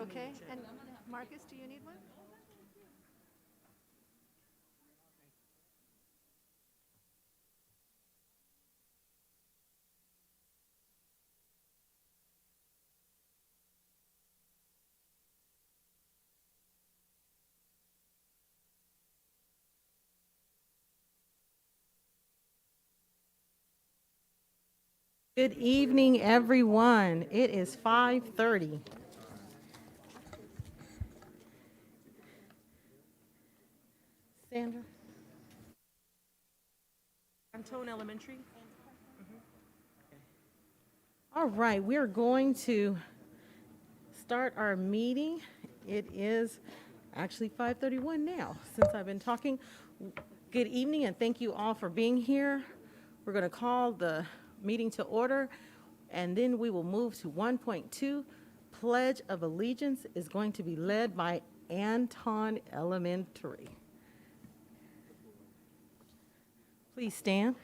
Okay, and Marcus, do you need one? Good evening, everyone. It is 5:30. Sandra? Antone Elementary. All right, we are going to start our meeting. It is actually 5:31 now, since I've been talking. Good evening, and thank you all for being here. We're going to call the meeting to order, and then we will move to 1.2. Pledge of Allegiance is going to be led by Anton Elementary. Please stand.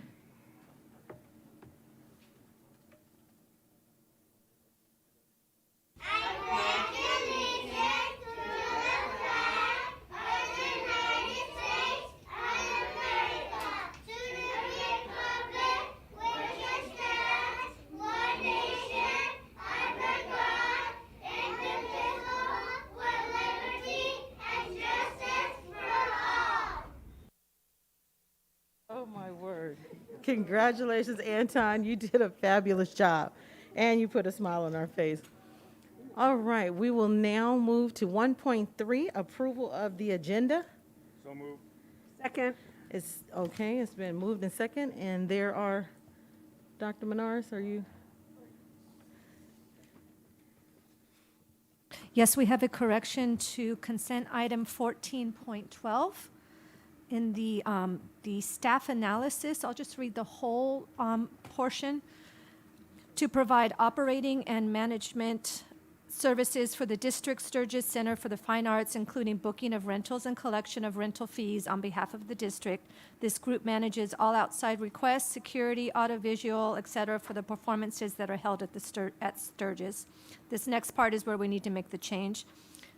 Oh, my word. Congratulations, Anton. You did a fabulous job, and you put a smile on our face. All right, we will now move to 1.3, approval of the agenda. So moved. Second. It's okay, it's been moved in second, and there are, Dr. Menares, are you? Yes, we have a correction to consent item 14.12. In the staff analysis, I'll just read the whole portion. To provide operating and management services for the District Sturgis Center for the Fine Arts, including booking of rentals and collection of rental fees on behalf of the district. This group manages all outside requests, security, audiovisual, et cetera, for the performances that are held at Sturgis. This next part is where we need to make the change.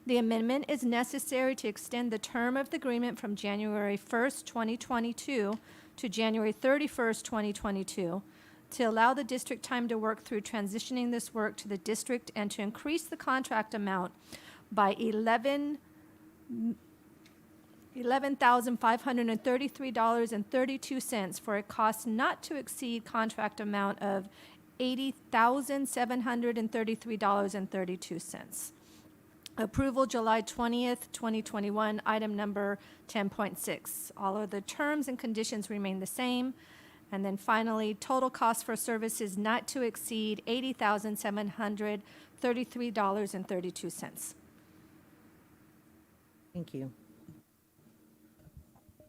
The amendment is necessary to extend the term of the agreement from January 1st, 2022 to January 31st, 2022, to allow the district time to work through transitioning this work to the district and to increase the contract amount by $11,533.32 for a cost not to exceed contract amount of $80,733.32. Approval July 20th, 2021, item number 10.6. All of the terms and conditions remain the same. And then finally, total cost for services not to exceed $80,733.32. Thank you.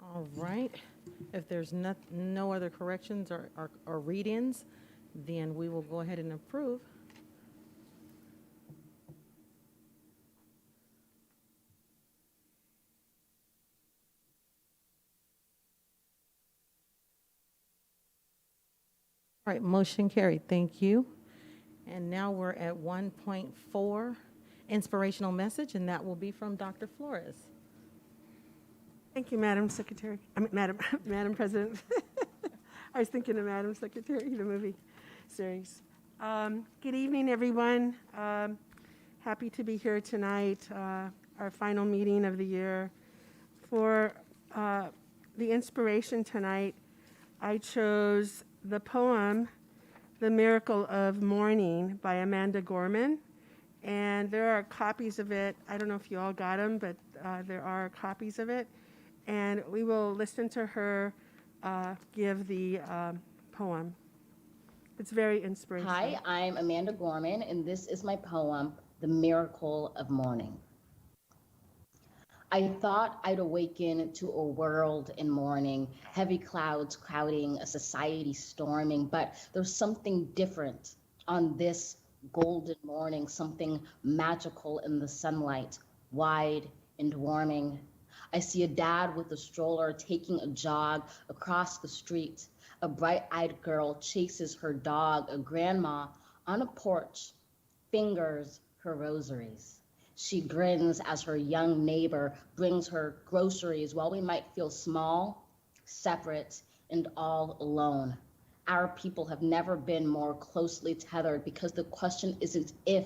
All right, if there's no other corrections or read-ins, then we will go ahead and approve. All right, motion carried. Thank you. And now we're at 1.4, inspirational message, and that will be from Dr. Flores. Thank you, Madam Secretary. Madam President. I was thinking of Madam Secretary, the movie series. Good evening, everyone. Happy to be here tonight, our final meeting of the year. For the inspiration tonight, I chose the poem, The Miracle of Morning by Amanda Gorman. And there are copies of it. I don't know if you all got them, but there are copies of it. And we will listen to her give the poem. It's very inspirational. Hi, I'm Amanda Gorman, and this is my poem, The Miracle of Morning. I thought I'd awaken to a world in mourning, heavy clouds crowding, a society storming, but there's something different on this golden morning, something magical in the sunlight, wide and warming. I see a dad with a stroller taking a jog across the street. A bright-eyed girl chases her dog, a grandma on a porch, fingers her rosaries. She grins as her young neighbor brings her groceries while we might feel small, separate, and all alone. Our people have never been more closely tethered because the question isn't if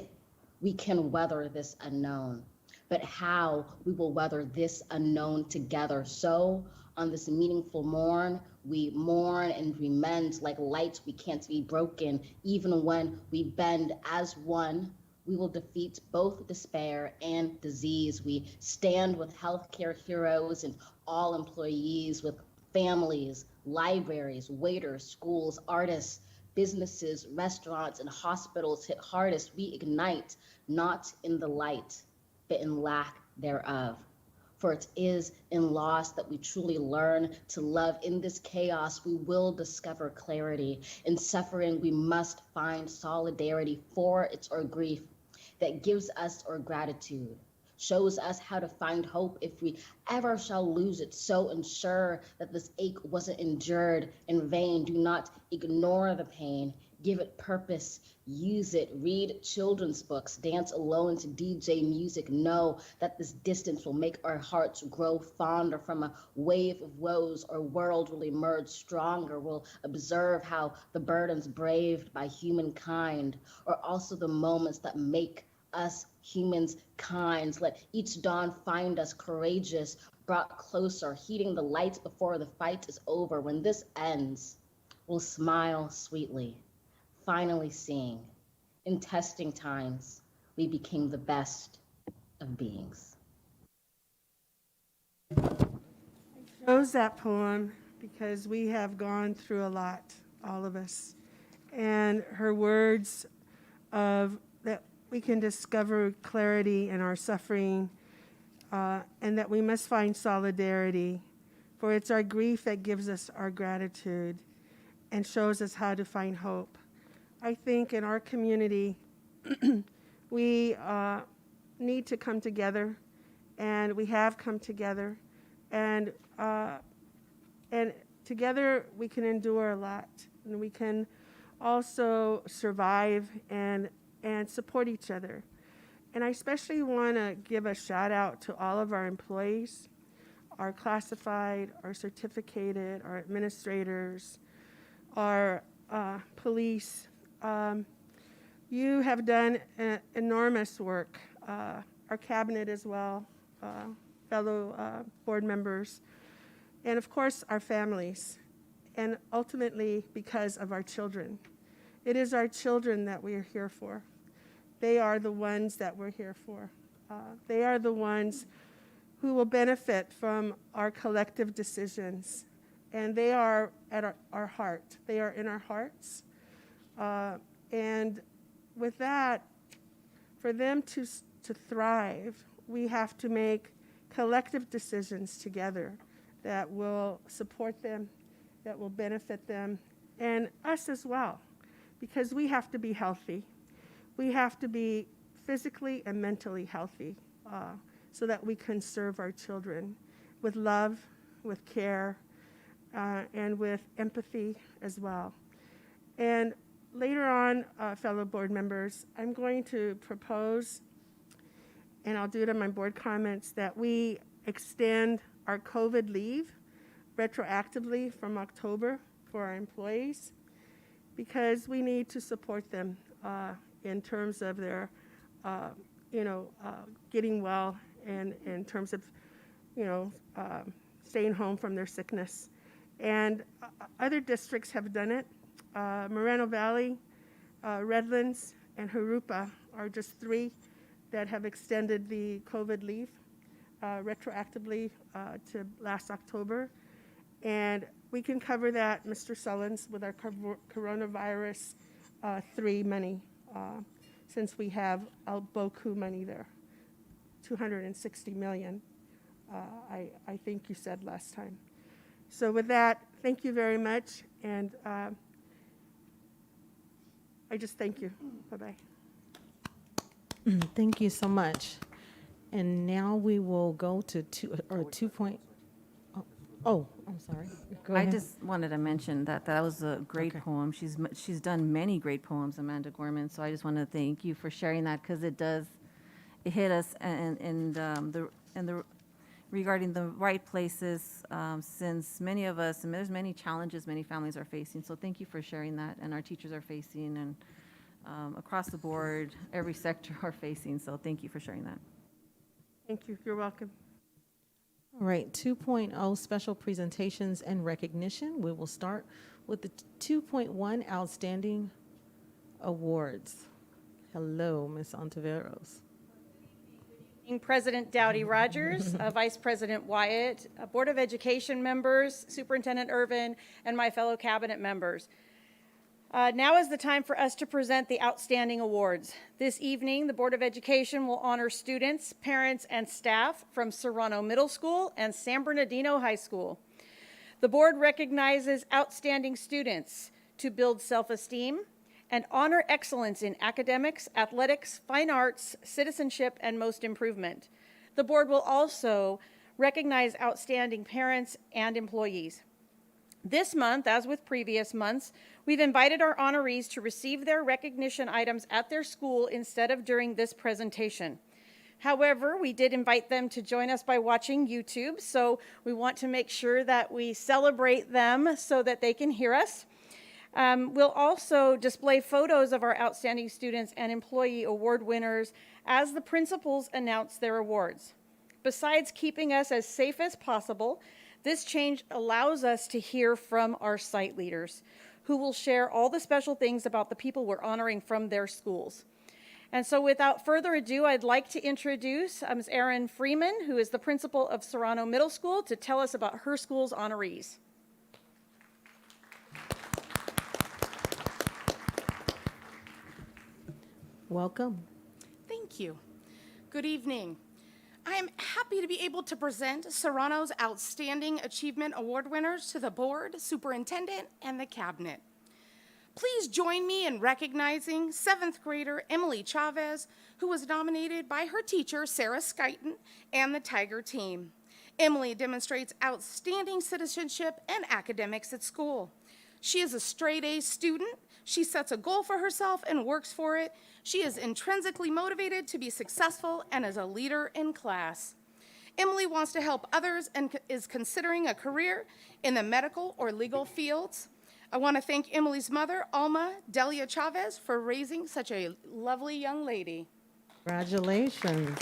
we can weather this unknown, but how we will weather this unknown together. So, on this meaningful morn, we mourn and we mend like lights we can't be broken. Even when we bend as one, we will defeat both despair and disease. We stand with healthcare heroes and all employees, with families, libraries, waiters, schools, artists, businesses, restaurants, and hospitals hit hardest. We ignite not in the light, but in lack thereof. For it is in loss that we truly learn to love. In this chaos, we will discover clarity. In suffering, we must find solidarity, for it's our grief that gives us our gratitude, shows us how to find hope if we ever shall lose it. So ensure that this ache wasn't endured in vain. Do not ignore the pain. Give it purpose, use it, read children's books, dance alone to DJ music. Know that this distance will make our hearts grow fonder. From a wave of woes, our world will emerge stronger. We'll observe how the burdens braved by humankind are also the moments that make us humans kind. Let each dawn find us courageous, brought closer, heeding the light before the fight is over. When this ends, we'll smile sweetly, finally seeing, in testing times, we became the best of beings. Chose that poem because we have gone through a lot, all of us. And her words of that we can discover clarity in our suffering, and that we must find solidarity, for it's our grief that gives us our gratitude and shows us how to find hope. I think in our community, we need to come together, and we have come together, and together we can endure a lot, and we can also survive and support each other. And I especially want to give a shout out to all of our employees, our classified, our certificated, our administrators, our police. You have done enormous work, our cabinet as well, fellow board members, and of course our families, and ultimately because of our children. It is our children that we are here for. They are the ones that we're here for. They are the ones who will benefit from our collective decisions, and they are at our heart. They are in our hearts. And with that, for them to thrive, we have to make collective decisions together that will support them, that will benefit them, and us as well, because we have to be healthy. We have to be physically and mentally healthy so that we can serve our children with love, with care, and with empathy as well. And later on, fellow board members, I'm going to propose, and I'll do it in my board comments, that we extend our COVID leave retroactively from October for our employees, because we need to support them in terms of their, getting well, and in terms of, staying home from their sickness. And other districts have done it. Moreno Valley, Redlands, and Jurupa are just three that have extended the COVID leave retroactively to last October. And we can cover that, Mr. Sullins, with our coronavirus 3 money, since we have a beaucoup money there, $260 million, I think you said last time. So with that, thank you very much, and I just thank you. Bye-bye. Thank you so much. And now we will go to 2 point. Oh, I'm sorry. Go I ahead. just wanted to mention that that was a great Okay. poem. She's done many great poems, Amanda Gorman. So I just want to thank you for sharing that, because hit us regarding the right places, since many of us, and there's many challenges many families are facing. So thank you for sharing that, and our teachers are facing, and across the board, every sector are facing. So thank you for sharing that. Thank you. You're welcome. All right, 2.0 special presentations and recognition. We will start with the 2.1 outstanding awards. Hello, Ms. Ontiveros. President Dowdy Rogers, Vice President Wyatt, Board of Education members, Superintendent Irvin, and my fellow cabinet members. Now is the time for us to present the outstanding awards. This evening, the Board of Education will honor students, parents, and staff from Serrano Middle School and San Bernardino High School. The board recognizes outstanding students to build self-esteem and honor excellence in academics, athletics, fine arts, citizenship, and most improvement. The board will also recognize outstanding parents and employees. This month, as with previous months, we've invited our honorees to receive their recognition items at their school instead of during this presentation. However, we did invite them to join us by watching YouTube, so we want to make sure that we celebrate them so that they can hear us. We'll also display photos of our outstanding students and employee award winners as the principals announce their awards. Besides keeping us as safe as possible, this change allows us to hear from our site leaders, who will share all the special things about the people we're honoring from their schools. And so without further ado, I'd like to introduce Ms. Erin Freeman, who is the principal of Serrano Middle School, to tell us about her school's honorees. Welcome. Thank you. Good evening. I am happy to be able to present Serrano's Outstanding Achievement Award winners to the board, superintendent, and the cabinet. Please join me in recognizing 7th grader Emily Chavez, who was nominated by her teacher, Sarah Skyton, and the Tiger team. Emily demonstrates outstanding citizenship and academics at school. She is a straight-A student. She sets a goal for herself and works for it. She is intrinsically motivated to be successful and is a leader in class. Emily wants to help others and is considering a career in the medical or legal fields. I want to thank Emily's mother, Alma Delia Chavez, for raising such a lovely young lady. Congratulations.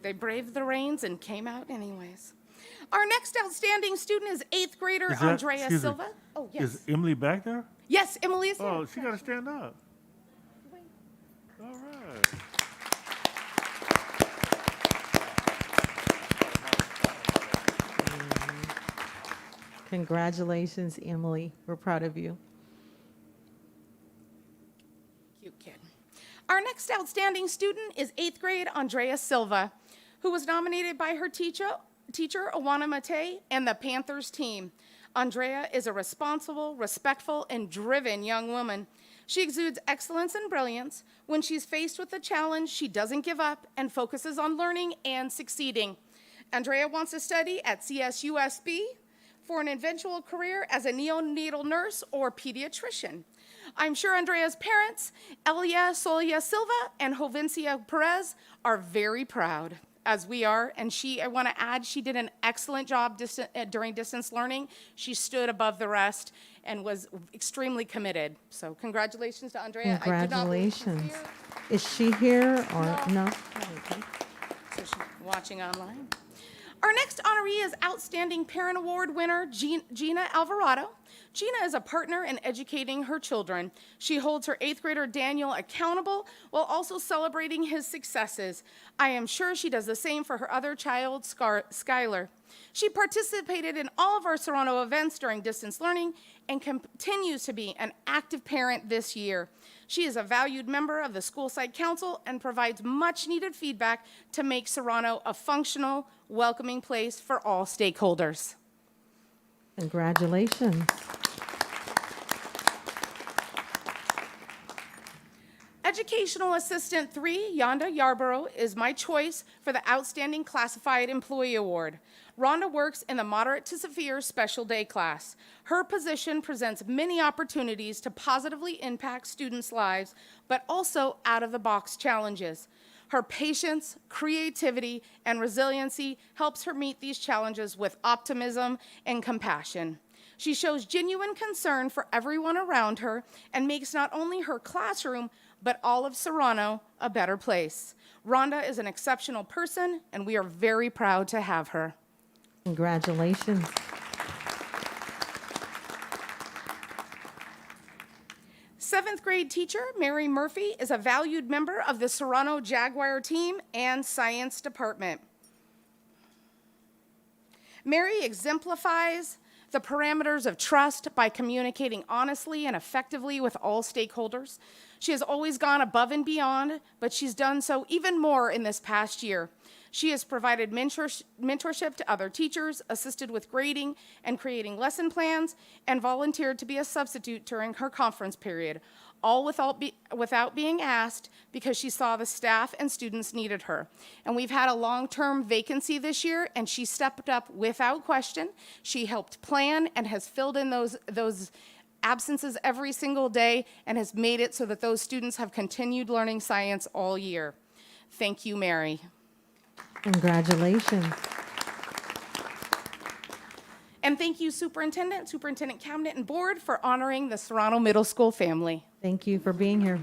They braved the rains and came out anyways. Our next outstanding student is 8th grader Andrea Silva. Oh, yes. Is Emily back there? Yes, Emily is here. Oh, she got to stand up. All right. Congratulations, Emily. We're proud of you. Cute kid. Our next outstanding student is 8th grade Andrea Silva, who was nominated by her teacher Awana Mate, and the Panthers team. Andrea is a responsible, respectful, and driven young woman. She exudes excellence and brilliance. When she's faced with a challenge, she doesn't give up and focuses on learning and succeeding. Andrea wants to study at CSUSB for an eventual career as a neonatal nurse or pediatrician. I'm sure Andrea's parents, Elia Solia Silva and Jovencia Perez, are very proud, as we are, and I want to add, she did an excellent job during distance learning. She stood above the rest and was extremely committed. So congratulations to Andrea. Congratulations. Is she here or no? So she's watching online. Our next honoree is Outstanding Parent Award winner, Gina Alvarado. Gina is a partner in educating her children. She holds her 8th grader Daniel accountable while also celebrating his successes. I am sure she does the same for her other child, Skylar. She participated in all of our Serrano events during distance learning and continues to be an active parent this year. She is a valued member of the school site council and provides much needed feedback to make Serrano a functional, welcoming place for all stakeholders. Congratulations. Educational Assistant 3, Yonda Yarborough, is my choice for the Outstanding Classified Employee Award. Rhonda works in the moderate to severe special day class. Her position presents many opportunities to positively impact students' lives, but also out-of-the-box challenges. Her patience, creativity, and resiliency helps her meet these challenges with optimism and compassion. She shows genuine concern for everyone around her and makes not only her classroom, but all of Serrano a better place. Rhonda is an exceptional person, and we are very proud to have her. Congratulations. Seventh grade teacher Mary Murphy is a valued member of the Serrano Jaguar team and science department. Mary exemplifies the parameters of trust by communicating honestly and effectively with all stakeholders. She has always gone above and beyond, but she's done so even more in this past year. She has provided mentorship to other teachers, assisted with grading and creating lesson plans, and volunteered to be a substitute during her conference period, all without being asked, because she saw the staff and students needed her. And we've had a long-term vacancy this year, and she stepped up without question. She helped plan and has filled in those absences every single day and has made it so that those students have continued learning science all year. Thank you, Mary. Congratulations. And thank you, Superintendent, Superintendent Cabinet, and Board for honoring the Serrano Middle School family. Thank you for being here.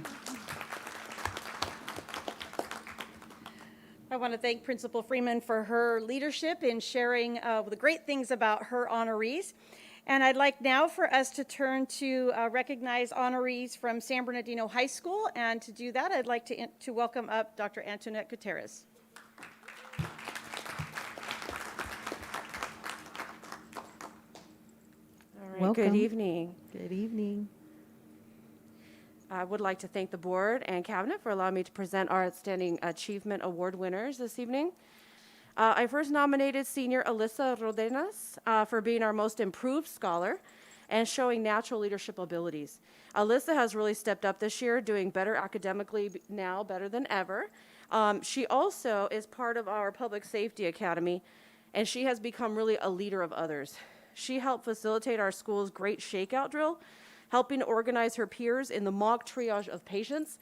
I want to thank Principal Freeman for her leadership in sharing the great things about her honorees. And I'd like now for us to turn to recognize honorees from San Bernardino High School. And to do that, I'd like to welcome up Dr. Antoinette Gutierrez. Welcome. Good evening. Good evening. I would like to thank the board and cabinet for allowing me to present our Outstanding Achievement Award winners this evening. I first nominated senior Alyssa Rodenas for being our most improved scholar and showing natural leadership abilities. Alyssa has really stepped up this year, doing better academically now, better than ever. She also is part of our Public Safety Academy, and she has become really a leader of others. She helped facilitate our school's great shakeout drill, helping organize her peers in the mock triage of patients,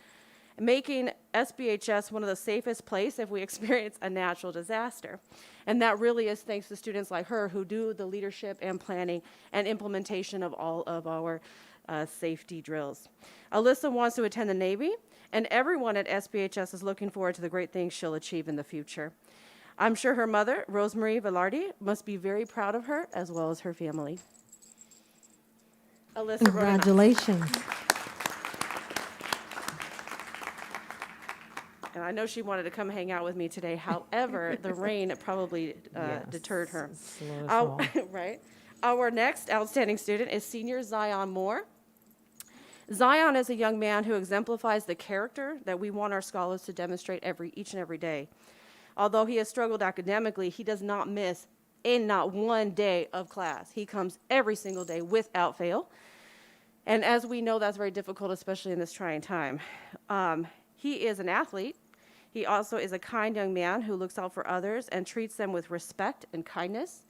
making SBHS one of the safest places if we experience a natural disaster. And that really is thanks to students like her who do the leadership and planning and implementation of all of our safety drills. Alyssa wants to attend the Navy, and everyone at SBHS is looking forward to the great things she'll achieve in the future. I'm sure her mother, Rosemarie Velarde, must be very proud of her, as well as her family. Alyssa Rodenas. Congratulations. And I know she wanted to come hang out with me today. However, the rain probably deterred her. Right. Our next outstanding student is senior Zion Moore. Zion is a young man who exemplifies the character that we want our scholars to demonstrate each and every day. Although he has struggled academically, he does not miss not one day of class. He comes every single day without fail. And as we know, that's very difficult, especially in this trying time. He is an athlete. He also is a kind young man who looks out for others and treats them with respect and kindness.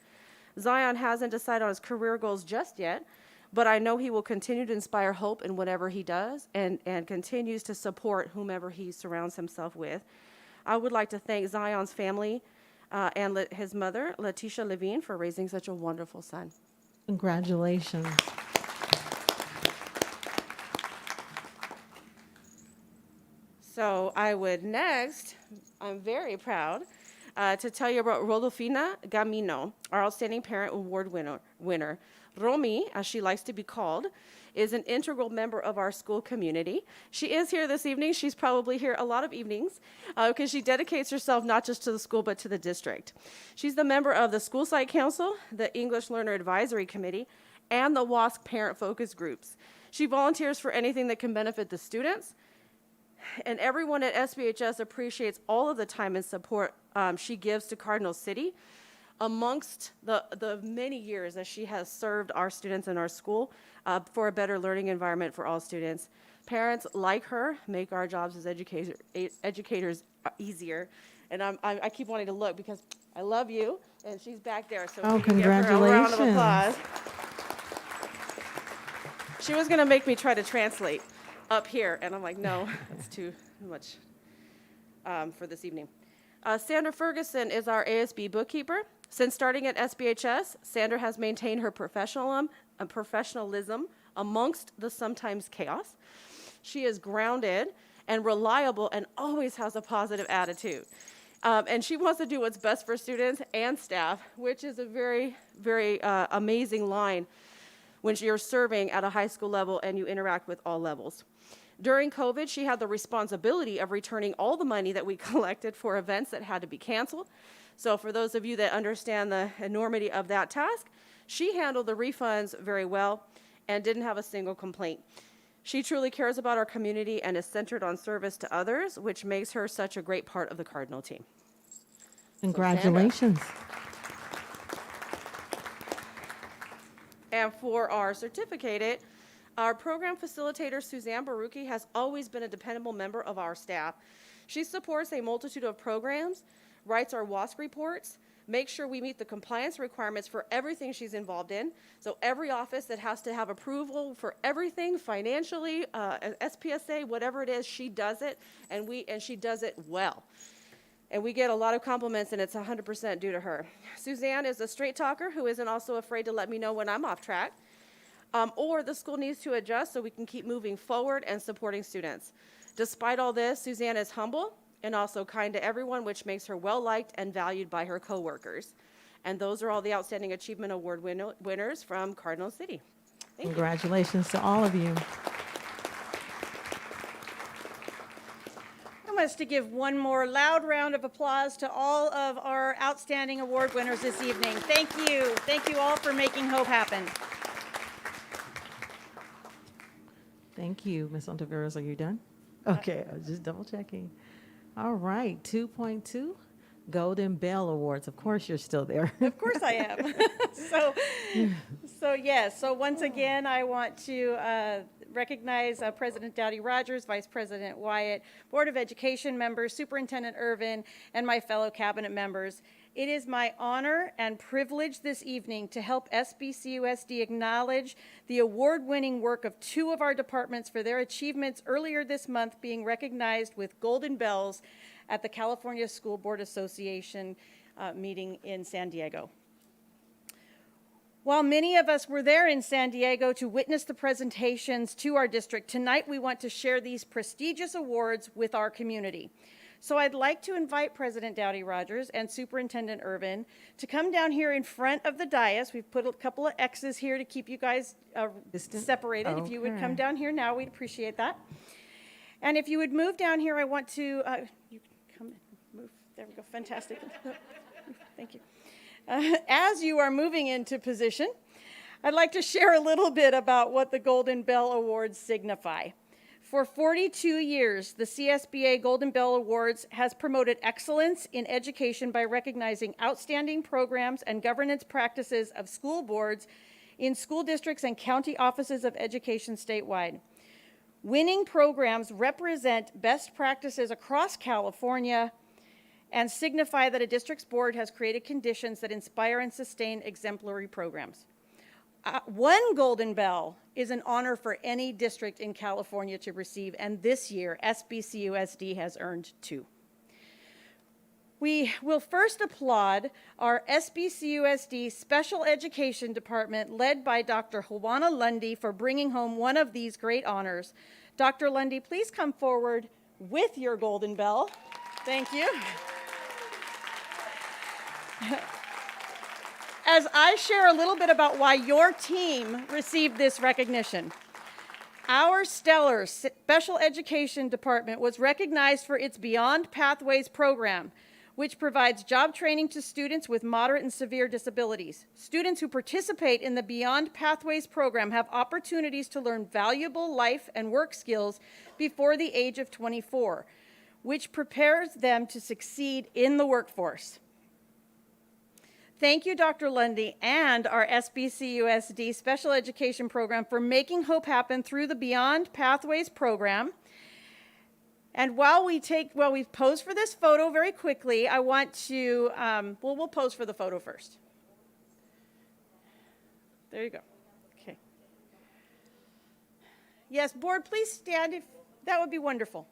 Zion hasn't decided on his career goals just yet, but I know he will continue to inspire hope in whatever he does and continues to support whomever he surrounds himself with. I would like to thank Zion's family and his mother, Letitia Levine, for raising such a wonderful son. Congratulations. So I would next, I'm very proud to tell you about Rodolfina Gamino, our Outstanding Parent Award winner. Romy, as she likes to be called, is an integral member of our school community. She is here this evening. She's probably here a lot of evenings because she dedicates herself not just to the school but to the district. She's the member of the School Site Council, the English Learner Advisory Committee, and the WASC Parent Focus Groups. She volunteers for anything that can benefit the students, and everyone at SBHS appreciates all of the time and support she gives to Cardinal City amongst the many years that she has served our students in our school for a better learning environment for all students. Parents like her make our jobs as educators easier. And I keep wanting to look because I love you, And she's back there, so Oh, we can give her a round of congratulations. applause. She was going to make me try to translate up here, and I'm like, no, that's too much for this evening. Sandra Ferguson is our ASB bookkeeper. Since starting at SBHS, Sandra has maintained her professionalism amongst the sometimes chaos. She is grounded and reliable and always has a positive attitude. And she wants to do what's best for students and staff, which is a very, very amazing line when you're serving at a high school level and you interact with all levels. During COVID, she had the responsibility of returning all the money that we collected for events that had to be canceled. So for those of you that understand the enormity of that task, she handled the refunds very well and didn't have a single complaint. She truly cares about our community and is centered on service to others, which makes her such a great part of the Cardinal team. Congratulations. And for our certificated, our program facilitator, Suzanne Barucki, has always been a dependable member of our staff. She supports a multitude of programs, writes our WASC reports, makes sure we meet the compliance requirements for everything she's involved in. So every office that has to have approval for everything financially, SPSA, whatever it is, she does it, and she does it well. And we get a lot of compliments, and it's 100% due to her. Suzanne is a straight talker who isn't also afraid to let me know when I'm off track. Or the school needs to adjust so we can keep moving forward and supporting students. Despite all this, Suzanne is humble and also kind to everyone, which makes her well-liked and valued by her coworkers. And those are all the Outstanding Achievement Award winners from Cardinal City. Thank you. Congratulations to all of you. I want us to give one more loud round of applause to all of our outstanding award winners this evening. Thank you. Thank you all for making hope happen. Thank you. Ms. Ontiveros, are you done? Okay, I was just double checking. All right, 2.2, Golden Bell Awards. Of course you're still there. Of course I am. So once again, I want to recognize President Dowdy Rogers, Vice President Wyatt, Board of Education members, Superintendent Irvin, and my fellow cabinet members. It is my honor and privilege this evening to help SBCUSD acknowledge the award-winning work of two of our departments for their achievements earlier this month being recognized with Golden Bells at the California School Board Association meeting in San Diego. While many of us were there in San Diego to witness the presentations to our district, tonight we want to share these prestigious awards with our community. So I'd like to invite President Dowdy Rogers and Superintendent Irvin to come down here in front of the dais. We've put a couple of X's here to keep you guys separated. If you would come down here now, we'd appreciate that. And if you would move down here, I want to, you come and move. There we go, fantastic. Thank you. As you are moving into position, I'd like to share a little bit about what the Golden Bell Awards signify. For 42 years, the CSBA Golden Bell Awards has promoted excellence in education by recognizing outstanding programs and governance practices of school boards in school districts and county offices of education statewide. Winning programs represent best practices across California and signify that a district's board has created conditions that inspire and sustain exemplary programs. One Golden Bell is an honor for any district in California to receive, and this year, SBCUSD has earned two. We will first applaud our SBCUSD Special Education Department, led by Dr. Juana Lundy, for bringing home one of these great honors. Dr. Lundy, please come forward with your Golden Bell. Thank you. As I share a little bit about why your team received this recognition, our stellar Special Education Department was recognized for its Beyond Pathways program, which provides job training to students with moderate and severe disabilities. Students who participate in the Beyond Pathways program have opportunities to learn valuable life and work skills before the age of 24, which prepares them to succeed in the workforce. Thank you, Dr. Lundy, and our SBCUSD Special Education Program for making hope happen through the Beyond Pathways program. And while we pose for this photo very quickly, I want to, we'll pose for the photo first. There you go. Okay. Yes, board, please stand if, that would be wonderful.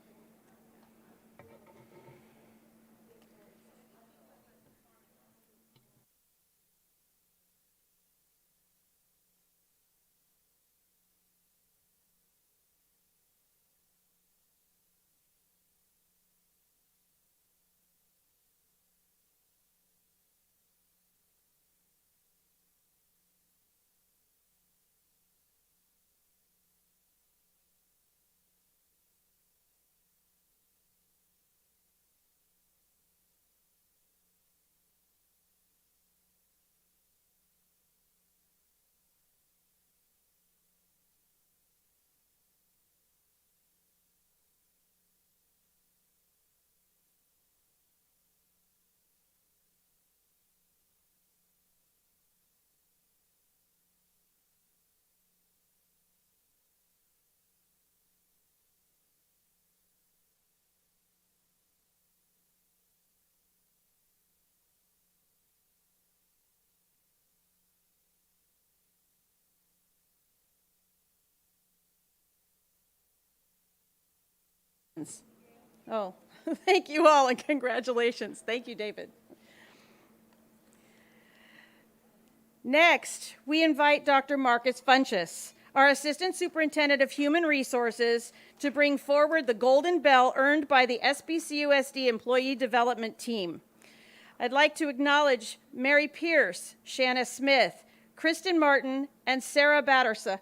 Oh, thank you all and congratulations. Thank you, David. Next, we invite Dr. Marcus Funchess, our Assistant Superintendent of Human Resources, to bring forward the Golden Bell earned by the SBCUSD Employee Development Team. I'd like to acknowledge Mary Pierce, Shanna Smith, Kristen Martin, and Sarah Battersa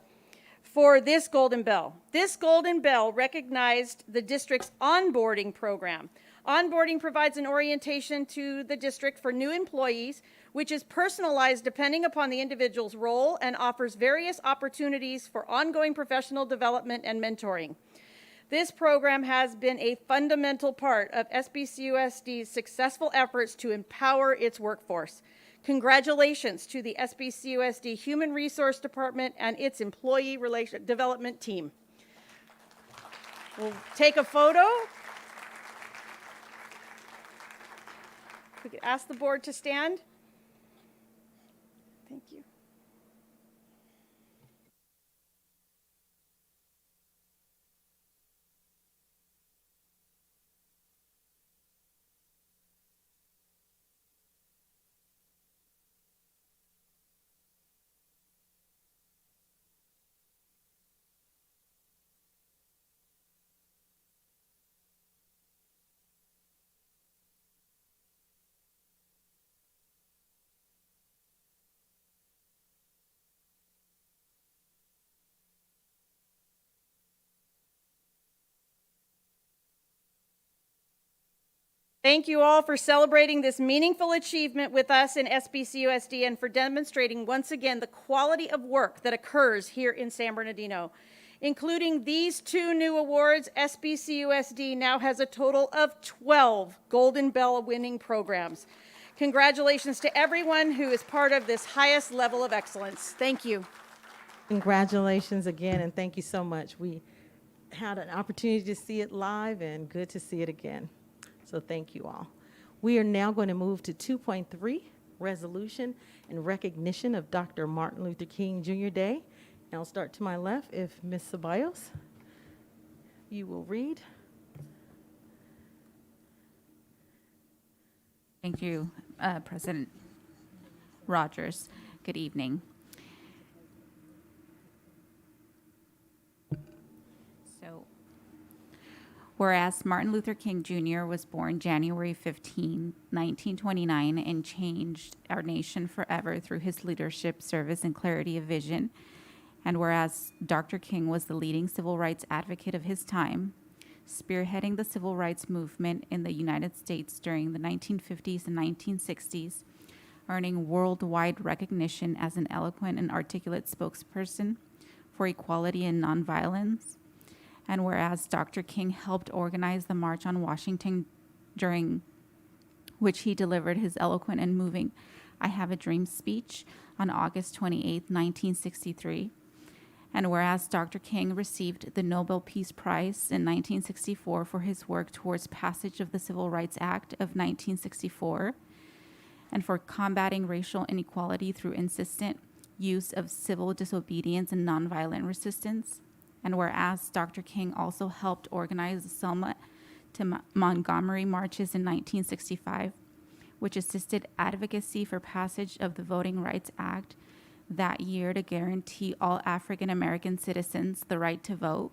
for this Golden Bell. This Golden Bell recognized the district's onboarding program. Onboarding provides an orientation to the district for new employees, which is personalized depending upon the individual's role and offers various opportunities for ongoing professional development and mentoring. This program has been a fundamental part of SBCUSD's successful efforts to empower its workforce. Congratulations to the SBCUSD Human Resource Department and its Employee Development Team. We'll take a photo. We could ask the board to stand. Thank you. Thank you all for celebrating this meaningful achievement with us in SBCUSD and for demonstrating once again the quality of work that occurs here in San Bernardino. Including these 2 new awards, SBCUSD now has a total of 12 Golden Bell winning programs. Congratulations to everyone who is part of this highest level of excellence. Thank you. Congratulations again, and thank you so much. We had an opportunity to see it live, and good to see it again. So thank you all. We are now going to move to 2.3, resolution in recognition of Dr. Martin Luther King Jr. Day. And I'll start to my left if Ms. Ceballos, you will read. Thank you, President Rogers. Good evening. So, whereas Martin Luther King Jr. was born January 15, 1929, and changed our nation forever through his leadership, service, and clarity of vision, and whereas Dr. King was the leading civil rights advocate of his time, spearheading the civil rights movement in the United States during the 1950s and 1960s, earning worldwide recognition as an eloquent and articulate spokesperson for equality and nonviolence, and whereas Dr. King helped organize the March on Washington, during which he delivered his eloquent and moving I Have a Dream speech on August 28, 1963, And whereas Dr. King received the Nobel Peace Prize in 1964 for his work towards passage of the Civil Rights Act of 1964, and for combating racial inequality through insistent use of civil disobedience and nonviolent resistance. And whereas Dr. King also helped organize the Selma to Montgomery marches in 1965, which assisted advocacy for passage of the Voting Rights Act that year to guarantee all African American citizens the right to vote.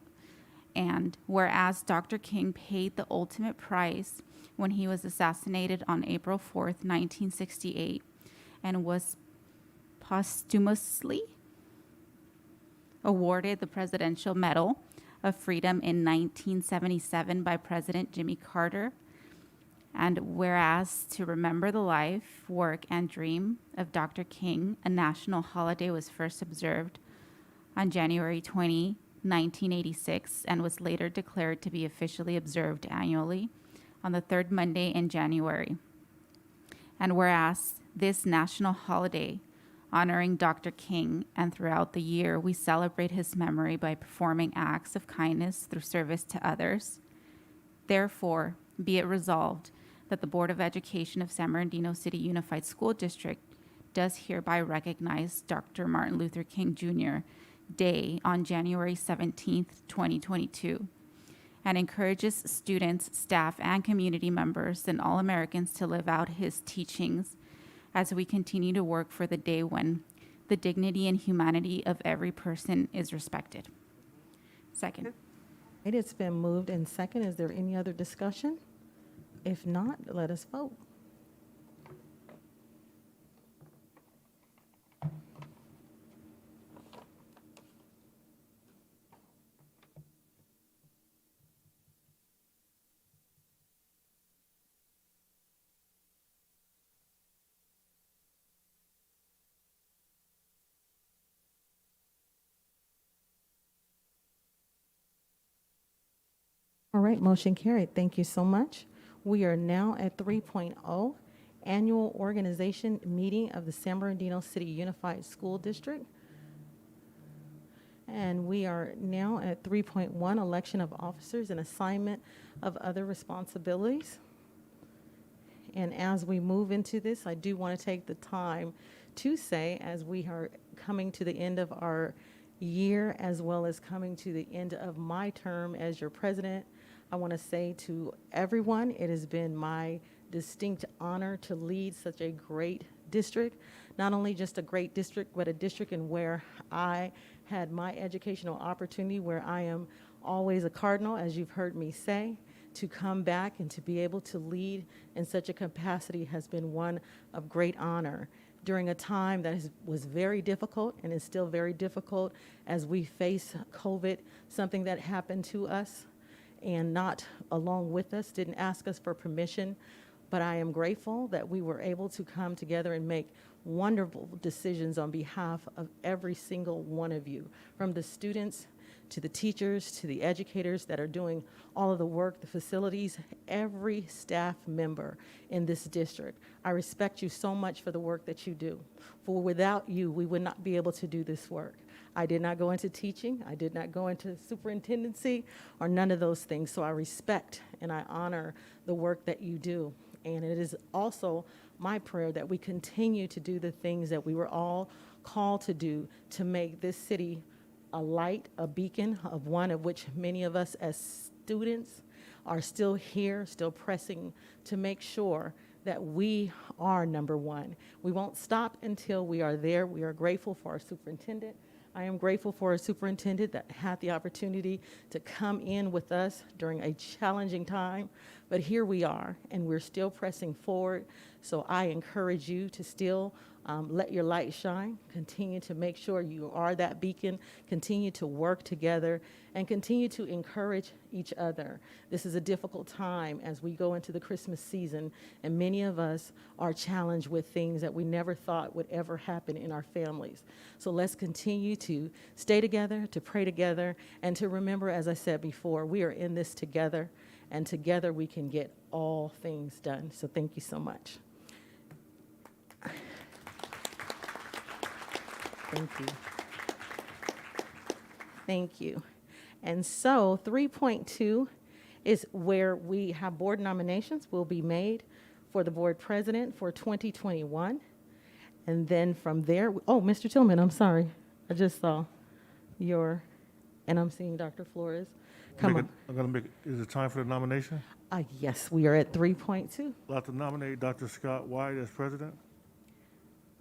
And whereas Dr. King paid the ultimate price when he was assassinated on April 4th, 1968, and was posthumously awarded the Presidential Medal of Freedom in 1977 by President Jimmy Carter. And whereas to remember the life, work, and dream of Dr. King, a national holiday was first observed on January 20, 1986, and was later declared to be officially observed annually on the third Monday in January. And whereas this national holiday honoring Dr. King, and throughout the year we celebrate his memory by performing acts of kindness through service to others, therefore be it resolved that the Board of Education of San Bernardino City Unified School District does hereby recognize Dr. Martin Luther King Jr. Day on January 17th, 2022, and encourages students, staff, and community members and all Americans to live out his teachings as we continue to work for the day when the dignity and humanity of every person is respected. Second. It's been moved and second. Is there any other discussion? If not, let us vote. All right, motion carried. Thank you so much. We are now at 3.0, Annual Organization Meeting of the San Bernardino City Unified School District. And we are now at 3.1, Election of Officers and Assignment of Other Responsibilities. And as we move into this, I do want to take the time to say, as we are coming to the end of our year, as well as coming to the end of my term as your president, I want to say to everyone, it has been my distinct honor to lead such a great district, not only just a great district, but a district in where I had my educational opportunity, where I am always a cardinal, as you've heard me say. To come back and to be able to lead in such a capacity has been one of great honor during a time that was very difficult and is still very difficult as we face COVID, something that happened to us and not along with us, didn't ask us for permission. But I am grateful that we were able to come together and make wonderful decisions on behalf of every single one of you, from the students to the teachers, to the educators that are doing all of the work, the facilities, every staff member in this district. I respect you so much for the work that you do. For without you, we would not be able to do this work. I did not go into teaching. I did not go into superintendency or none of those things. So I respect and I honor the work that you do. And it is also my prayer that we continue to do the things that we were all called to do to make this city a light, a beacon of one of which many of us as students are still here, still pressing to make sure that we are number one. We won't stop until we are there. We are grateful for our superintendent. I am grateful for a superintendent that had the opportunity to come in with us during a challenging time, but here we are, and we're still pressing forward. So I encourage you to still let your light shine, continue to make sure you are that beacon, continue to work together, and continue to encourage each other. This is a difficult time as we go into the Christmas season, and many of us are challenged with things that we never thought would ever happen in our families. So let's continue to stay together, to pray together, and to remember, as I said before, we are in this together, and together we can get all things done. So thank you so much. Thank you. Thank you. And so 3.2 is where we have board nominations will be made for the board president for 2021. And then from there, oh, Mr. Tillman, I'm sorry. I just saw and I'm seeing Dr. Flores. Come on. Is it time for the nomination? Yes, we are at 3.2. I'd like to nominate Dr. Scott White as president.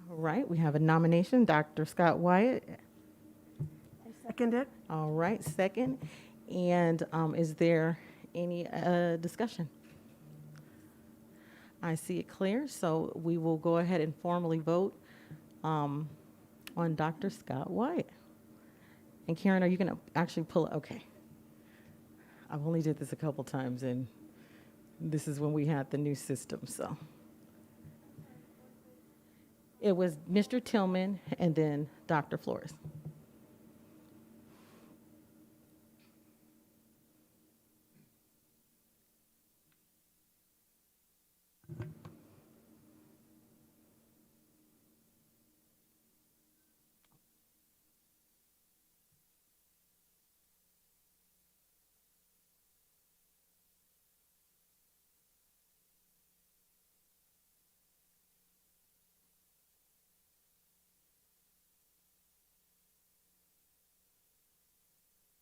All right, we have a nomination, Dr. Scott Wyatt. Second it? All right, second. And is there any discussion? I see it clear, so we will go ahead and formally vote on Dr. Scott Wyatt. And Karen, are you going to actually pull it? Okay. I've only did this a couple times, and this is when we had the new system, so. It was Mr. Tillman and then Dr. Flores.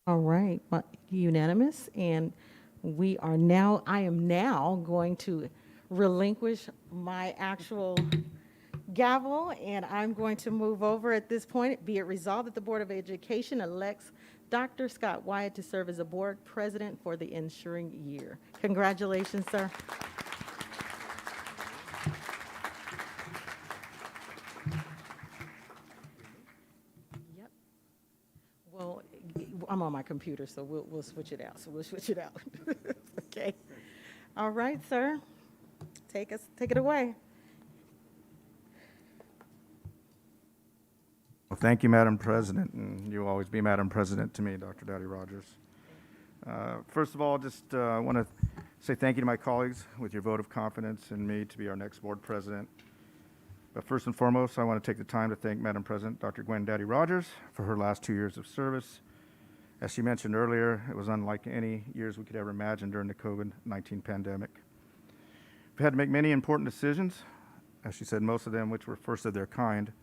All right, unanimous, and I am now going to relinquish my actual gavel, and I'm going to move over at this point. Be it resolved that the Board of Education elects Dr. Scott Wyatt to serve as a board president for the ensuing year. Congratulations, sir. Yep. Well, I'm on my computer, so we'll switch it out. Okay. All right, sir. Take it away. Well, thank you, Madam President, and you'll always be Madam President to me, Dr. Dowdy Rogers. First of all, just want to say thank you to my colleagues with your vote of confidence in me to be our next board president. But first and foremost, I want to take the time to thank Madam President, Dr. Gwen Dowdy Rogers, for her last 2 years of service. As she mentioned earlier, it was unlike any years we could ever imagine during the COVID-19 pandemic. We've had to make many important decisions, as she said, most of them which were first of their kind,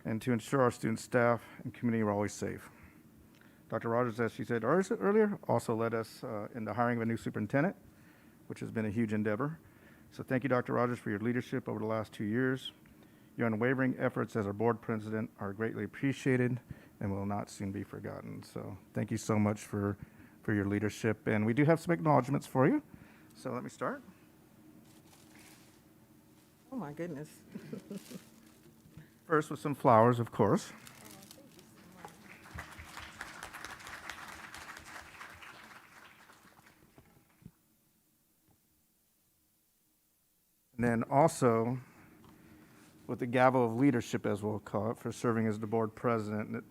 and to ensure our students, staff, and community were always safe. Dr. Rogers, as she said earlier, also led us in the hiring of a new superintendent, which has been a huge endeavor. So thank you, Dr. Rogers, for your leadership over the last 2 years. Your unwavering efforts as our board president are greatly appreciated and will not soon be forgotten. So thank you so much for your leadership. And we do have some acknowledgments for you. So let me start. Oh, my goodness. First with some flowers, of course. And then also with the gavel of leadership, as we'll call it, for serving as the board president. And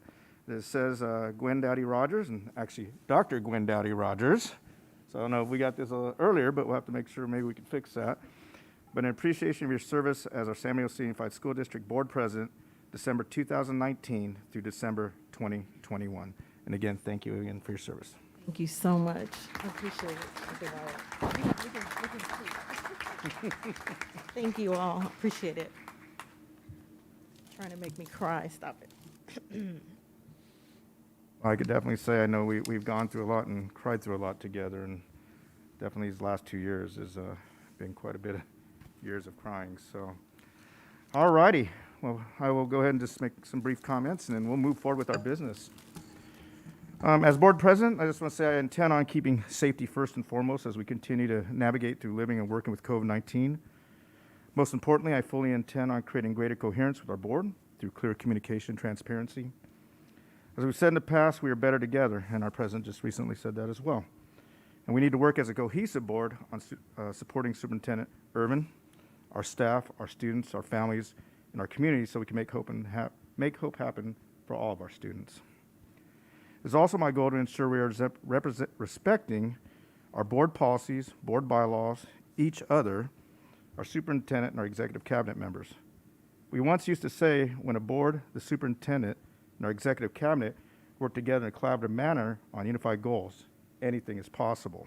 it says Gwen Dowdy Rogers, and actually Dr. Gwen Dowdy Rogers. So I don't know if we got this a little earlier, but we'll have to make sure maybe we can fix that. But in appreciation of your service as our San Diego City Unified School District Board President, December 2019 through December 2021. And again, thank you again for your service. Thank you so much. I appreciate it. Thank you all. Appreciate it. Trying to make me cry. Stop it. I could definitely say I know we've gone through a lot and cried through a lot together, and definitely these last 2 years has been quite a bit of years of crying. So, all righty. Well, I will go ahead and just make some brief comments, and then we'll move forward with our business. As board president, I just want to say I intend on keeping safety first and foremost as we continue to navigate through living and working with COVID-19. Most importantly, I fully intend on creating greater coherence with our board through clear communication, transparency. As we've said in the past, we are better together, and our president just recently said that as well. And we need to work as a cohesive board on supporting Superintendent Irvin, our staff, our students, our families, and our community so we can make hope happen for all of our students. It's also my goal to ensure we are respecting our board policies, board bylaws, each other, our superintendent, and our executive cabinet members. We once used to say when a board, the superintendent, and our executive cabinet work together in a collaborative manner on unified goals, anything is possible.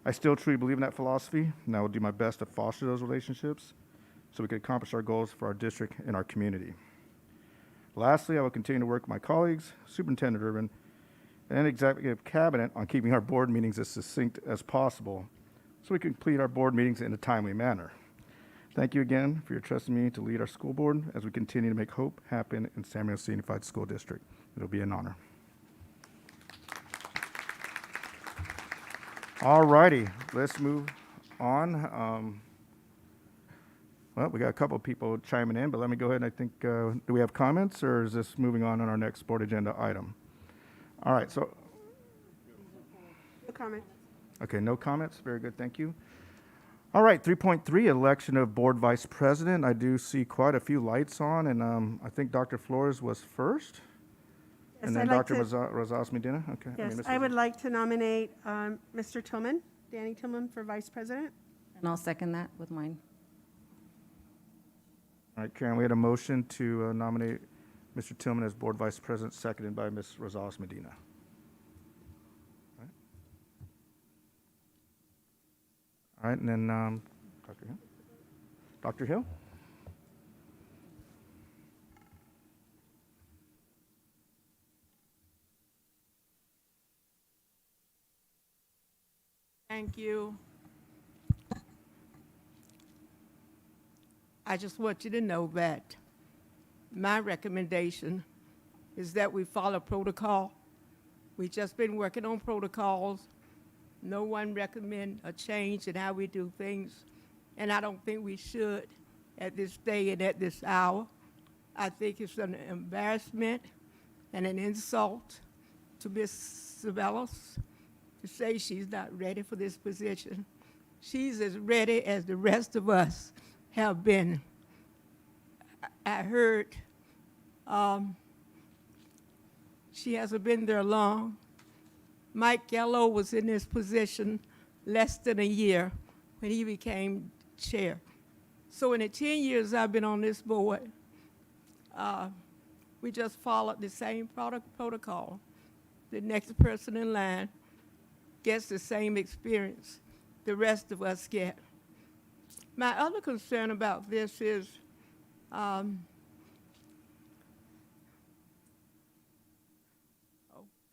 I still truly believe in that philosophy, and I will do my best to foster those relationships so we can accomplish our goals for our district and our community. Lastly, I will continue to work with my colleagues, Superintendent Urban, and Executive Cabinet on keeping our board meetings as succinct as possible so we can complete our board meetings in a timely manner. Thank you again for your trust in me to lead our school board as we continue to make hope happen in San Luis Unified School District. It'll be an honor. All righty, let's move on. Well, we got a couple of people chiming in, but let me go ahead and I think, do we have comments, or is this moving on our next board agenda item? All right, so, No comment. okay, no comments. Very good, thank you. All right, 3.3, election of board vice president. I do see quite a few lights on, and I think Dr. Flores was first. Yes, And then I'd like Dr. to- Rosas Medina, okay. Yes, Ms. I would Rosas. like to nominate Mr. Tillman, Danny Tillman, for vice president. And I'll second that with mine. All right, Karen, we had a motion to nominate Mr. Tillman as board vice president, seconded by Ms. Rosas Medina. All right, and then Dr. Hill. Dr. Hill? Thank you. I just want you to know that my recommendation is that we follow protocol. We've just been working on protocols. No one recommend a change in how we do things, and I don't think we should at this day and at this hour. I think it's an embarrassment and an insult to Ms. Sabelos to say she's not ready for this position. She's as ready as the rest of us have been. I heard she hasn't been there long. Mike Gallo was in this position less than a year when he became chair. So in the 10 years I've been on this board, we just followed the same protocol. The next person in line gets the same experience the rest of us get. My other concern about this is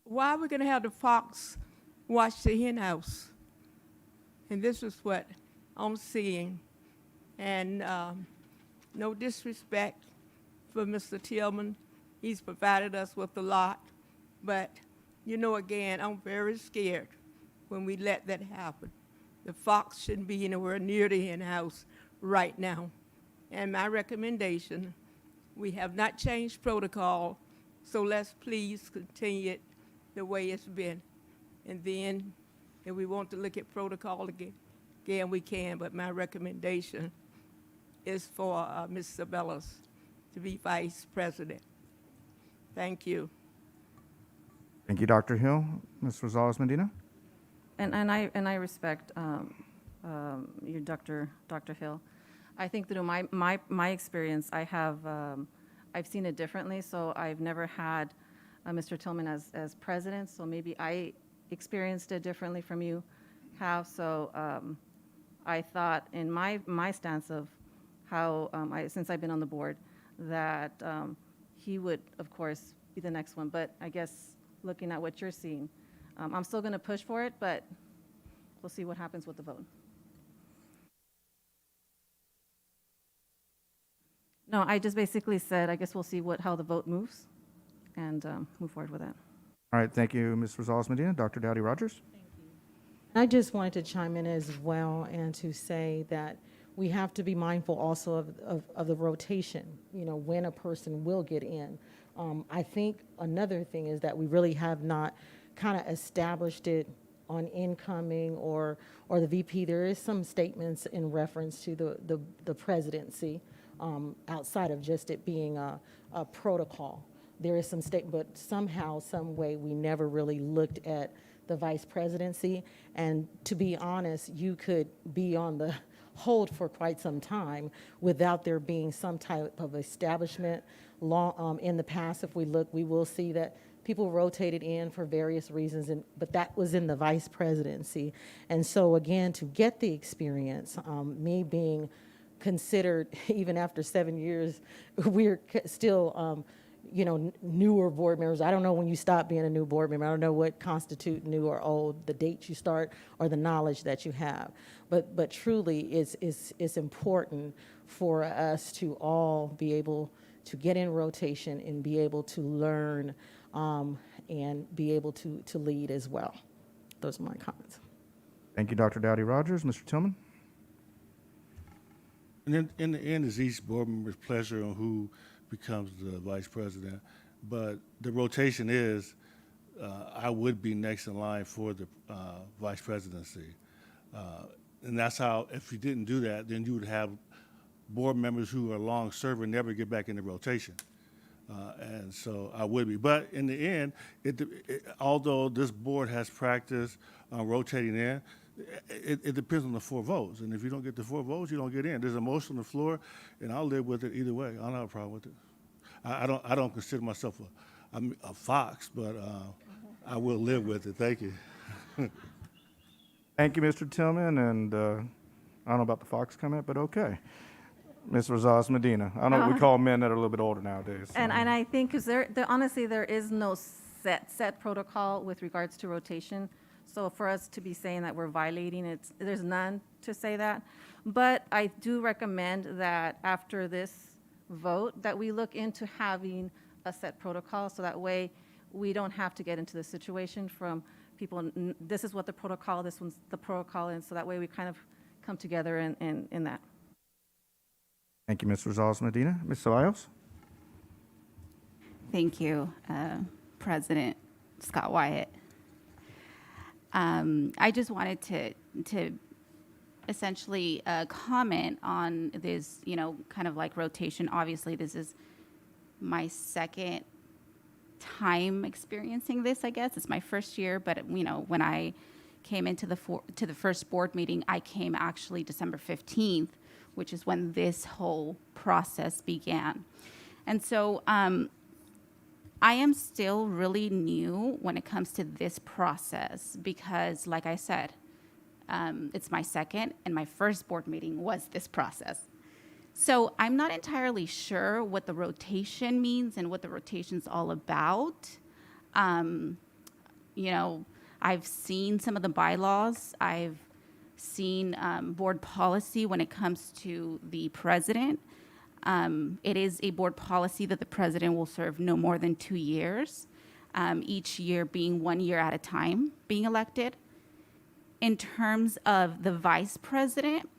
why are we going to have the fox watch the hen house? And this is what I'm seeing. And no disrespect for Mr. Tillman. He's provided us with a lot. But, you know, again, I'm very scared when we let that happen. The fox shouldn't be anywhere near the hen house right now. And my recommendation, we have not changed protocol, so let's please continue it the way it's been. And then if we want to look at protocol again, we can, but my recommendation is for Ms. Sabelos to be vice president. Thank you. Thank you, Dr. Hill. Ms. Rosales Medina? And I respect your Dr. Hill. I think through my experience, I've seen it differently. So I've never had Mr. Tillman as president. So maybe I experienced it differently from you have. So I thought in my stance of how since I've been on the board that he would of course be the next one. But I guess looking at what you're seeing, I'm still going to push for it, but we'll see what happens with the vote. No, I just basically said, I guess we'll see how the vote moves and move forward with that. All right, thank you, Ms. Rosales Medina. Dr. Dowdy Rogers? I just wanted to chime in as well and to say that we have to be mindful also of the rotation, you know, when a person will get in. I think another thing is that we really have not kind of established it on incoming or the VP. There is some statements in reference to the presidency outside of just it being a protocol. There is some statement, but somehow, some way, we never really looked at the vice presidency. And to be honest, you could be on the hold for quite some time without there being some type of establishment. In the past, if we look, we will see that people rotated in for various reasons, but that was in the vice presidency. And so again, to get the experience, me being considered, even after 7 years, we're still, newer board members. I don't know when you stop being a new board member. I don't know what constitute new or old, the date you start or the knowledge that you have. But truly, it's important for us to all be able to get in rotation and be able to learn and be able to lead as well. Those are my comments. Thank you, Dr. Dowdy Rogers. Mr. Tillman? And then in the end, it's each board member's pleasure on who becomes the vice president. But the rotation is, I would be next in line for the vice presidency. And that's how, if you didn't do that, then you would have board members who are long serving never get back into rotation. And so I would be. But in the end, although this board has practiced on rotating in, it depends on the 4 votes. And if you don't get the 4 votes, you don't get in. There's a motion on the floor, and I'll live with it either way. I don't have a problem with it. I don't consider myself a fox, but I will live with it. Thank you. Thank you, Mr. Tillman, and I don't know about the Fox comment, but okay. Ms. Rosales Medina. I don't know what we call men that are a little bit older nowadays. So. And I think, because honestly, there is no set protocol with regards to rotation. So for us to be saying that we're violating, there's none to say that. But I do recommend that after this vote, that we look into having a set protocol, so that way we don't have to get into the situation from people, this is what the protocol, this one's the protocol, and so that way we kind of come together in that. Thank you, Ms. Rosales Medina. Ms. Ceballos? Thank you, President Scott Wyatt. I just wanted to essentially comment on this, kind of like rotation. Obviously, this is my second time experiencing this, I guess. It's my first year, but, when I came into to the first board meeting, I came actually December 15th, which is when this whole process began. And so I am still really new when it comes to this process because, like I said, it's my second, and my first board meeting was this process. So I'm not entirely sure what the rotation means and what the rotation's all about. I've seen some of the bylaws. I've seen board policy when it comes to the president. It is a board policy that the president will serve no more than 2 years, each year being 1 year at a time being elected. In terms of the vice president,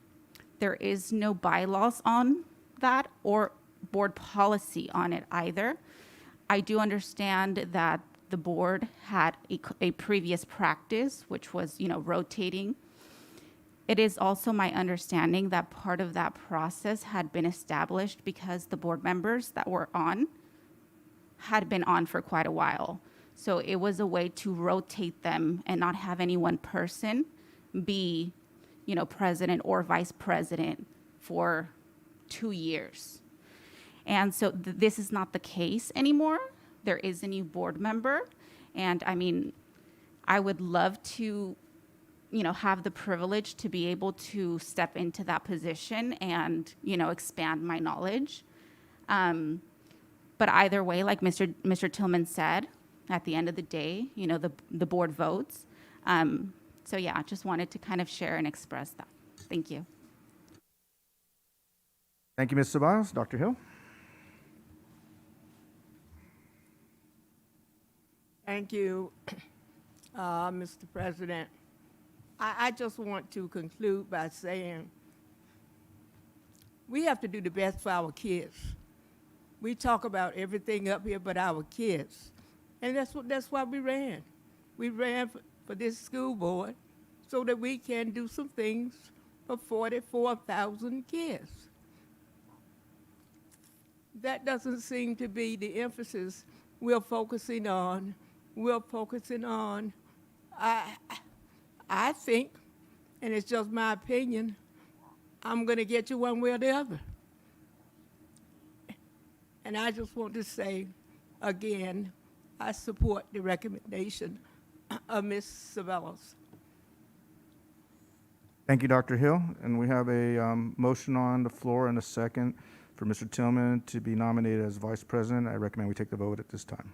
there is no bylaws on that or board policy on it either. I do understand that the board had a previous practice, which was, rotating. It is also my understanding that part of that process had been established because the board members that were on had been on for quite a while. So it was a way to rotate them and not have any one person be, president or vice president for 2 years. And so this is not the case anymore. There is a new board member. And I would love to, have the privilege to be able to step into that position and, expand my knowledge. But either way, like Mr. Tillman said, at the end of the day, the board votes. So yeah, I just wanted to kind of share and express that. Thank you. Thank you, Ms. Ceballos. Dr. Hill? Thank you, Mr. President. I just want to conclude by saying we have to do the best for our kids. We talk about everything up here but our kids. And that's why we ran. We ran for this school board so that we can do some things for 44,000 kids. That doesn't seem to be the emphasis we're focusing on. I think, and it's just my opinion, I'm going to get you one way or the other. And I just want to say again, I support the recommendation of Ms. Savellos. Thank you, Dr. Hill. And we have a motion on the floor and a second for Mr. Tillman to be nominated as Vice President. I recommend we take the vote at this time.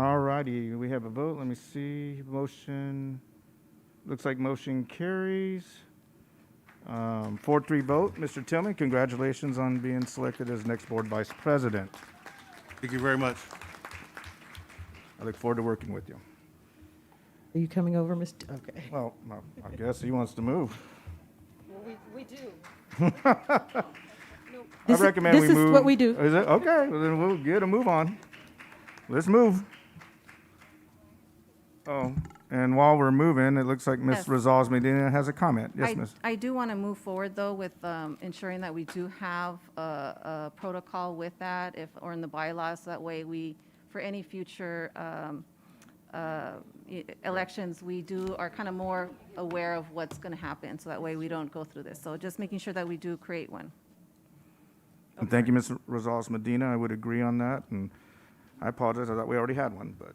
All righty, we have a vote. Let me see. Motion, looks like motion carries. 4-3 vote. Mr. Tillman, congratulations on being selected as next board vice president. Thank you very much. I look forward to working with you. Are you coming over, Mr.? Okay. Well, I guess he wants to move. Well, we do. I This is- recommend we this is move. what we do. Is it? Okay, well, then we'll get a move on. Let's move. Oh, and while we're moving, it looks like Ms. Yes. Rosales Medina has a comment. Yes, Ms. I do want to move forward, though, with ensuring that we do have a protocol with that, or in the bylaws, that way we, for any future elections, we are kind of more aware of what's going to happen, so that way we don't go through this. So just making sure that we do create one. And thank you, Ms. Rosales Medina. I would agree on that, and I apologize, I thought we already had one, but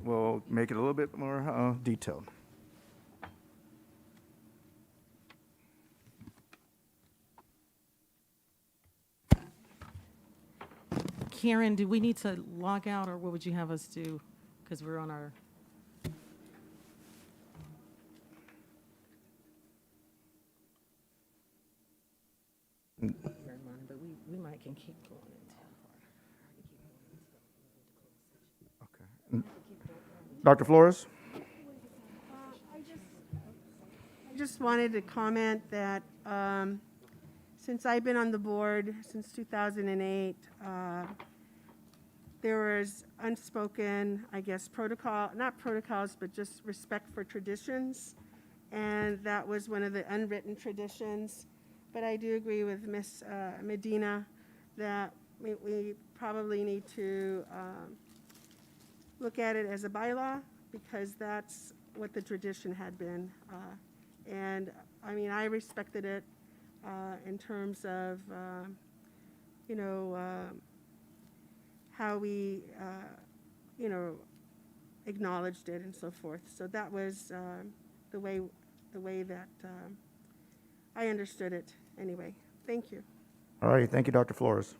we'll make it a little bit more detailed. Karen, do we need to log out, or what would you have us do? Because we're on our... But we might can keep going until... Dr. Flores? I just wanted to comment that since I've been on the board since 2008, there was unspoken, I guess, protocol, not protocols, but just respect for traditions. And that was one of the unwritten traditions. But I do agree with Ms. Medina that we probably need to look at it as a bylaw, because that's what the tradition had been. And I mean, I respected it in terms of, you know, how we, you know, acknowledged it and so forth. So that was the way that I understood it anyway. Thank you. All right, thank you, Dr. Flores.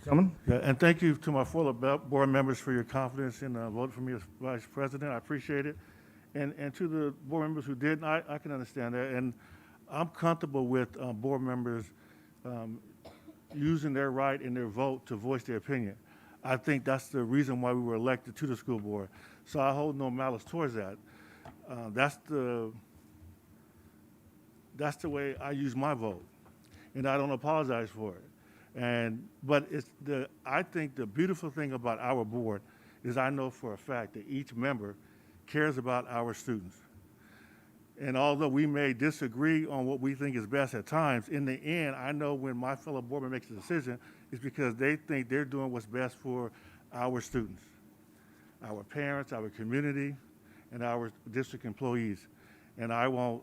Mr. Tillman? Yeah, and thank you to my fellow board members for your confidence in voting for me as vice president. I appreciate it. And to the board members who didn't, I can understand that. And I'm comfortable with board members using their right in their vote to voice their opinion. I think that's the reason why we were elected to the school board. So I hold no malice towards that. That's the way I use my vote, and I don't apologize for it. But I think the beautiful thing about our board is I know for a fact that each member cares about our students. And although we may disagree on what we think is best at times, in the end, I know when my fellow board member makes a decision, it's because they think they're doing what's best for our students, our parents, our community, and our district employees. And I won't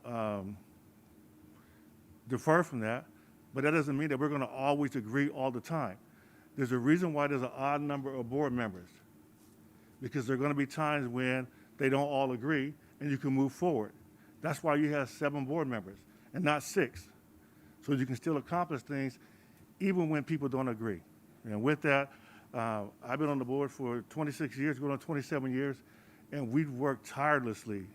defer from that, but that doesn't mean that we're going to always agree all the time. There's a reason why there's an odd number of board members, because there are going to be times when they don't all agree, and you can move forward. That's why you have 7 board members and not 6, so you can still accomplish things even when people don't agree. And with that, I've been on the board for 26 years, going on 27 years, and we've worked tirelessly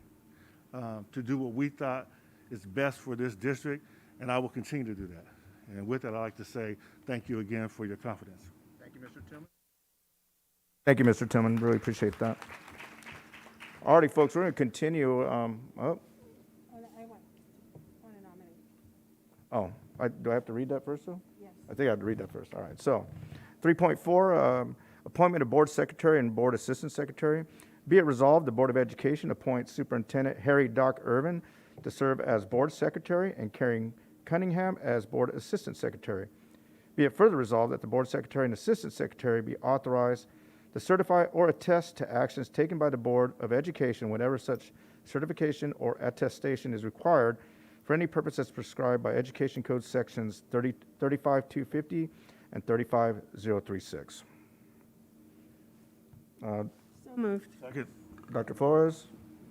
to do what we thought is best for this district, and I will continue to do that. And with that, I'd like to say thank you again for your confidence. Thank you, Mr. Tillman. Thank you, Mr. Tillman. Really appreciate that. All righty, folks, we're going to continue. Do I have to read that first, though? Yes. I think I have to read that first. All right. So, 3.4, appointment of board secretary and board assistant secretary. Be it resolved, the Board of Education appoints Superintendent Harry Doc Irvin to serve as board secretary and Karen Cunningham as board assistant secretary. Be it further resolved that the board secretary and assistant secretary be authorized to certify or attest to actions taken by the Board of Education whenever such certification or attestation is required for any purpose as prescribed by Education Code Sections 35250 and 35036. So moved. Second. Dr. Flores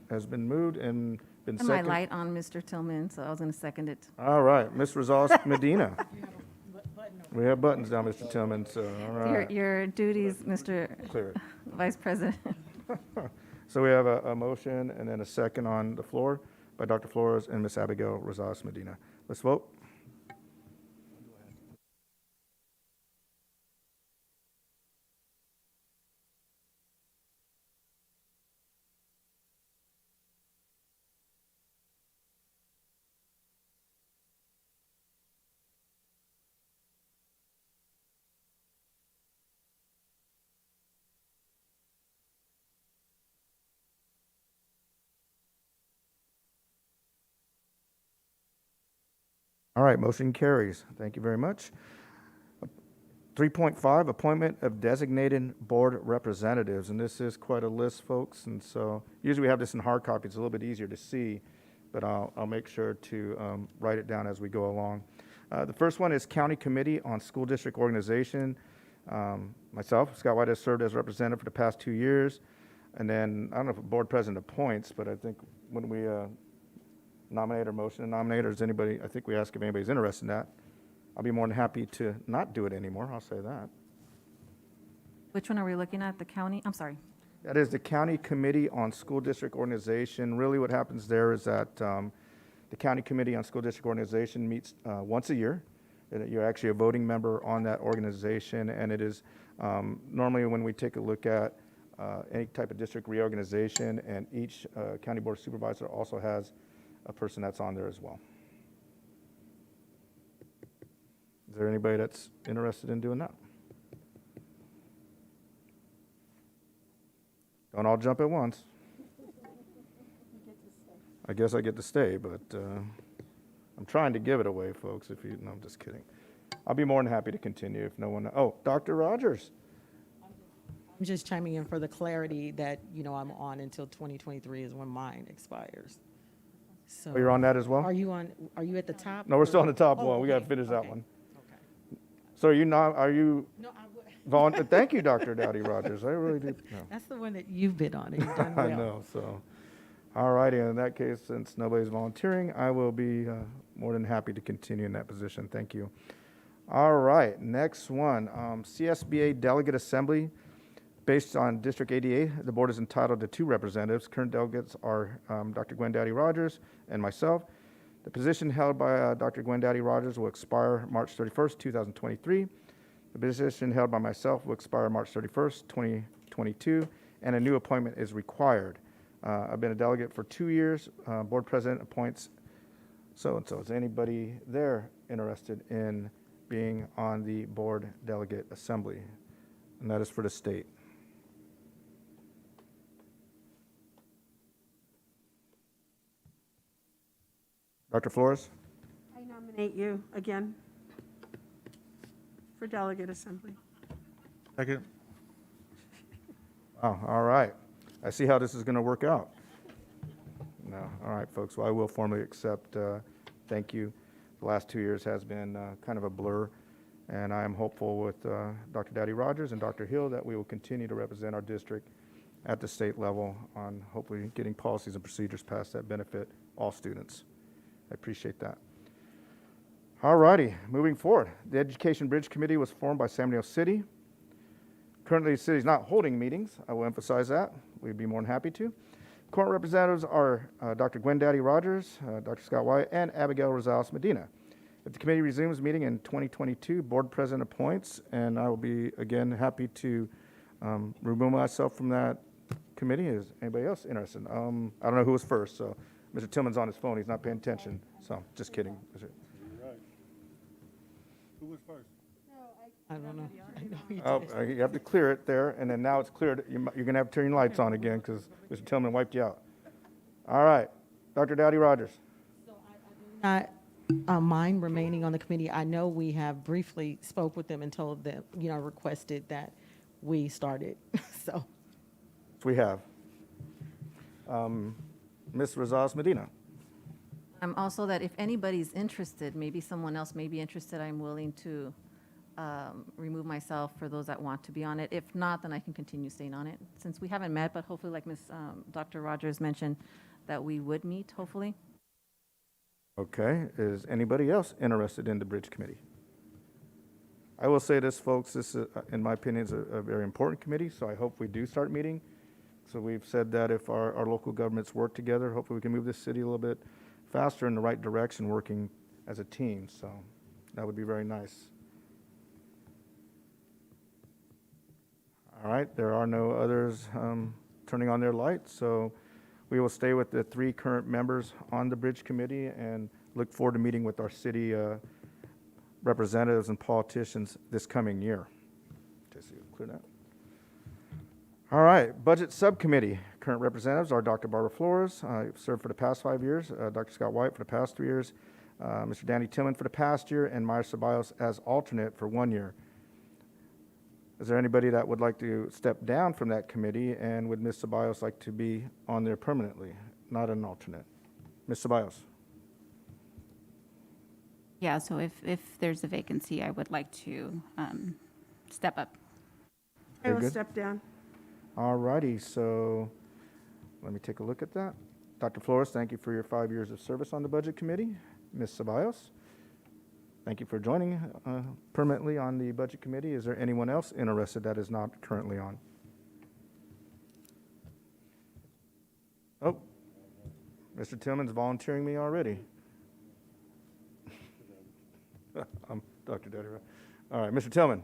has been moved and been And my seconded. light on Mr. Tillman, so I was going to second it. All right, Ms. Rosales Medina. We have buttons now, Mr. Tillman, so, all right. Your duties, Mr. Clear it. Vice President. So we have a motion and then a second on the floor by Dr. Flores and Ms. Abigail Rosales Medina. Let's vote. All right, motion carries. Thank you very much. 3.5, appointment of designated board representatives, and this is quite a list, folks, and so usually we have this in hard copy. It's a little bit easier to see, but I'll make sure to write it down as we go along. The first one is County Committee on School District Organization. Myself, Scott White, has served as representative for the past 2 years, and then, I don't know if a board president appoints, but I think when we nominate or motion to nominate, or is anybody, I think we ask if anybody's interested in that. I'll be more than happy to not do it anymore, I'll say that. Which one are we looking at? The county? I'm sorry. That is the County Committee on School District Organization. Really what happens there is that the County Committee on School District Organization meets once a year. You're actually a voting member on that organization, and it is normally when we take a look at any type of district reorganization, and each county board supervisor also has a person that's on there as well. Is there anybody that's interested in doing that? Don't all jump at once. I guess I get to stay, but I'm trying to give it away, folks. No, I'm just kidding. I'll be more than happy to continue if no one. Oh, Dr. Rogers. I'm just chiming in for the clarity that, I'm on until 2023 is when mine expires. So. Oh, you're on that as well? Are you at the top? No, we're still on the top Oh, one. We got to okay, finish that okay, one. okay. So are you No, I would. volunteer? Thank you, Dr. Dowdy Rogers. I really do. No. That's the one that you've been on, and you've done well. I know, so. All righty, in that case, since nobody's volunteering, I will be more than happy to continue in that position. Thank you. All right, next one, CSBA Delegate Assembly. Based on District 88, the board is entitled to 2 representatives. Current delegates are Dr. Gwen Dowdy Rogers and myself. The position held by Dr. Gwen Dowdy Rogers will expire March 31st, 2023. The position held by myself will expire March 31st, 2022, and a new appointment is required. I've been a delegate for 2 years. Board president appoints so-and-so. Is anybody there interested in being on the board delegate assembly? And that is for the state. Dr. Flores? I nominate you again for delegate assembly. Second. Oh, all right. I see how this is going to work out. No, all right, folks. Well, I will formally accept. Thank you. The last 2 years has been kind of a blur, and I am hopeful with Dr. Dowdy Rogers and Dr. Hill that we will continue to represent our district at the state level on hopefully getting policies and procedures passed that benefit all students. I appreciate that. All righty, moving forward. The Education Bridge Committee was formed by San Mateo City. Currently, the city is not holding meetings. I will emphasize that. We'd be more than happy to. Current representatives are Dr. Gwen Daddy Rogers, Dr. Scott Wyatt, and Abigail Rosales Medina. If the committee resumes meeting in 2022, board president appoints, and I will be, again, happy to remove myself from that committee. Is anybody else interested? I don't know who was first, so Mr. Tillman's on his phone. He's not paying attention, so just kidding. Who was first? I don't know. I know you Oh, did. you have to clear it there, and then now it's cleared. You're going to have to turn your lights on again because Mr. Tillman wiped you out. All right, Dr. Dowdy Rogers. Not mind remaining on the committee. I know we have briefly spoke with them and told them, requested that we started. So We have. Ms. Rosales Medina. Also that if anybody's interested, maybe someone else may be interested, I'm willing to remove myself for those that want to be on it. If not, then I can continue staying on it. Since we haven't met, but hopefully, like Dr. Rogers mentioned, that we would meet, hopefully. Okay, is anybody else interested in the Bridge Committee? I will say this, folks, this, in my opinion, is a very important committee, so I hope we do start meeting. So we've said that if our local governments work together, hopefully we can move this city a little bit faster in the right direction, working as a team, so that would be very nice. All right, there are no others turning on their lights, so we will stay with the 3 current members on the Bridge Committee and look forward to meeting with our city representatives and politicians this coming year. Just clear that. All right, Budget Subcommittee. Current representatives are Dr. Barbara Flores, served for the past 5 years, Dr. Scott White for the past 3 years, Mr. Danny Tillman for the past year, and Myra Ceballos as alternate for 1 year. Is there anybody that would like to step down from that committee, and would Ms. Ceballos like to be on there permanently, not an alternate? Ms. Ceballos. Yeah, so if there's a vacancy, I would like to step up. I Very will good. step down. All righty, so let me take a look at that. Dr. Flores, thank you for your 5 years of service on the Budget Committee. Ms. Ceballos, thank you for joining permanently on the Budget Committee. Is there anyone else interested that is not currently on? Oh, Mr. Tillman's volunteering me already. I'm Dr. Dedera. All right, Mr. Tillman.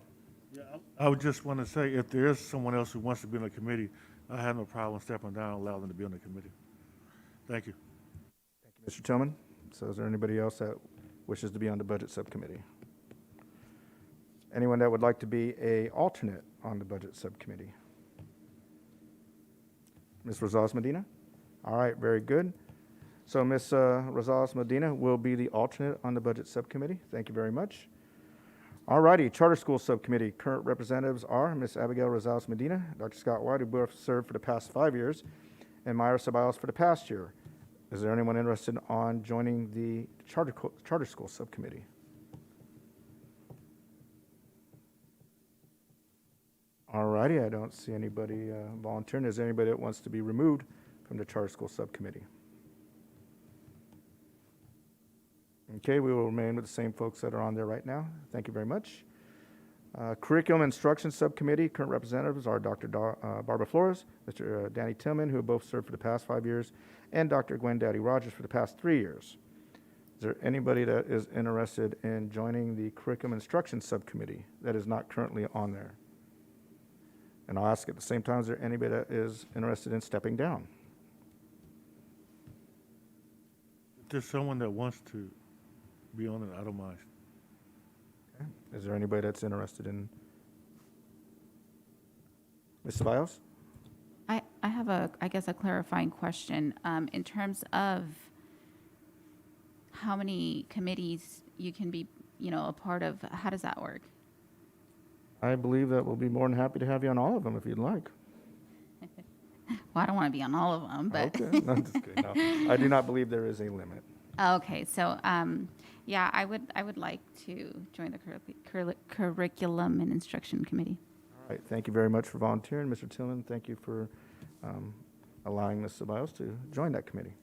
Yeah, I would just want to say, if there is someone else who wants to be on the committee, I have no problem stepping down and allow them to be on the committee. Thank you. Thank you, Mr. Tillman. So is there anybody else that wishes to be on the Budget Subcommittee? Anyone that would like to be an alternate on the Budget Subcommittee? Ms. Rosales Medina? All right, very good. So Ms. Rosales Medina will be the alternate on the Budget Subcommittee. Thank you very much. All righty, Charter School Subcommittee. Current representatives are Ms. Abigail Rosales Medina, Dr. Scott White, who both served for the past 5 years, and Myra Ceballos for the past year. Is there anyone interested on joining the Charter School Subcommittee? All righty, I don't see anybody volunteering. Is there anybody that wants to be removed from the Charter School Subcommittee? Okay, we will remain with the same folks that are on there right now. Thank you very much. Curriculum Instruction Subcommittee, current representatives are Dr. Barbara Flores, Mr. Danny Tillman, who have both served for the past 5 years, and Dr. Gwen Daddy Rogers for the past 3 years. Is there anybody that is interested in joining the Curriculum Instruction Subcommittee that is not currently on there? And I'll ask at the same time, is there anybody that is interested in stepping down? If there's someone that wants to be on it, I don't mind. Okay. Is there anybody that's interested in? Ms. Ceballos? I have I guess a clarifying question. In terms of how many committees you can be, a part of, how does that work? I believe that we'll be more than happy to have you on all of them if you'd like. Well, I don't want to be on all of them, but. Okay, no, just kidding. No, I do not believe there is a limit. Okay, so, yeah, I would like to join the Curriculum and Instruction Committee. All right, thank you very much for volunteering. Mr. Tillman, thank you for allowing Ms. Ceballos to join that committee.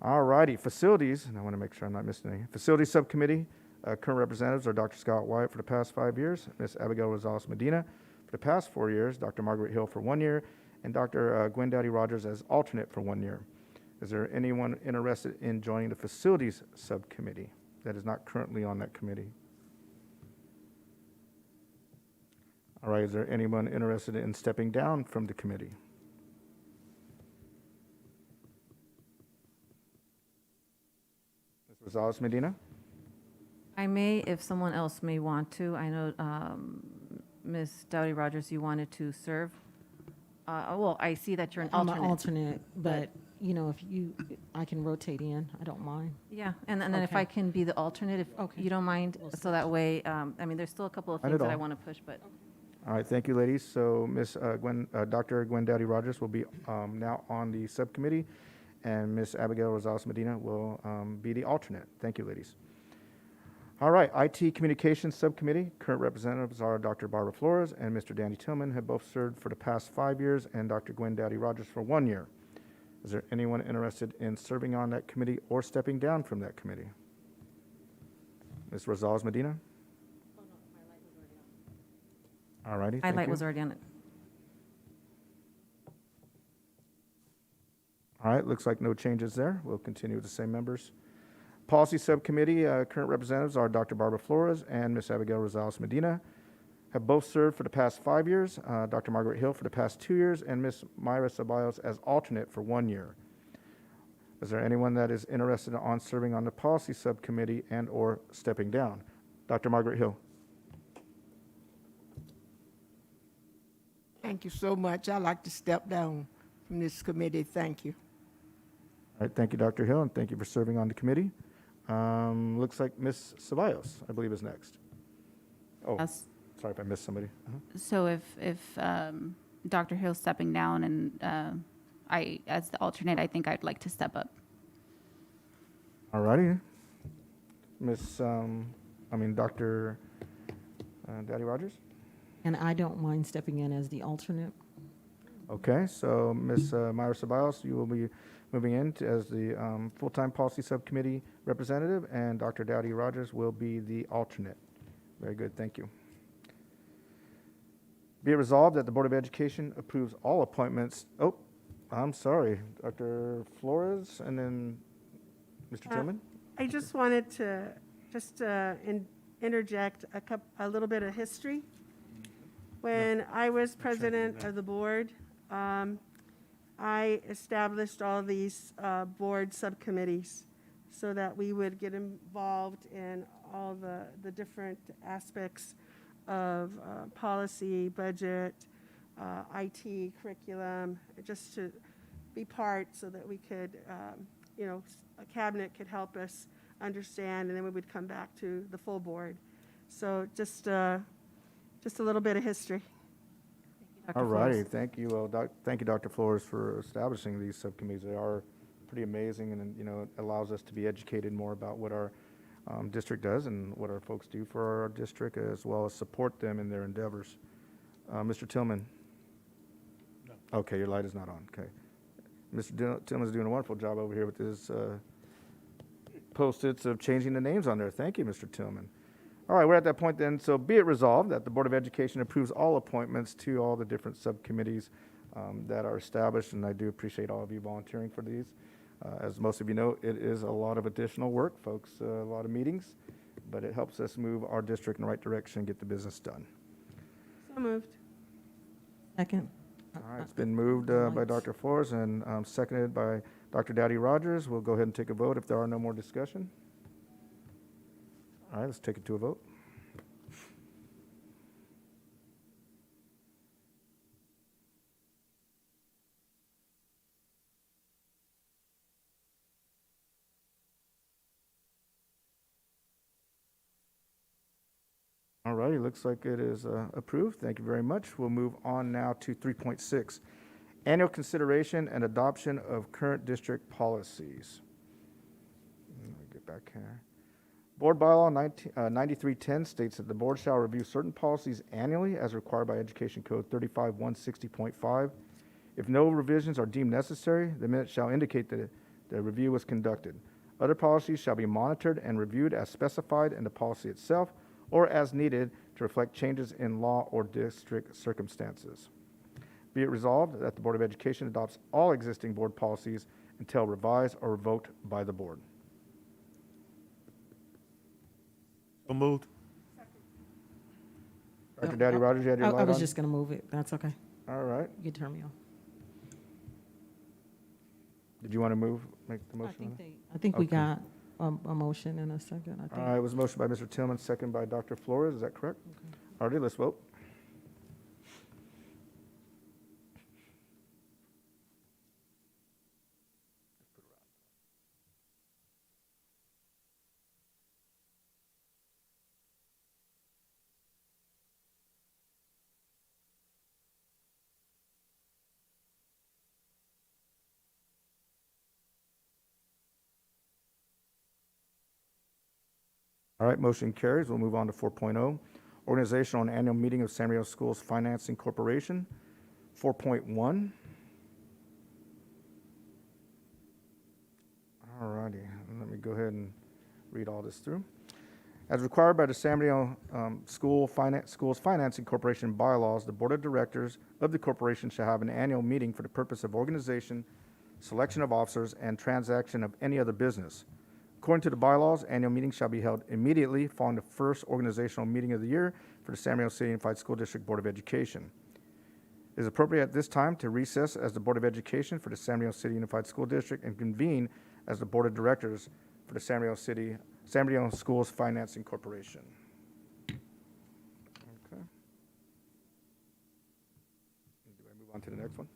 All righty, Facilities, and I want to make sure I'm not missing any. Facilities Subcommittee, current representatives are Dr. Scott White for the past 5 years, Ms. Abigail Rosales Medina for the past 4 years, Dr. Margaret Hill for 1 year, and Dr. Gwen Dowdy Rogers as alternate for 1 year. Is there anyone interested in joining the Facilities Subcommittee that is not currently on that committee? All right, is there anyone interested in stepping down from the committee? Ms. Rosales Medina? I may, if someone else may want to. I know, Ms. Dowdy Rogers, you wanted to serve. Well, I see that you're an I'm alternate. an alternate, but, you know, I can rotate in, I don't mind. Yeah, and then if Okay. I can be the alternate, if Okay. you don't mind, We'll so that way, I mean, there's still a couple of Not things at that I all. want to push, but. All right, thank you, ladies. So Dr. Gwen Dowdy Rogers will be now on the subcommittee, and Ms. Abigail Rosales Medina will be the alternate. Thank you, ladies. All right, IT Communications Subcommittee, current representatives are Dr. Barbara Flores and Mr. Danny Tillman, have both served for the past 5 years, and Dr. Gwen Dowdy Rogers for 1 year. Is there anyone interested in serving on that committee or stepping down from that committee? Ms. Rosales Medina? All righty, thank you. Highlight was already on it. All right, looks like no changes there. We'll continue with the same members. Policy Subcommittee, current representatives are Dr. Barbara Flores and Ms. Abigail Rosales Medina, have both served for the past 5 years, Dr. Margaret Hill for the past 2 years, and Ms. Myra Ceballos as alternate for 1 year. Is there anyone that is interested on serving on the Policy Subcommittee and or stepping down? Dr. Margaret Hill. Thank you so much. I'd like to step down from this committee. Thank you. All right, thank you, Dr. Hill, and thank you for serving on the committee. Looks like Ms. Ceballos, I believe, is next. Oh, Yes. sorry if I missed somebody. So if Dr. Hill's stepping down and I, as the alternate, I think I'd like to step up. All righty. Dr. Dowdy Rogers? And I don't mind stepping in as the alternate. Okay, so Ms. Myra Ceballos, you will be moving in as the full-time Policy Subcommittee representative, and Dr. Dowdy Rogers will be the alternate. Very good, thank you. Be it resolved that the Board of Education approves all appointments. Oh, I'm sorry, Dr. Flores, and then Mr. Tillman? I just wanted to interject a little bit of history. When I was president of the board, I established all these board subcommittees so that we would get involved in all the different aspects of policy, budget, IT, curriculum, just to be part so that we could, a cabinet could help us understand, and then we would come back to the full board. So just a little bit of history. Dr. All righty, Flores. thank you. Well, thank you, Dr. Flores, for establishing these subcommittees. They are pretty amazing, and it allows us to be educated more about what our district does and what our folks do for our district, as well as support them in their endeavors. Mr. Tillman? No. Okay, your light is not on. Okay. Mr. Tillman's doing a wonderful job over here with his Post-its of changing the names on there. Thank you, Mr. Tillman. All right, we're at that point then. So be it resolved that the Board of Education approves all appointments to all the different subcommittees that are established, and I do appreciate all of you volunteering for these. As most of you know, it is a lot of additional work, folks, a lot of meetings, but it helps us move our district in the right direction and get the business done. So moved. Second. All right, it's been moved by Dr. Flores and seconded by Dr. Dowdy Rogers. We'll go ahead and take a vote if there are no more discussion. All right, let's take it to a vote. All righty, looks like it is approved. Thank you very much. We'll move on now to 3.6, annual consideration and adoption of current district policies. Let me get back here. Board bylaw 9310 states that the board shall review certain policies annually as required by Education Code 35160.5. If no revisions are deemed necessary, the minutes shall indicate that the review was conducted. Other policies shall be monitored and reviewed as specified in the policy itself or as needed to reflect changes in law or district circumstances. Be it resolved that the Board of Education adopts all existing board policies until revised or revoked by the board. So moved. Dr. Daddy Rogers, you had your light on? I was just going to move it. That's okay. All right. You can turn me off. Did you want to make the motion? I think we Okay. got a motion in a second, I All think. right, it was a motion by Mr. Tillman, second by Dr. Flores. Is that correct? All righty, let's vote. All right, motion carries. We'll move on to 4.0, organizational and annual meeting of San Diego Schools Financing Corporation. 4.1. All righty, let me go ahead and read all this through. As required by the San Diego Schools Financing Corporation bylaws, the Board of Directors of the corporation shall have an annual meeting for the purpose of organization, selection of officers, and transaction of any other business. According to the bylaws, annual meetings shall be held immediately following the first organizational meeting of the year for the San Diego City Unified School District Board of Education. It is appropriate at this time to recess as the Board of Education for the San Diego City Unified School District and convene as the Board of Directors for the San Diego Schools Financing Corporation. Okay. Do I move on to the next one?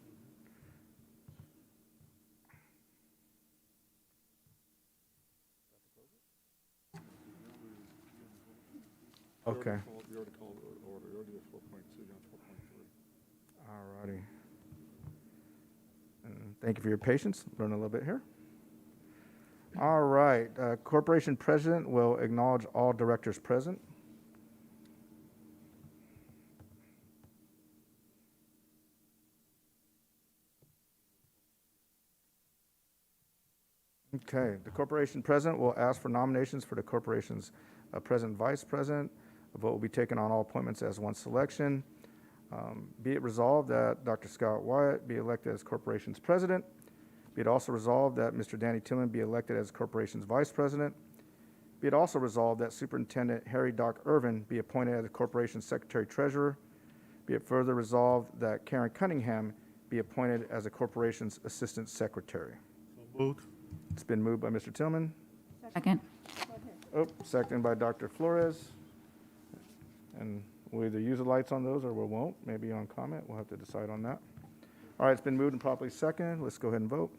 Okay. You already called order. You already did 4.2, you're on 4.3. All righty. And thank you for your patience. Learn a little bit here. All right. Corporation president will acknowledge all directors present. Okay. The corporation president will ask for nominations for the corporation's president, vice president. A vote will be taken on all appointments as one selection. Be it resolved that Dr. Scott Wyatt be elected as corporation's president. Be it also resolved that Mr. Danny Tillman be elected as corporation's vice president. Be it also resolved that Superintendent Harry Doc Irvin be appointed as the corporation's secretary treasurer. Be it further resolved that Karen Cunningham be appointed as the corporation's assistant secretary. So moved. It's been moved by Mr. Tillman. Second. Oh, seconded by Dr. Flores. And we'll either use the lights on those or we won't. Maybe on comment. We'll have to decide on that. All right, it's been moved and properly seconded. Let's go ahead and vote.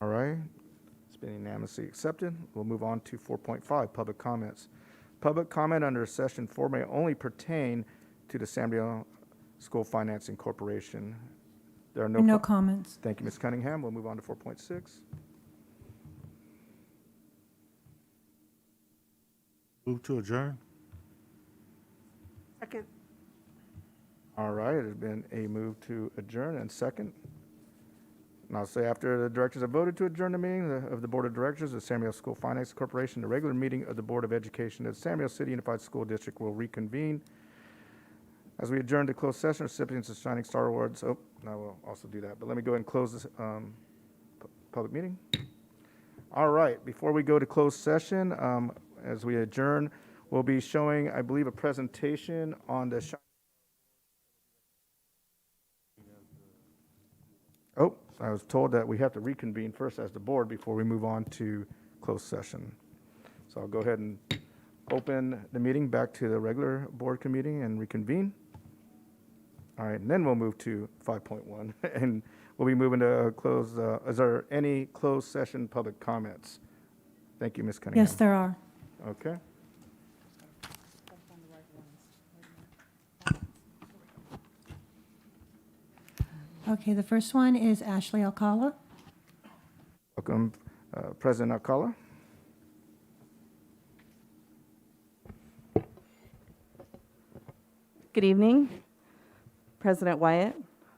All right, it's been unanimously accepted. We'll move on to 4.5, public comments. Public comment under Session 4 may only pertain to the San Diego School Financing Corporation. There are No comments. Thank you, Ms. Cunningham. We'll move on to 4.6. Move to adjourn. Second. All right, it has been a move to adjourn and second. And I'll say after the directors have voted to adjourn the meeting of the Board of Directors of the San Diego School Finance Corporation, the regular meeting of the Board of Education of the San Diego City Unified School District will reconvene. As we adjourn to closed session, recipients of Shining Star Awards, I will also do that, but let me go ahead and close this public meeting. All right, before we go to closed session, as we adjourn, we'll be showing, I believe, a presentation on the Oh, I was told that we have to reconvene first as the board before we move on to closed session. So I'll go ahead and open the meeting back to the regular board meeting and reconvene. All right, and then we'll move to 5.1, and we'll be moving to close. Is there any closed session public comments? Thank you, Ms. Cunningham. Yes, there are. Okay. Okay, the first one is Ashley Alcala. welcome President Alcala. Good evening, President Wyatt,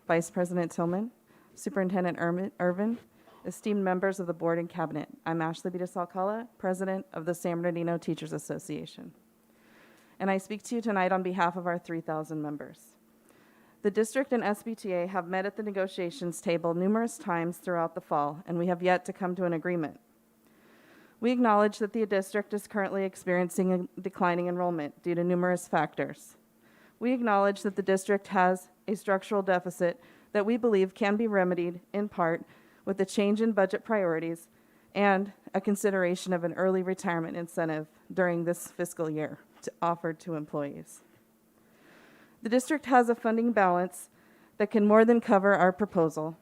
Vice President Tillman, Superintendent Irvin, esteemed members of the board and cabinet. I'm Ashley Vitas Alcala, President of the San Bernardino Teachers Association. And I speak to you tonight on behalf of our 3,000 members. The district and SBTA have met at the negotiations table numerous times throughout the fall, and we have yet to come to an agreement. We acknowledge that the district is currently experiencing a declining enrollment due to numerous factors. We acknowledge that the district has a structural deficit that we believe can be remedied in part with a change in budget priorities and a consideration of an early retirement incentive during this fiscal year offered to employees. The district has a funding balance that can more than cover our proposal.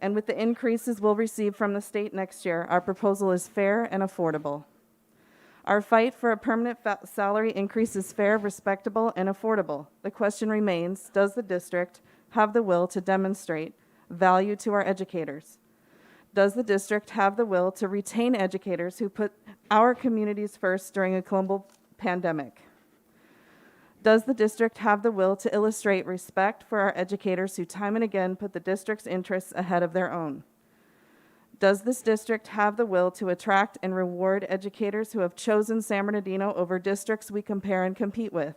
And with the increases we'll receive from the state next year, our proposal is fair and affordable. Our fight for a permanent salary increase is fair, respectable, and affordable. The question remains, does the district have the will to demonstrate value to our educators? Does the district have the will to retain educators who put our communities first during a global pandemic? Does the district have the will to illustrate respect for our educators who time and again put the district's interests ahead of their own? Does this district have the will to attract and reward educators who have chosen San Bernardino over districts we compare and compete with?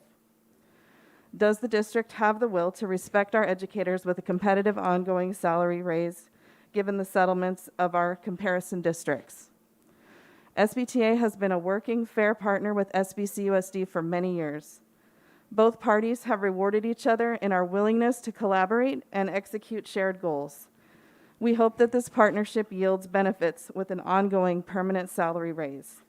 Does the district have the will to respect our educators with a competitive ongoing salary raise, given the settlements of our comparison districts? SBTA has been a working, fair partner with SBCUSD for many years. Both parties have rewarded each other in our willingness to collaborate and execute shared goals. We hope that this partnership yields benefits with an ongoing permanent salary raise.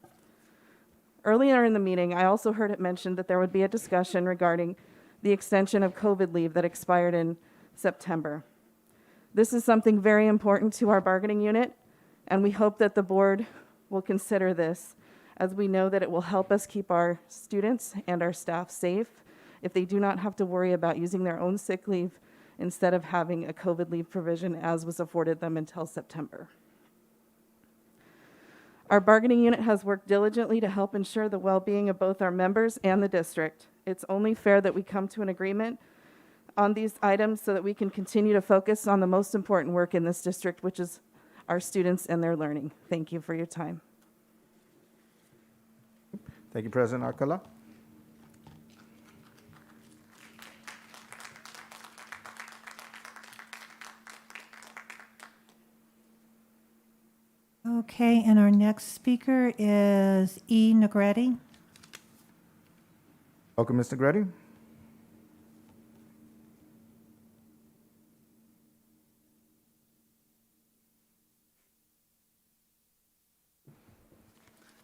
Earlier in the meeting, I also heard it mentioned that there would be a discussion regarding the extension of COVID leave that expired in September. This is something very important to our bargaining unit, and we hope that the board will consider this, as we know that it will help us keep our students and our staff safe if they do not have to worry about using their own sick leave instead of having a COVID leave provision as was afforded them until September. Our bargaining unit has worked diligently to help ensure the well-being of both our members and the district. It's only fair that we come to an agreement on these items so that we can continue to focus on the most important work in this district, which is our students and their learning. Thank you for your time. Thank you, President Alcala. Okay, and our next speaker is E. Negretti. Welcome, Mr. Negretti.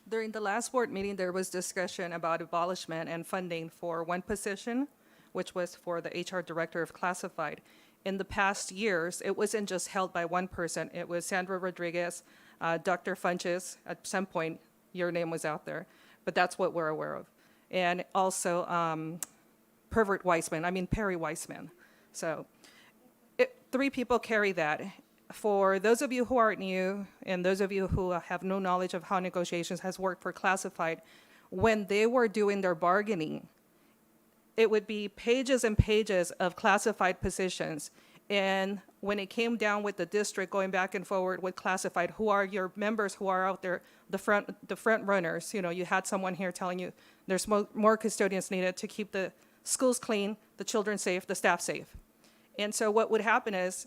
During the last board meeting, there was discussion about abolishment and funding for one position, which was for the HR Director of Classified. In the past years, it wasn't just held by one person. It was Sandra Rodriguez, Dr. Funches. At some point, your name was out there, but that's what we're aware of. And also Perry Weissman. So 3 people carry that. For those of you who are new and those of you who have no knowledge of how negotiations has worked for classified, when they were doing their bargaining, it would be pages and pages of classified positions. And when it came down with the district going back and forward with classified, who are your members who are out there, the front runners, you had someone here telling you there's more custodians needed to keep the schools clean, the children safe, the staff safe. And so what would happen is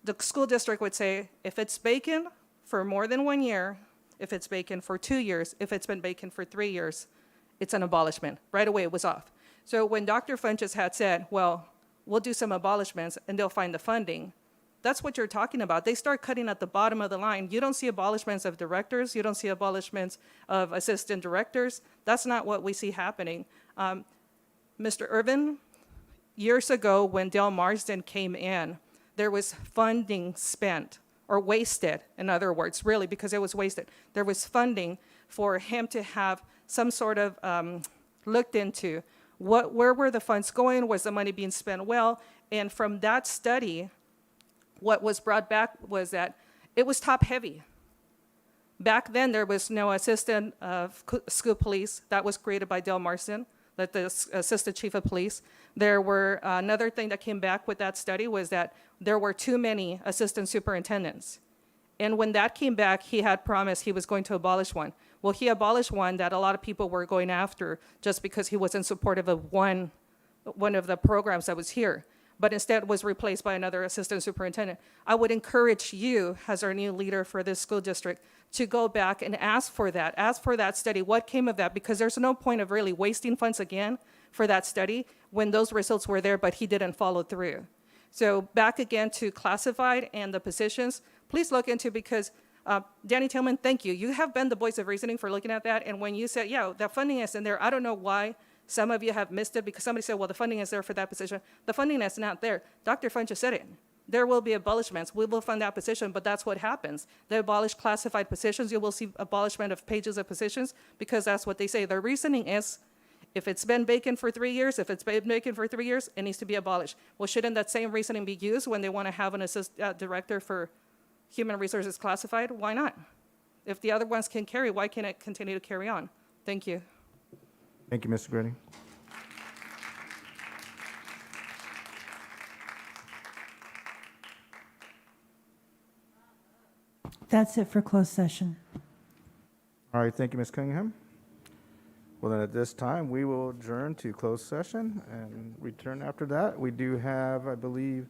the school district would say, if it's vacant for more than 1 year, if it's vacant for 2 years, if it's been vacant for 3 years, it's an abolishment. Right away, it was off. So when Dr. Funches had said, well, we'll do some abolishments and they'll find the funding, that's what you're talking about. They start cutting at the bottom of the line. You don't see abolishments of directors. You don't see abolishments of assistant directors. That's not what we see happening. Mr. Irvin, years ago when Del Marsden came in, there was funding spent, or wasted, in other words, really, because it was wasted. There was funding for him to have some sort of looked into where were the funds going, was the money being spent well, and from that study, what was brought back was that it was top heavy. Back then, there was no assistant of school police. That was created by Dale Marston, the assistant chief of police. There were, another thing that came back with that study was that there were too many assistant superintendents. And when that came back, he had promised he was going to abolish one. Well, he abolished one that a lot of people were going after just because he wasn't supportive of one of the programs that was here, but instead was replaced by another assistant superintendent. I would encourage you, as our new leader for this school district, to go back and ask for that study, what came of that, because there's no point of really wasting funds again for that study when those results were there, but he didn't follow through. So back again to classified and the positions, please look into, because Danny Tillman, thank you. You have been the voice of reasoning for looking at that, and when you said, yeah, the funding is in there, I don't know why some of you have missed it, because somebody said, well, the funding is there for that position. The funding is not there. Dr. French just said it. There will be abolishments. We will fund that position, but that's what happens. They abolish classified positions. You will see abolishment of pages of positions, because that's what they say. Their reasoning is, if it's been vacant for 3 years, it needs to be abolished. Well, shouldn't that same reasoning be used when they want to have an director for human resources classified? Why not? If the other ones can carry, why can't it continue to carry on? Thank you. Thank you, Mr. Grady. That's it for closed session. All right, thank you, Ms. Cunningham. Well, then at this time, we will adjourn to closed session and return after that. We do have, I believe,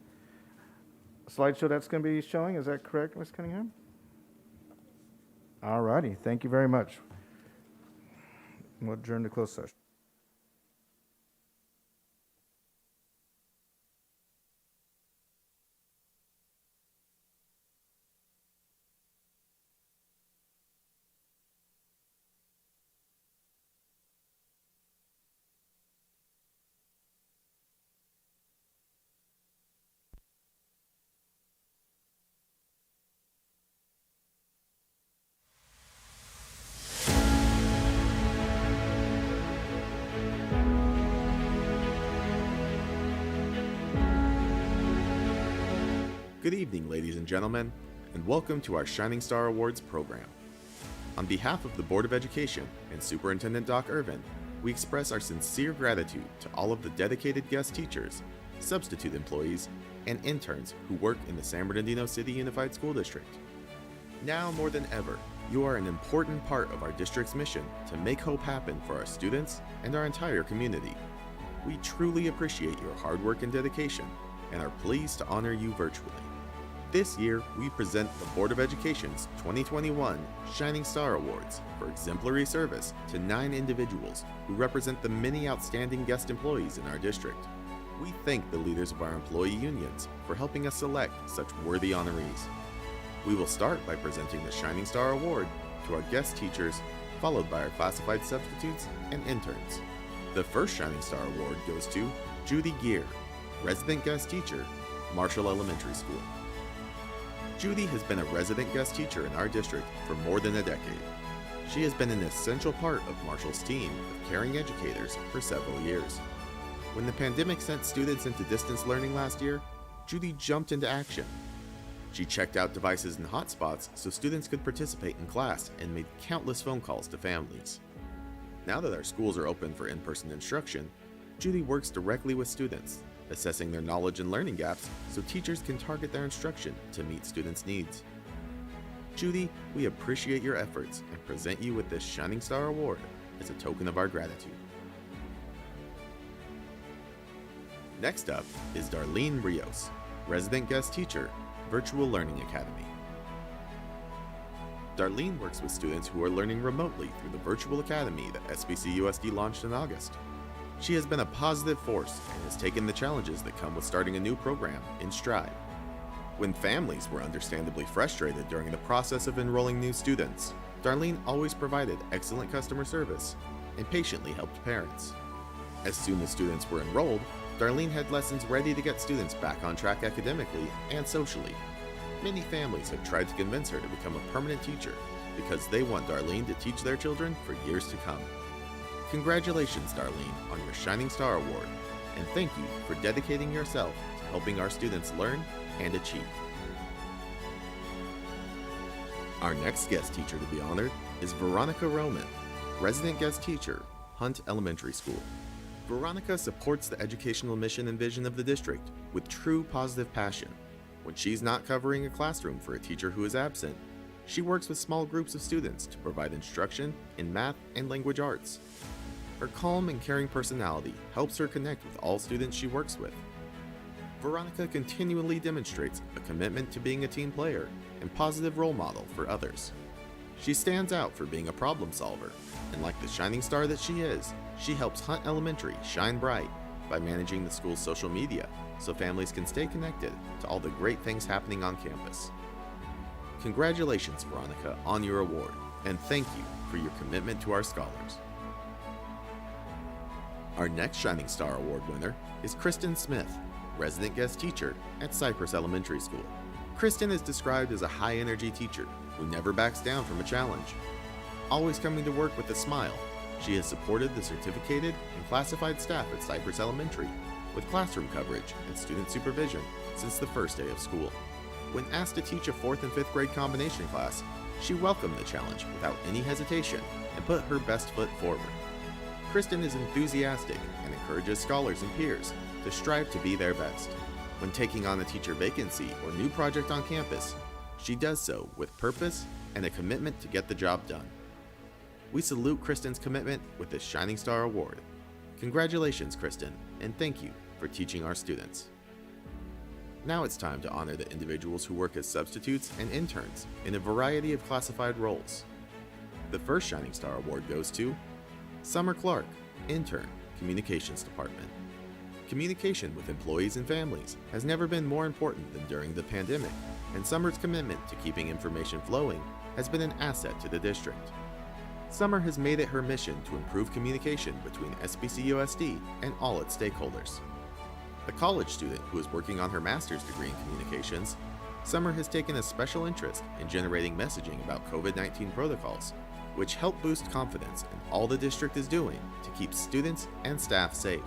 a slideshow that's going to be showing. Is that correct, Ms. Cunningham? All righty, thank you very much. We'll adjourn to closed session. Good evening, ladies and gentlemen, and welcome to our Shining Star Awards program. On behalf of the Board of Education and Superintendent Doc Irvin, we express our sincere gratitude to all of the dedicated guest teachers, substitute employees, and interns who work in the San Bernardino City Unified School District. Now more than ever, you are an important part of our district's mission to make hope happen for our students and our entire community. We truly appreciate your hard work and dedication and are pleased to honor you virtually. This year, we present the Board of Education's 2021 Shining Star Awards for exemplary service to 9 individuals who represent the many outstanding guest employees in our district. We thank the leaders of our employee unions for helping us select such worthy honorees. We will start by presenting the Shining Star Award to our guest teachers, followed by our classified substitutes and interns. The first Shining Star Award goes to Judy Gear, resident guest teacher, Marshall Elementary School. Judy has been a resident guest teacher in our district for more than a decade. She has been an essential part of Marshall's team of caring educators for several years. When the pandemic sent students into distance learning last year, Judy jumped into action. She checked out devices and hotspots so students could participate in class and made countless phone calls to families. Now that our schools are open for in-person instruction, Judy works directly with students, assessing their knowledge and learning gaps so teachers can target their instruction to meet students' needs. Judy, we appreciate your efforts and present you with this Shining Star Award as a token of our gratitude. Next up is Darlene Rios, resident guest teacher, Virtual Learning Academy. Darlene works with students who are learning remotely through the Virtual Academy that SBC USD launched in August. She has been a positive force and has taken the challenges that come with starting a new program in stride. When families were understandably frustrated during the process of enrolling new students, Darlene always provided excellent customer service and patiently helped parents. As soon as students were enrolled, Darlene had lessons ready to get students back on track academically and socially. Many families have tried to convince her to become a permanent teacher because they want Darlene to teach their children for years to come. Congratulations, Darlene, on your Shining Star Award, and thank you for dedicating yourself to helping our students learn and achieve. Our next guest teacher to be honored is Veronica Roman, resident guest teacher, Hunt Elementary School. Veronica supports the educational mission and vision of the district with true positive passion. When she's not covering a classroom for a teacher who is absent, she works with small groups of students to provide instruction in math and language arts. Her calm and caring personality helps her connect with all students she works with. Veronica continually demonstrates a commitment to being a team player and positive role model for others. She stands out for being a problem solver, and like the shining star that she is, she helps Hunt Elementary shine bright by managing the school's social media so families can stay connected to all the great things happening on campus. Congratulations, Veronica, on your award, and thank you for your commitment to our scholars. Our next Shining Star Award winner is Kristen Smith, resident guest teacher at Cypress Elementary School. Kristen is described as a high-energy teacher who never backs down from a challenge. Always coming to work with a smile, she has supported the certificated and classified staff at Cypress Elementary with classroom coverage and student supervision since the first day of school. When asked to teach a 4th and 5th grade combination class, she welcomed the challenge without any hesitation and put her best foot forward. Kristen is enthusiastic and encourages scholars and peers to strive to be their best. When taking on a teacher vacancy or new project on campus, she does so with purpose and a commitment to get the job done. We salute Kristen's commitment with this Shining Star Award. Congratulations, Kristen, and thank you for teaching our students. Now it's time to honor the individuals who work as substitutes and interns in a variety of classified roles. The first Shining Star Award goes to Summer Clark, intern, Communications Department. Communication with employees and families has never been more important than during the pandemic, and Summer's commitment to keeping information flowing has been an asset to the district. Summer has made it her mission to improve communication between SBCUSD and all its stakeholders. A college student who is working on her master's degree in communications, Summer has taken a special interest in generating messaging about COVID-19 protocols, which help boost confidence in all the district is doing to keep students and staff safe.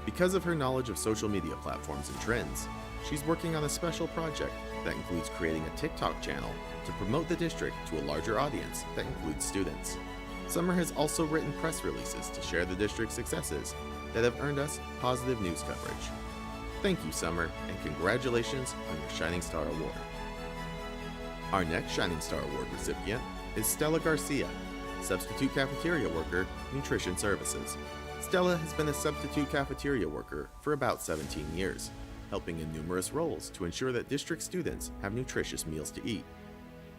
Because of her knowledge of social media platforms and trends, she's working on a special project that includes creating a TikTok channel to promote the district to a larger audience that includes students. Summer has also written press releases to share the district's successes that have earned us positive news coverage. Thank you, Summer, and congratulations on your Shining Star Award. Our next Shining Star Award recipient is Stella Garcia, Substitute Cafeteria Worker, Nutrition Services. Stella has been a substitute cafeteria worker for about 17 years, helping in numerous roles to ensure that district students have nutritious meals to eat.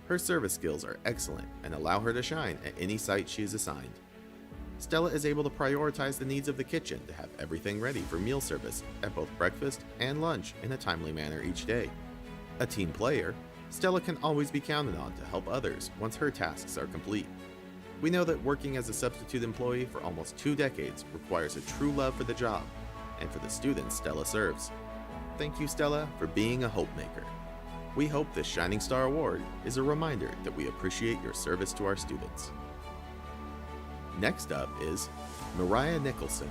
Her service skills are excellent and allow her to shine at any site she is assigned. Stella is able to prioritize the needs of the kitchen to have everything ready for meal service at both breakfast and lunch in a timely manner each day. A team player, Stella can always be counted on to help others once her tasks are complete. We know that working as a substitute employee for almost 2 decades requires a true love for the job and for the students Stella serves. Thank you, Stella, for being a hope maker. We hope this Shining Star Award is a reminder that we appreciate your service to our students. Next up is Mariah Nicholson,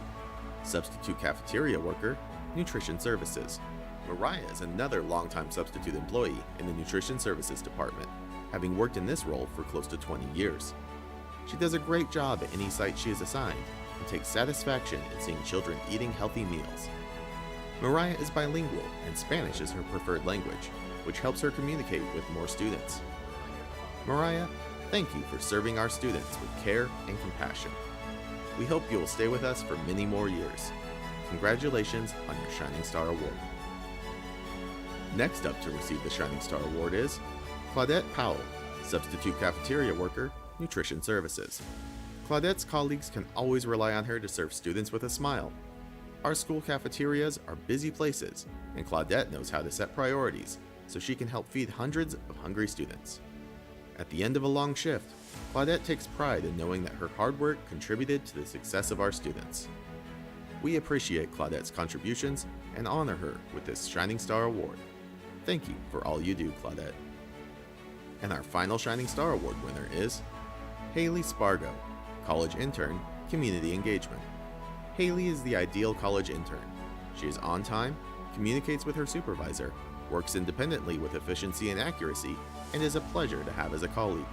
Substitute Cafeteria Worker, Nutrition Services. Mariah is another longtime substitute employee in the Nutrition Services Department, having worked in this role for close to 20 years. She does a great job at any site she is assigned and takes satisfaction in seeing children eating healthy meals. Mariah is bilingual and Spanish is her preferred language, which helps her communicate with more students. Mariah, thank you for serving our students with care and compassion. We hope you will stay with us for many more years. Congratulations on your Shining Star Award. Next up to receive the Shining Star Award is Claudette Powell, Substitute Cafeteria Worker, Nutrition Services. Claudette's colleagues can always rely on her to serve students with a smile. Our school cafeterias are busy places, and Claudette knows how to set priorities so she can help feed hundreds of hungry students. At the end of a long shift, Claudette takes pride in knowing that her hard work contributed to the success of our students. We appreciate Claudette's contributions and honor her with this Shining Star Award. Thank you for all you do, Claudette. And our final Shining Star Award winner is Haley Spargo, College Intern, Community Engagement. Haley is the ideal college intern. She is on time, communicates with her supervisor, works independently with efficiency and accuracy, and is a pleasure to have as a colleague.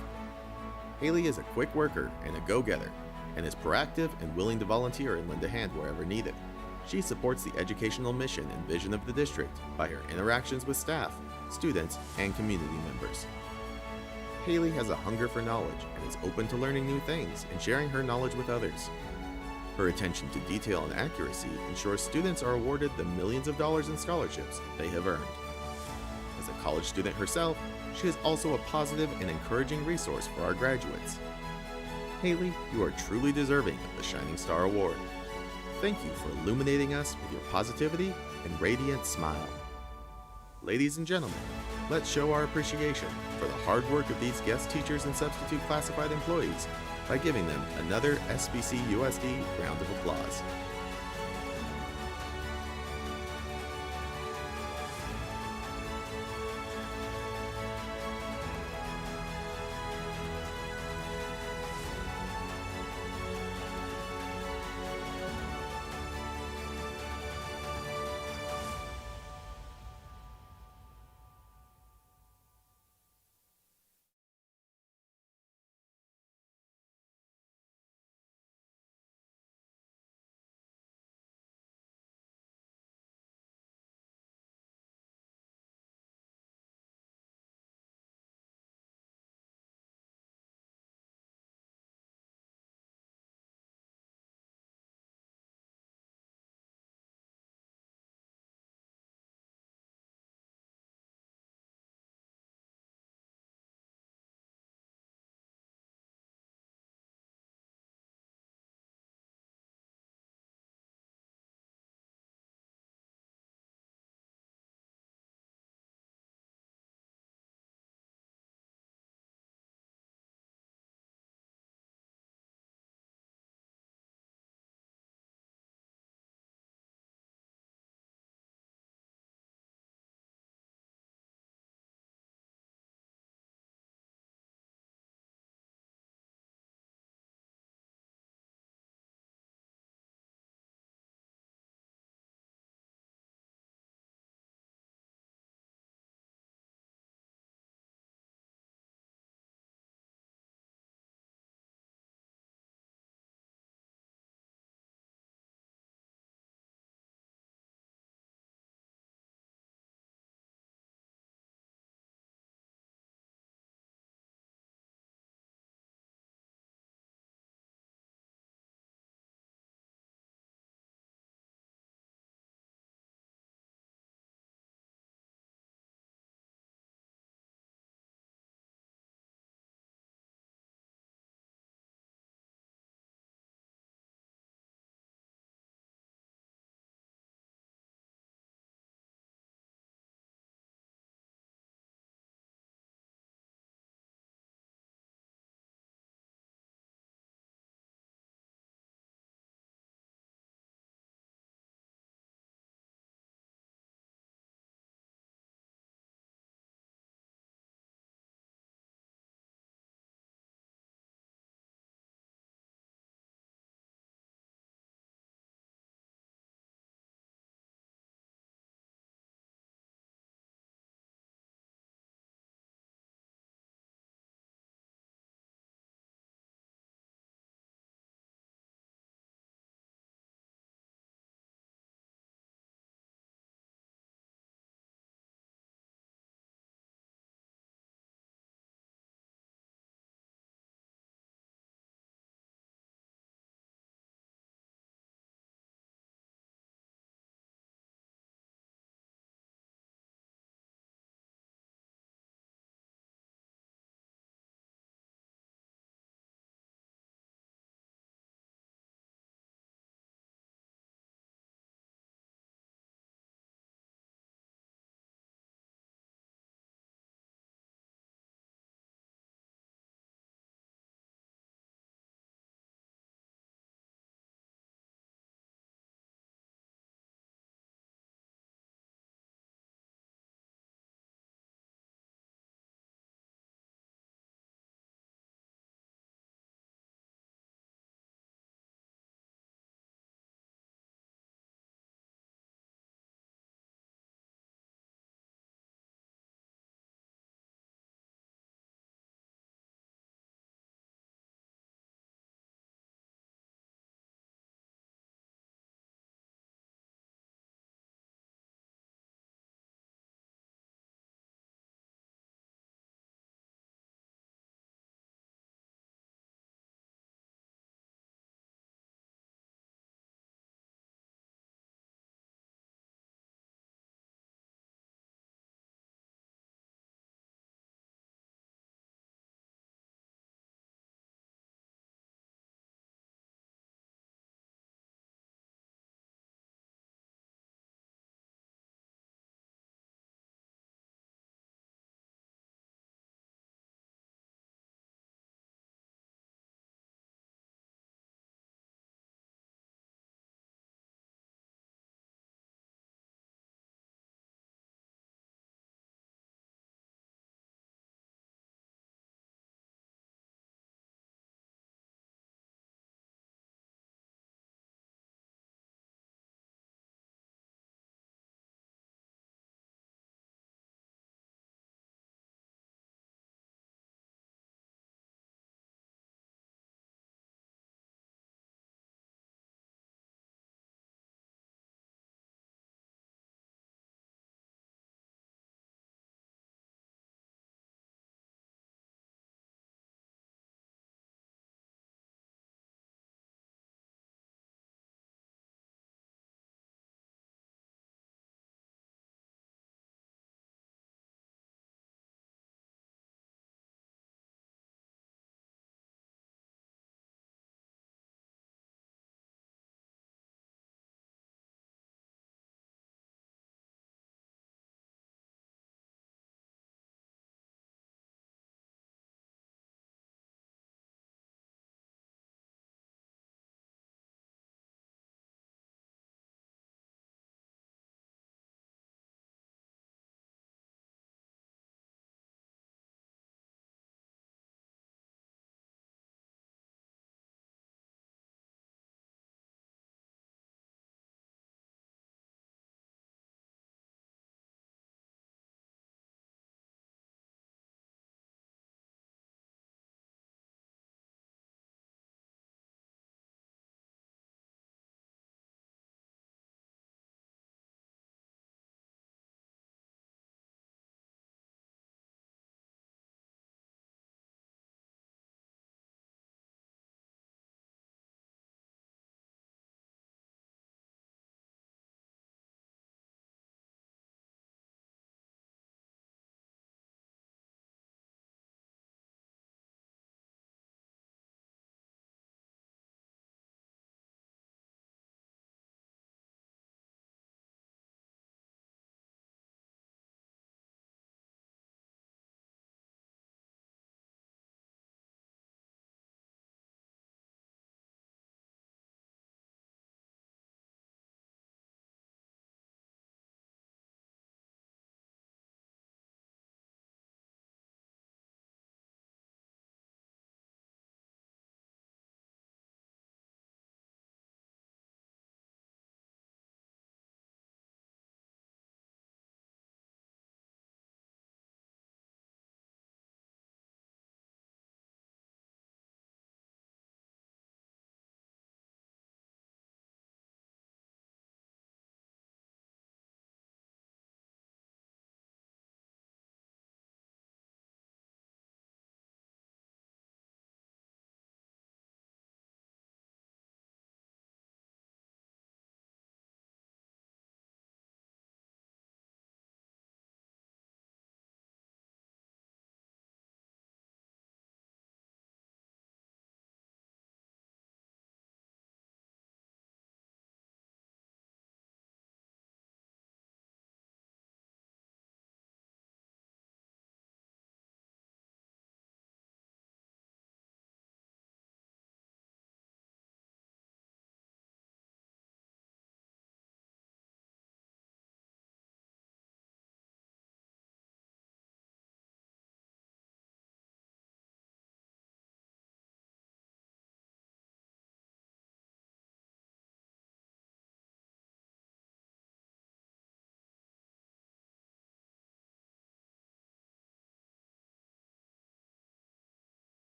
Haley is a quick worker and a go-getter, and is proactive and willing to volunteer and lend a hand wherever needed. She supports the educational mission and vision of the district by her interactions with staff, students, and community members. Haley has a hunger for knowledge and is open to learning new things and sharing her knowledge with others. Her attention to detail and accuracy ensures students are awarded the millions of dollars in scholarships they have earned. As a college student herself, she is also a positive and encouraging resource for our graduates. Haley, you are truly deserving of the Shining Star Award. Thank you for illuminating us with your positivity and radiant smile. Ladies and gentlemen, let's show our appreciation for the hard work of these guest teachers and substitute classified employees by giving them another SBC USD round of applause.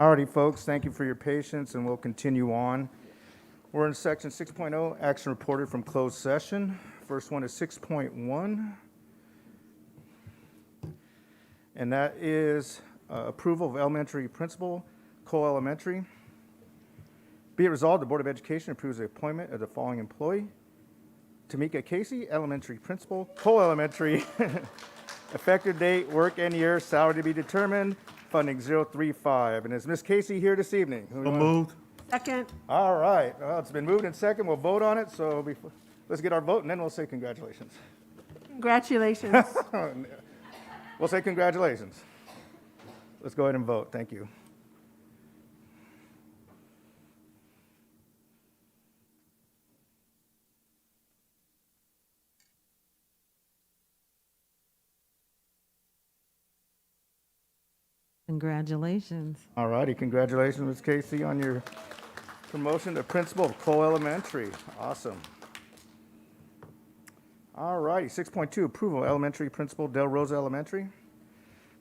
Alrighty, folks, thank you for your patience, and we'll continue on. We're in section 6.0, action reported from closed session. First one is 6.1, and that is approval of elementary principal, Cole Elementary. Be it resolved, the Board of Education approves the appointment of the following employee: Tamika Casey, elementary principal, Cole Elementary. Effective date, work and year, salary to be determined, funding 035. And is Ms. Casey here this evening? So moved. Second. All right, well, it's been moved in second, we'll vote on it, so let's get our vote, and then we'll say congratulations. Congratulations. We'll say congratulations. Let's go ahead and vote, thank you. Congratulations. All righty, congratulations, Ms. Casey, on your promotion to principal of Cole Elementary. Awesome. All righty, 6.2, approval of elementary principal, Del Rosa Elementary.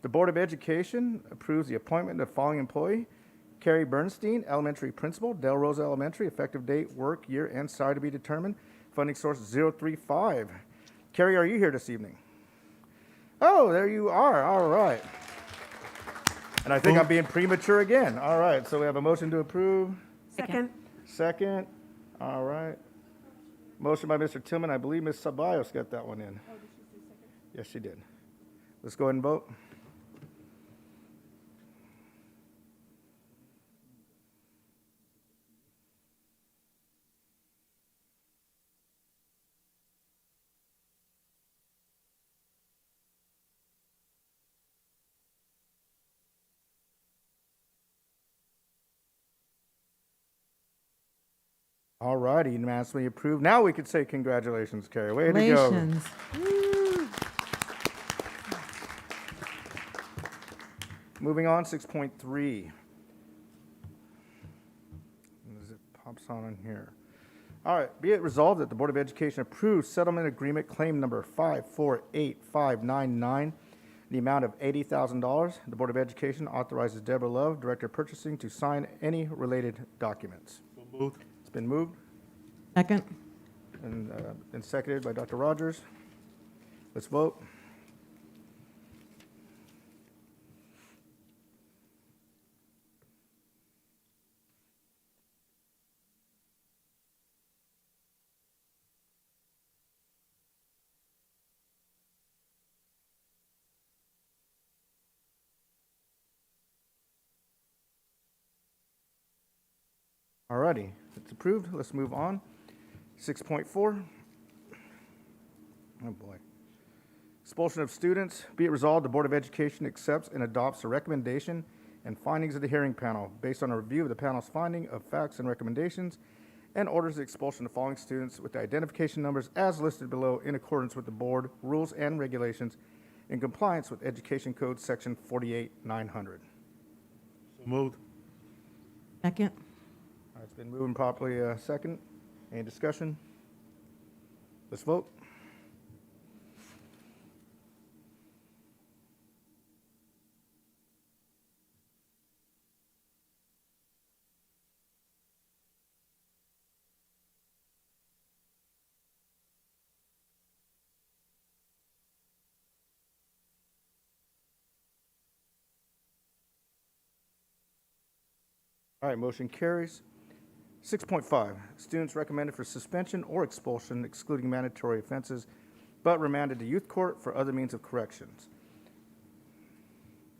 The Board of Education approves the appointment of the following employee: Carrie Bernstein, elementary principal, Del Rosa Elementary, effective date, work, year, and salary to be determined, funding source 035. Carrie, are you here this evening? Oh, there you are, all right. And I think I'm being premature again. All right, so we have a motion to approve. Second. Second, all right. Motion by Mr. Tillman. I believe Ms. Ceballos got that one in. Oh, did she say second? Yes, she did. Let's go ahead and vote. All righty, unanimously approved. Now we could say congratulations, Carrie. Way to go. Congratulations. Moving on, 6.3. As it pops on in here. All right, be it resolved that the Board of Education approves settlement agreement claim number 548599, the amount of $80,000. The Board of Education authorizes Deborah Love, Director of Purchasing, to sign any related documents. So moved. It's been moved Second. and seconded by Dr. Rogers. Let's vote. All righty, it's approved. Let's move on. 6.4. Oh, boy. Expulsion of students. Be it resolved, the Board of Education accepts and adopts the recommendation and findings of the hearing panel based on a review of the panel's finding of facts and recommendations, and orders the expulsion of the following students with the identification numbers as listed below in accordance with the board rules and regulations in compliance with Education Code Section 48900. So moved. Second. All right, it's been moved and properly second. Any discussion? Let's vote. All right, motion carries. 6.5, students recommended for suspension or expulsion, excluding mandatory offenses, but remanded to youth court for other means of corrections.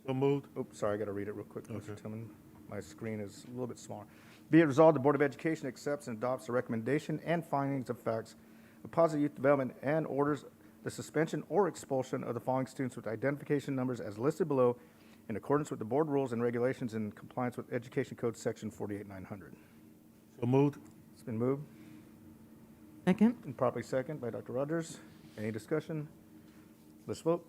So moved. Oops, sorry, I got to read it real quick, Mr. Okay. Tillman. My screen is a little bit smaller. Be it resolved, the Board of Education accepts and adopts the recommendation and findings of facts of positive youth development and orders the suspension or expulsion of the following students with identification numbers as listed below in accordance with the board rules and regulations in compliance with Education Code Section 48900. So moved. It's been moved Second. and properly second by Dr. Rogers. Any discussion? Let's vote.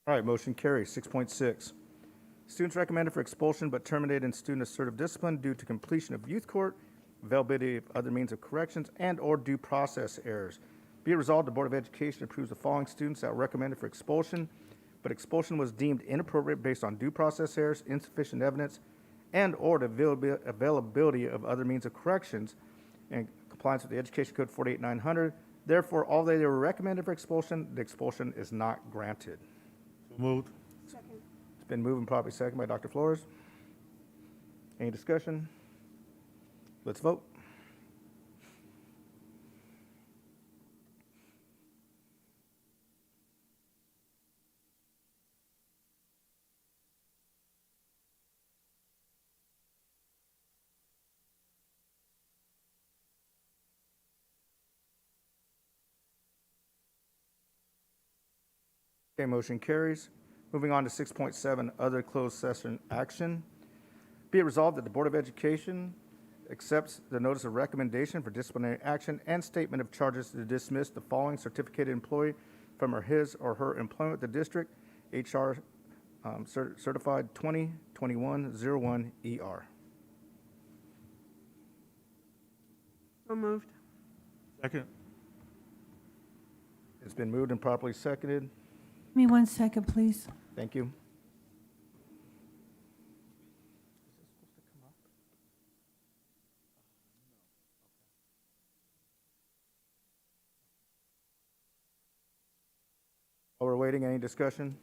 All right, motion carries. 6.6. Students recommended for expulsion but terminated in student assertive discipline due to completion of youth court, availability of other means of corrections, and/or due process errors. Be it resolved, the Board of Education approves the following students that were recommended for expulsion, but expulsion was deemed inappropriate based on due process errors, insufficient evidence, and/or the availability of other means of corrections in compliance with the Education Code 48900. Therefore, although they were recommended for expulsion, the expulsion is not granted. So moved. It's been moved and properly seconded by Dr. Flores. Any discussion? Let's vote. Okay, motion carries. Moving on to 6.7, other closed session action. Be it resolved that the Board of Education accepts the notice of recommendation for disciplinary action and statement of charges to dismiss the following certificated employee from his or her employment with the district, HR certified 2021-01 ER. So moved. Second. It's been moved and properly seconded. Give me 1 second, please. Thank you. While we're waiting, any discussion?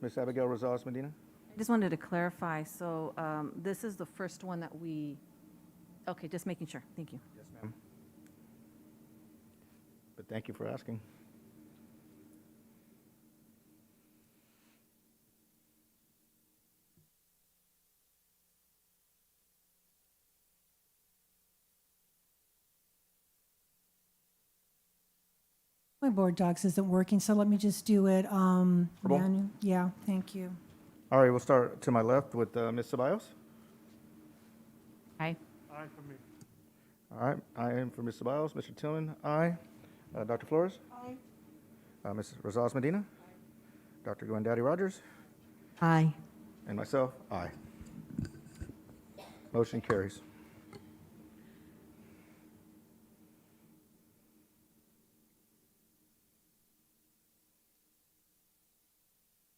Ms. Abigail Rosales Medina? I just wanted to clarify, so this is the first one that okay, just making sure. Thank you. Yes, ma'am. But thank you for asking. My board docs isn't working, so let me just do it. Verbal? Yeah, thank you. All right, we'll start to my left with Ms. Ceballos. Aye. Aye for me. All right, I am for Ms. Ceballos. Mr. Tillman, aye. Dr. Flores? Aye. Ms. Rosales Medina? Dr. Gwendaddy Rogers? Aye. And myself, aye. Motion carries.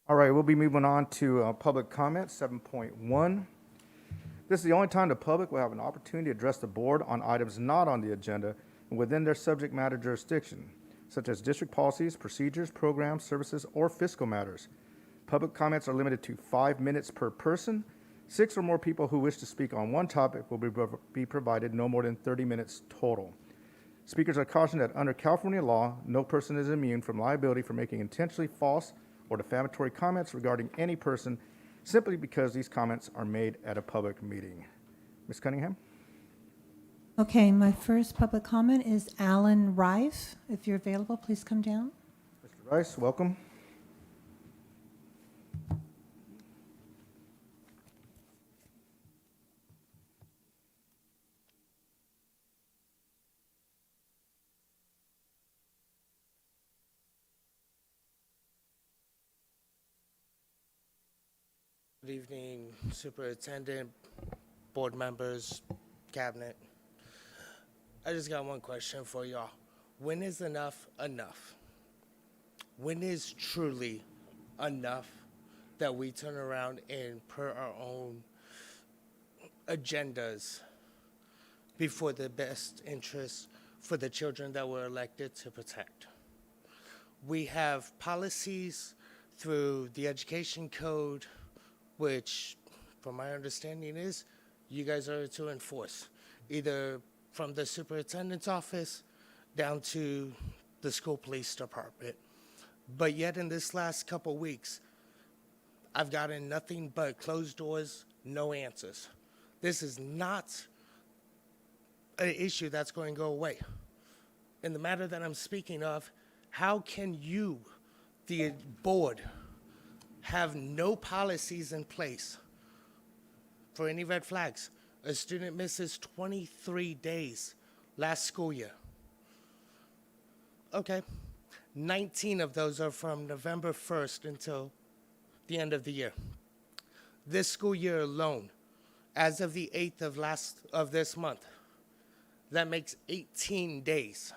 All right, we'll be moving on to public comment, 7.1. This is the only time the public will have an opportunity to address the board on items not on the agenda and within their subject matter jurisdiction, such as district policies, procedures, programs, services, or fiscal matters. Public comments are limited to 5 minutes per person. 6 or more people who wish to speak on one topic will be provided no more than 30 minutes total. Speakers are cautioned that under California law, no person is immune from liability for making intentionally false or defamatory comments regarding any person simply because these comments are made at a public meeting. Ms. Cunningham? Okay, my first public comment is Alan Rife. If you're available, please come down. Mr. Rice, welcome. Good evening, Superintendent, board members, cabinet. I just got one question for y'all. When is enough enough? When is truly enough that we turn around and per our own agendas before the best interests for the children that we're elected to protect? We have policies through the education code, which, from my understanding, is you guys are to enforce, either from the superintendent's office down to the school police department. But yet in this last couple weeks, I've gotten nothing but closed doors, no answers. This is not an issue that's going to go away. In the matter that I'm speaking of, how can you, the board, have no policies in place for any red flags? A student misses 23 days last school year. Okay, 19 of those are from November 1st until the end of the year. This school year alone, as of the 8th of this month, that makes 18 days.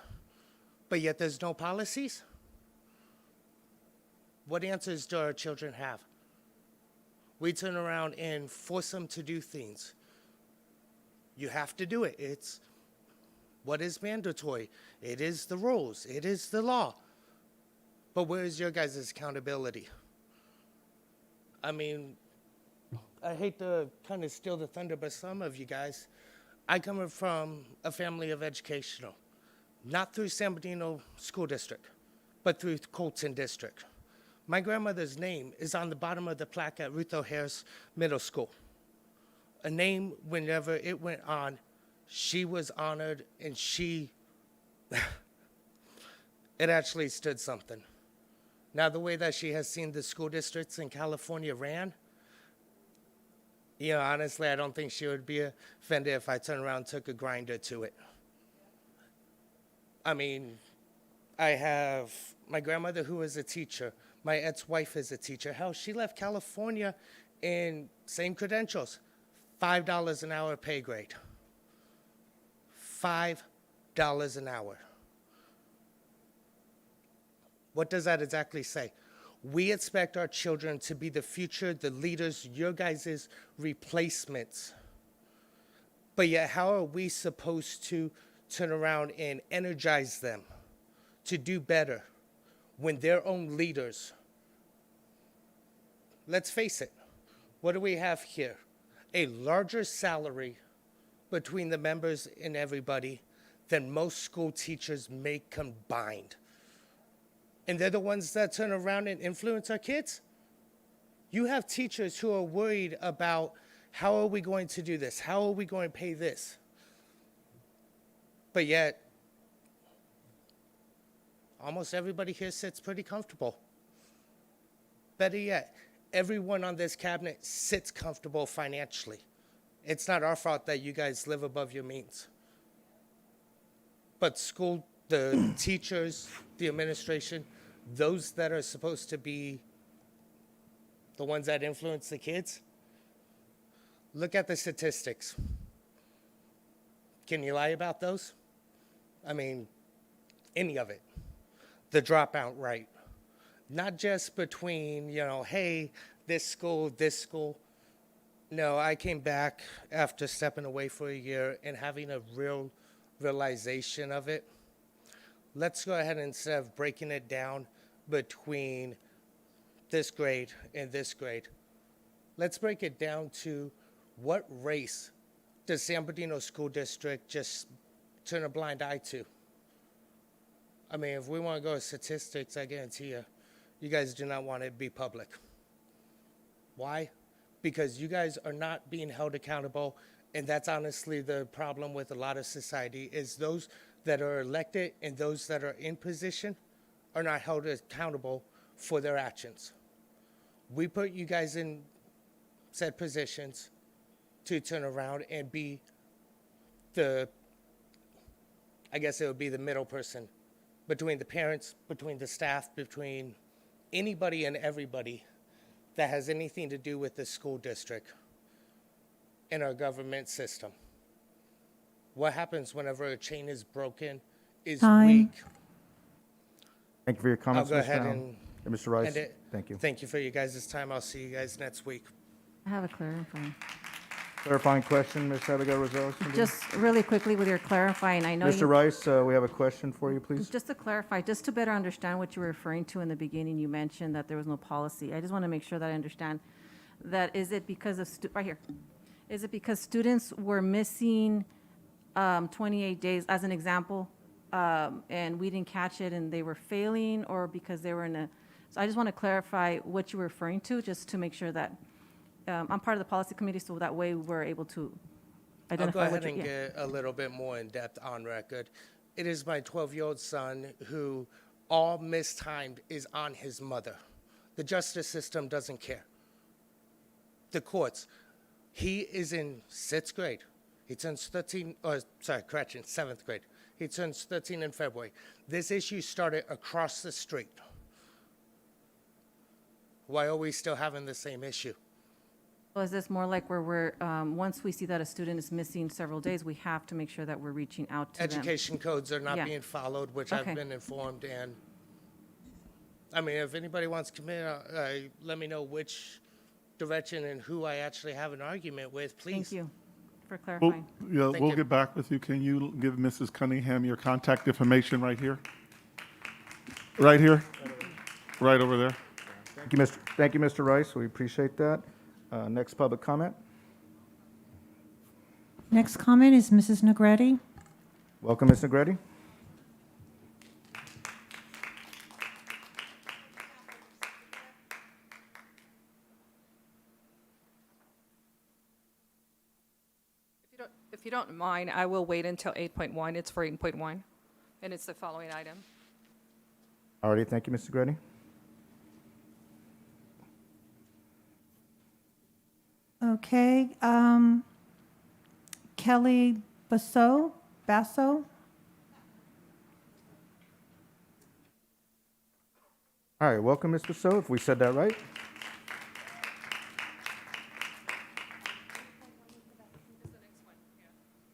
But yet there's no policies? What answers do our children have? We turn around and force them to do things. You have to do it. It's what is mandatory. It is the rules. It is the law. But where is your guys' accountability? I mean, I hate to kind of steal the thunder, but some of you guys, I come from a family of educational, not through San Bernardino School District, but through Colton District. My grandmother's name is on the bottom of the plaque at Ruth O'Hare's Middle School. A name, whenever it went on, she was honored, and she, it actually stood something. Now, the way that she has seen the school districts in California ran, you know, honestly, I don't think she would be offended if I turned around and took a grinder to it. I mean, I have my grandmother who is a teacher. My ex-wife is a teacher. Hell, she left California in same credentials, $5 an hour pay grade. $5 an hour. What does that exactly say? We expect our children to be the future, the leaders, your guys' replacements. But yet, how are we supposed to turn around and energize them to do better when their own leaders, let's face it, what do we have here? A larger salary between the members and everybody than most school teachers make combined. And they're the ones that turn around and influence our kids? You have teachers who are worried about how are we going to do this? How are we going to pay this? But yet, almost everybody here sits pretty comfortable. Better yet, everyone on this cabinet sits comfortable financially. It's not our fault that you guys live above your means. But school, the teachers, the administration, those that are supposed to be the ones that influence the kids, look at the statistics. Can you lie about those? I mean, any of it. The dropout rate. Not just between, you know, hey, this school, this school. No, I came back after stepping away for a year and having a real realization of it. Let's go ahead and instead of breaking it down between this grade and this grade, let's break it down to what race does San Bernardino School District just turn a blind eye to? I mean, if we want to go to statistics, I guarantee you guys do not want it to be public. Why? Because you guys are not being held accountable, and that's honestly the problem with a lot of society, is those that are elected and those that are in position are not held accountable for their actions. We put you guys in said positions to turn around and be the, I guess it would be the middle person between the parents, between the staff, between anybody and everybody that has anything to do with the school district and our government system. What happens whenever a chain is broken, is weak? Thank you for your comments, I'll go Ms. ahead Brown. and Mr. Rice, end it. thank you. Thank you for you guys' time. I'll see you guys next week. I have a clarifying. Clarifying question, Ms. Abigail Rosales? Just really quickly with your clarifying, I know you. Mr. Rice, we have a question for you, please. Just to clarify, just to better understand what you were referring to in the beginning, you mentioned that there was no policy. I just want to make sure that I understand. That is it because of, right here, is it because students were missing 28 days, as an example, and we didn't catch it and they were failing, or because they were in a, so I just want to clarify what you were referring to, just to make sure that I'm part of the policy committee, so that way we're able to identify I'll go what ahead you, and yeah. get a little bit more in depth on record. It is my 12-year-old son who all mistimed is on his mother. The justice system doesn't care. The courts, he is in 6th grade. He turns 13, or sorry, correction, 7th grade. He turns 13 in February. This issue started across the street. Why are we still having the same issue? So is this more like where we're, once we see that a student is missing several days, we have to make sure that we're reaching out to them? Education codes are not Yeah. being followed, which Okay. I've been informed, and, I mean, if anybody wants to come in, let me know which direction and who I actually have an argument with, please. Thank you for Well, clarifying. yeah, Thank we'll you. get back with you. Can you give Mrs. Cunningham your contact information right here? Right here? Right over there? Thank you, Mr. Rice. We appreciate that. Next public comment. Next comment is Mrs. Negretti. Welcome, Ms. Negretti. If you don't mind, I will wait until 8.1. It's for 8.1, and it's the following item. Alrighty, thank you, Ms. Negretti. Okay, Kelly Basso? All right, welcome, Ms. Basso, if we said that right.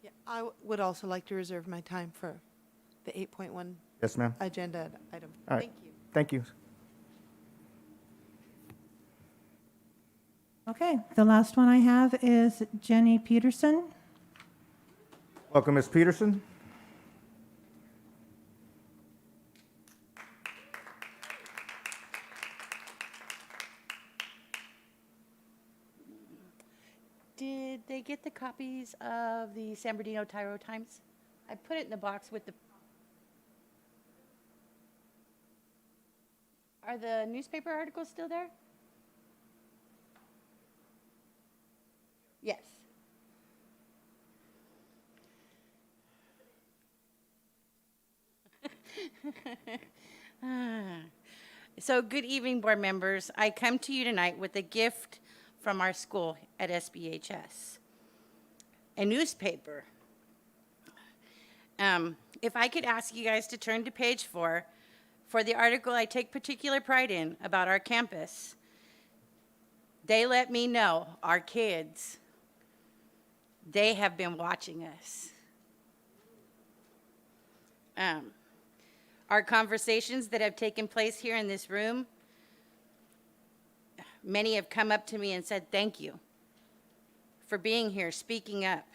Yeah, I would also like to reserve my time for the 8.1 Yes, ma'am. agenda item. All right. Thank you. Thank you. Okay, the last one I have is Jenny Peterson. Welcome, Ms. Peterson. Did they get the copies of the San Bernardino Tyro Times? I put it in the box with the... Are the newspaper articles still there? Yes. So good evening, board members. I come to you tonight with a gift from our school at SBHS, a newspaper. If I could ask you guys to turn to page 4 for the article I take particular pride in about our campus. They let me know, our kids, they have been watching us. Our conversations that have taken place here in this room, many have come up to me and said, thank you for being here, speaking up.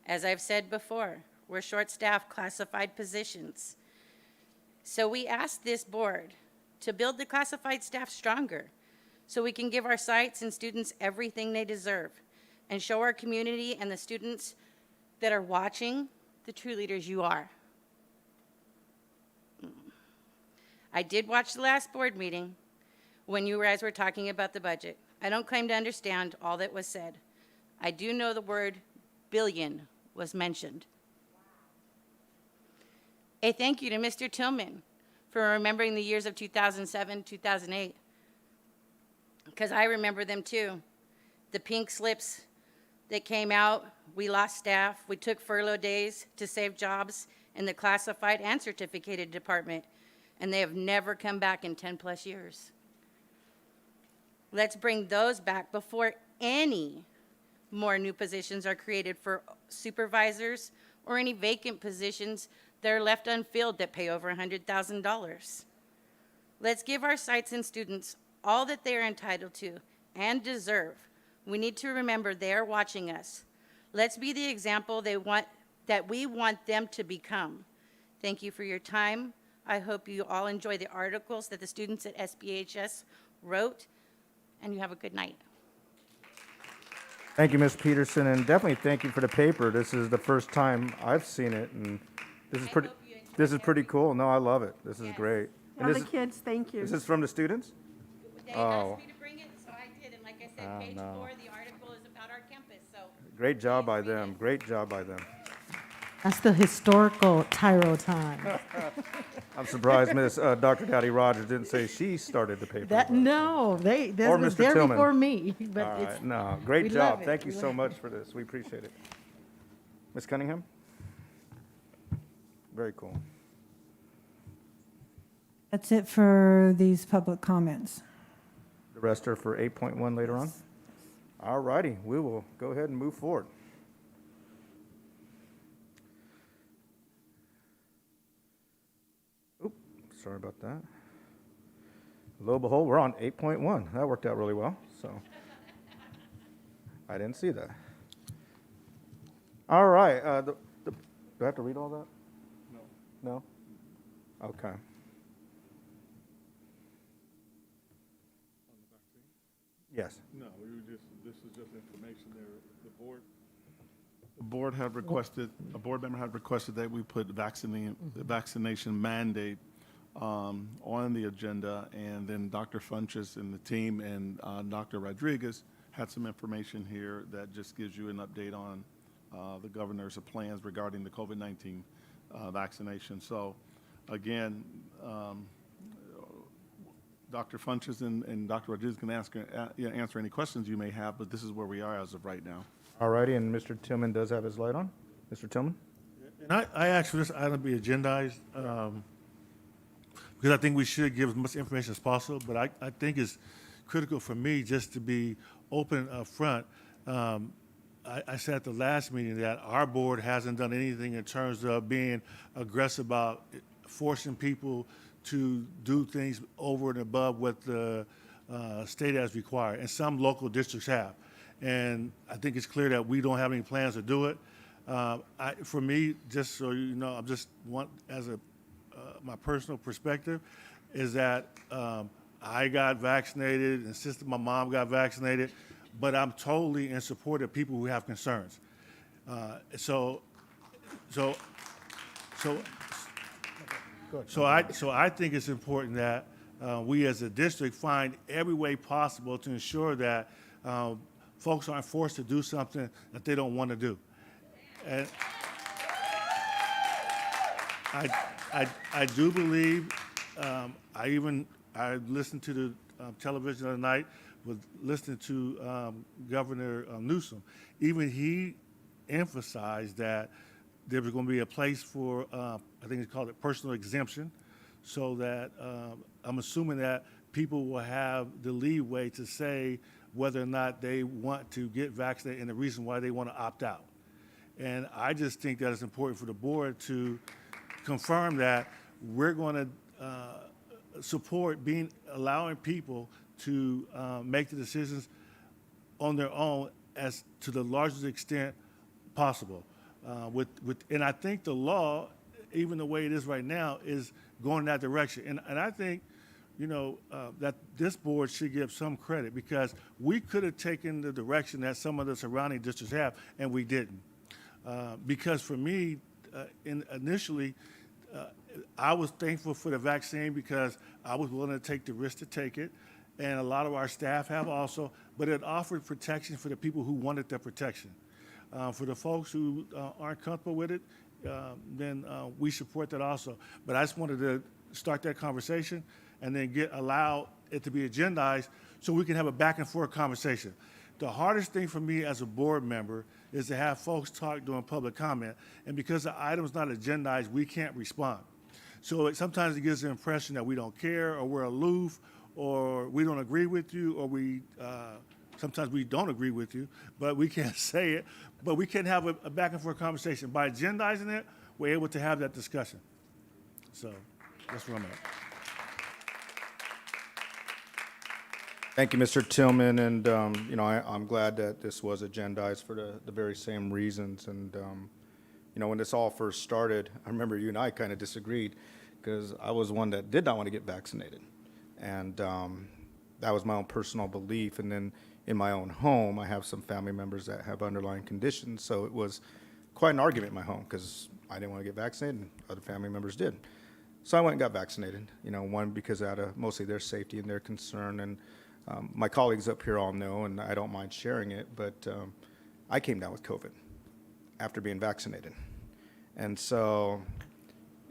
As I've said before, we're short-staffed classified positions. So we asked this board to build the classified staff stronger so we can give our sites and students everything they deserve and show our community and the students that are watching the true leaders you are. I did watch the last board meeting when you guys were talking about the budget. I don't claim to understand all that was said. I do know the word billion was mentioned. A thank you to Mr. Tillman for remembering the years of 2007, 2008, because I remember them too. The pink slips that came out, we lost staff, we took furlough days to save jobs in the classified and certificated department, and they have never come back in 10 plus years. Let's bring those back before any more new positions are created for supervisors or any vacant positions that are left unfilled that pay over $100,000. Let's give our sites and students all that they are entitled to and deserve. We need to remember they are watching us. Let's be the example that we want them to become. Thank you for your time. I hope you all enjoy the articles that the students at SBHS wrote, and you have a good night. Thank you, Ms. Peterson, and definitely thank you for the paper. This is the first time I've seen it, and this is pretty cool. No, I love it. This is great. And Tell this the kids, thank you. Is this from the students? They Oh. asked me to bring it, so I did, and like I said, Oh, page no. 4, the article is about our campus, so. Great job by them. Great job by them. That's the historical Tyro time. I'm surprised Dr. Dowdy Rogers didn't say she started the paper. That, no, this Or was Mr. there Tillman. before me, but All it's. right, no, great we job. love it. Thank you We so love much for this. We appreciate it. Ms. Cunningham? Very cool. That's it for these public comments. The rest are for 8.1 later on? All righty, we will go ahead and move forward. Oop, sorry about that. Lo and behold, we're on 8.1. That worked out really well, so. I didn't see that. All right, do I have to read all that? No. No? Okay. Yes. No, this is just information there. The board had requested, a board member had requested that we put the vaccination mandate on the agenda, and then Dr. Funches and the team and Dr. Rodriguez had some information here that just gives you an update on the governor's plans regarding the COVID-19 vaccination. So again, Dr. Funches and Dr. Rodriguez can answer any questions you may have, but this is where we are as of right now. All righty, and Mr. Tillman does have his light on. Mr. Tillman? And I asked for this item to be agendized because I think we should give as much information as possible, but I think it's critical for me just to be open up front. I said at the last meeting that our board hasn't done anything in terms of being aggressive about forcing people to do things over and above what the state has required, and some local districts have. And I think it's clear that we don't have any plans to do it. For me, just so you know, I just want, as my personal perspective, is that I got vaccinated, insisted my mom got vaccinated, but I'm totally in support of people who have concerns. So I think it's important that we as a district find every way possible to ensure that folks aren't forced to do something that they don't want to do. And I do believe, I listened to the television the other night, was listening to Governor Newsom. Even he emphasized that there was going to be a place for, I think it's called a personal exemption, so that I'm assuming that people will have the leeway to say whether or not they want to get vaccinated and the reason why they want to opt out. And I just think that it's important for the board to confirm that we're going to support allowing people to make the decisions on their own as to the largest extent possible. And I think the law, even the way it is right now, is going in that direction. And I think, that this board should give some credit, because we could have taken the direction that some of the surrounding districts have, and we didn't. Because for me, initially, I was thankful for the vaccine because I was willing to take the risk to take it, and a lot of our staff have also, but it offered protection for the people who wanted the protection. For the folks who aren't comfortable with it, then we support that also. But I just wanted to start that conversation and then allow it to be agendized so we can have a back and forth conversation. The hardest thing for me as a board member is to have folks talk during public comment, and because the item's not agendized, we can't respond. So sometimes it gives the impression that we don't care, or we're aloof, or we don't agree with you, or sometimes we don't agree with you, but we can't say it. But we can have a back and forth conversation. By agendizing it, we're able to have that discussion. So that's where I'm at. Thank you, Mr. Tillman, and I'm glad that this was agendized for the very same reasons. And when this all first started, I remember you and I kind of disagreed because I was one that did not want to get vaccinated, and that was my own personal belief. And then in my own home, I have some family members that have underlying conditions, so it was quite an argument in my home because I didn't want to get vaccinated, and other family members did. So I went and got vaccinated. One because out of mostly their safety and their concern, and my colleagues up here all know, and I don't mind sharing it, but I came down with COVID after being vaccinated. And so,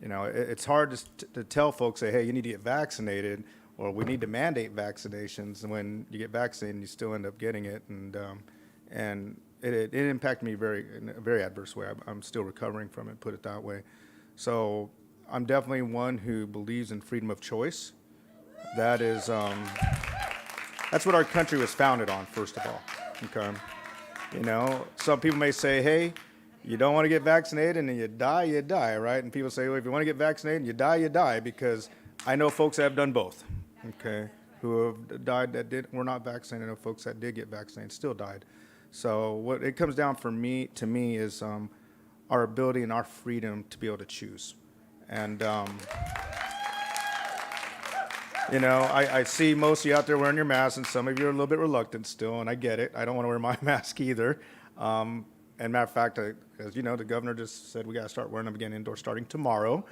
it's hard to tell folks, say, hey, you need to get vaccinated, or we need to mandate vaccinations. And when you get vaccinated, you still end up getting it. And it impacted me in a very adverse way. I'm still recovering from it, put it that way. So I'm definitely one who believes in freedom of choice. That is, that's what our country was founded on, first of all, okay? You know, some people may say, hey, you don't want to get vaccinated and then you die, right? And people say, well, if you want to get vaccinated and you die, because I know folks that have done both, okay? Who have died that were not vaccinated, I know folks that did get vaccinated still died. So what it comes down to me is our ability and our freedom to be able to choose. And, you know, I see most of you out there wearing your masks, and some of you are a little bit reluctant still, and I get it. I don't want to wear my mask either. And matter of fact, as you know, the governor just said we got to start wearing them again indoors starting tomorrow.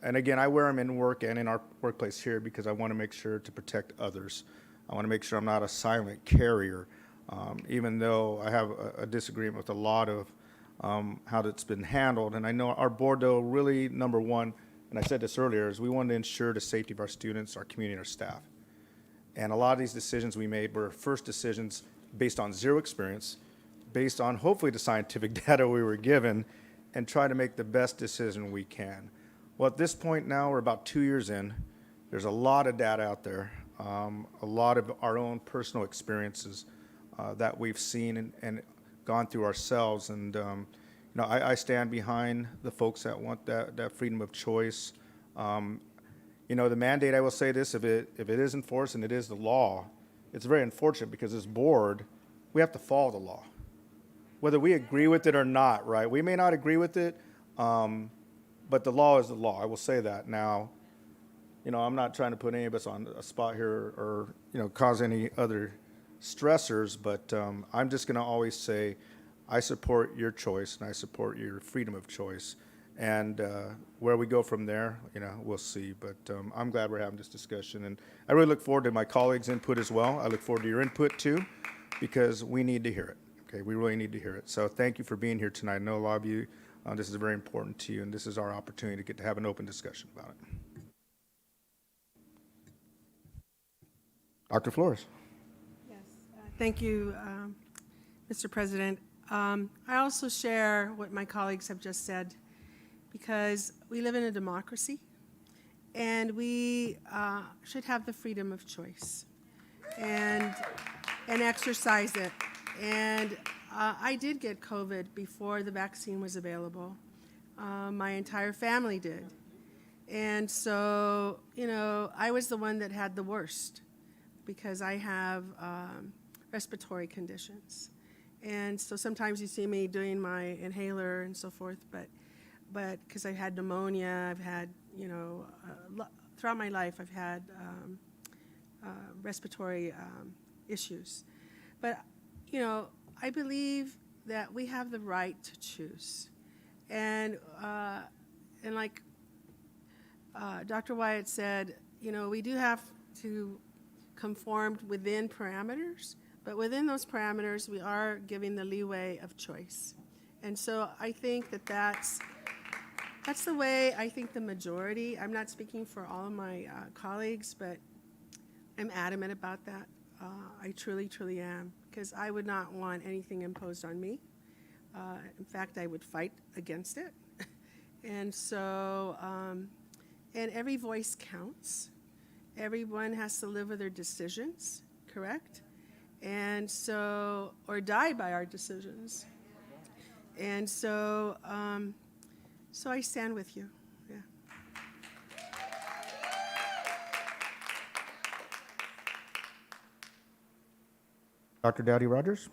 And again, I wear them in work and in our workplace here because I want to make sure to protect others. I want to make sure I'm not a silent carrier, even though I have a disagreement with a lot of how that's been handled. And I know our board, though, really, number one, and I said this earlier, is we wanted to ensure the safety of our students, our community, and our staff. And a lot of these decisions we made were first decisions based on zero experience, based on hopefully the scientific data we were given, and try to make the best decision we can. Well, at this point now, we're about 2 years in. There's a lot of data out there, a lot of our own personal experiences that we've seen and gone through ourselves. And you know, I stand behind the folks that want that freedom of choice. You know, the mandate, I will say this, if it is enforced and it is the law, it's very unfortunate because this board, we have to follow the law, whether we agree with it or not, right? We may not agree with it, but the law is the law. I will say that. Now, you know, I'm not trying to put any of us on a spot here or you know, cause any other stressors, but I'm just going to always say I support your choice and I support your freedom of choice. And where we go from there, you know, we'll see. But I'm glad we're having this discussion. And I really look forward to my colleagues' input as well. I look forward to your input too, because we need to hear it. Okay, we really need to hear it. So thank you for being here tonight. I know a lot of you, this is very important to you, and this is our opportunity to get to have an open discussion about it. Dr. Flores. Yes, thank you, Mr. President. I also share what my colleagues have just said, because we live in a democracy, and we should have the freedom of choice and exercise it. And I did get COVID before the vaccine was available. My entire family did. And so, you know, I was the one that had the worst because I have respiratory conditions. And so sometimes you see me doing my inhaler and so forth, but because I had pneumonia, I've had, you know, throughout my life I've had respiratory issues. But, you know, I believe that we have the right to choose. And like Dr. Wyatt said, you know, we do have to conform within parameters, but within those parameters, we are giving the leeway of choice. And so I think that that's the way I think the majority, I'm not speaking for all of my colleagues, but I'm adamant about that. I truly, truly am, because I would not want anything imposed on me. In fact, I would fight against it. And so, and every voice counts. Everyone has to live with their decisions, correct? And so, or die by our decisions. And so, so I stand with you, yeah. Dr. Dowdy Rogers?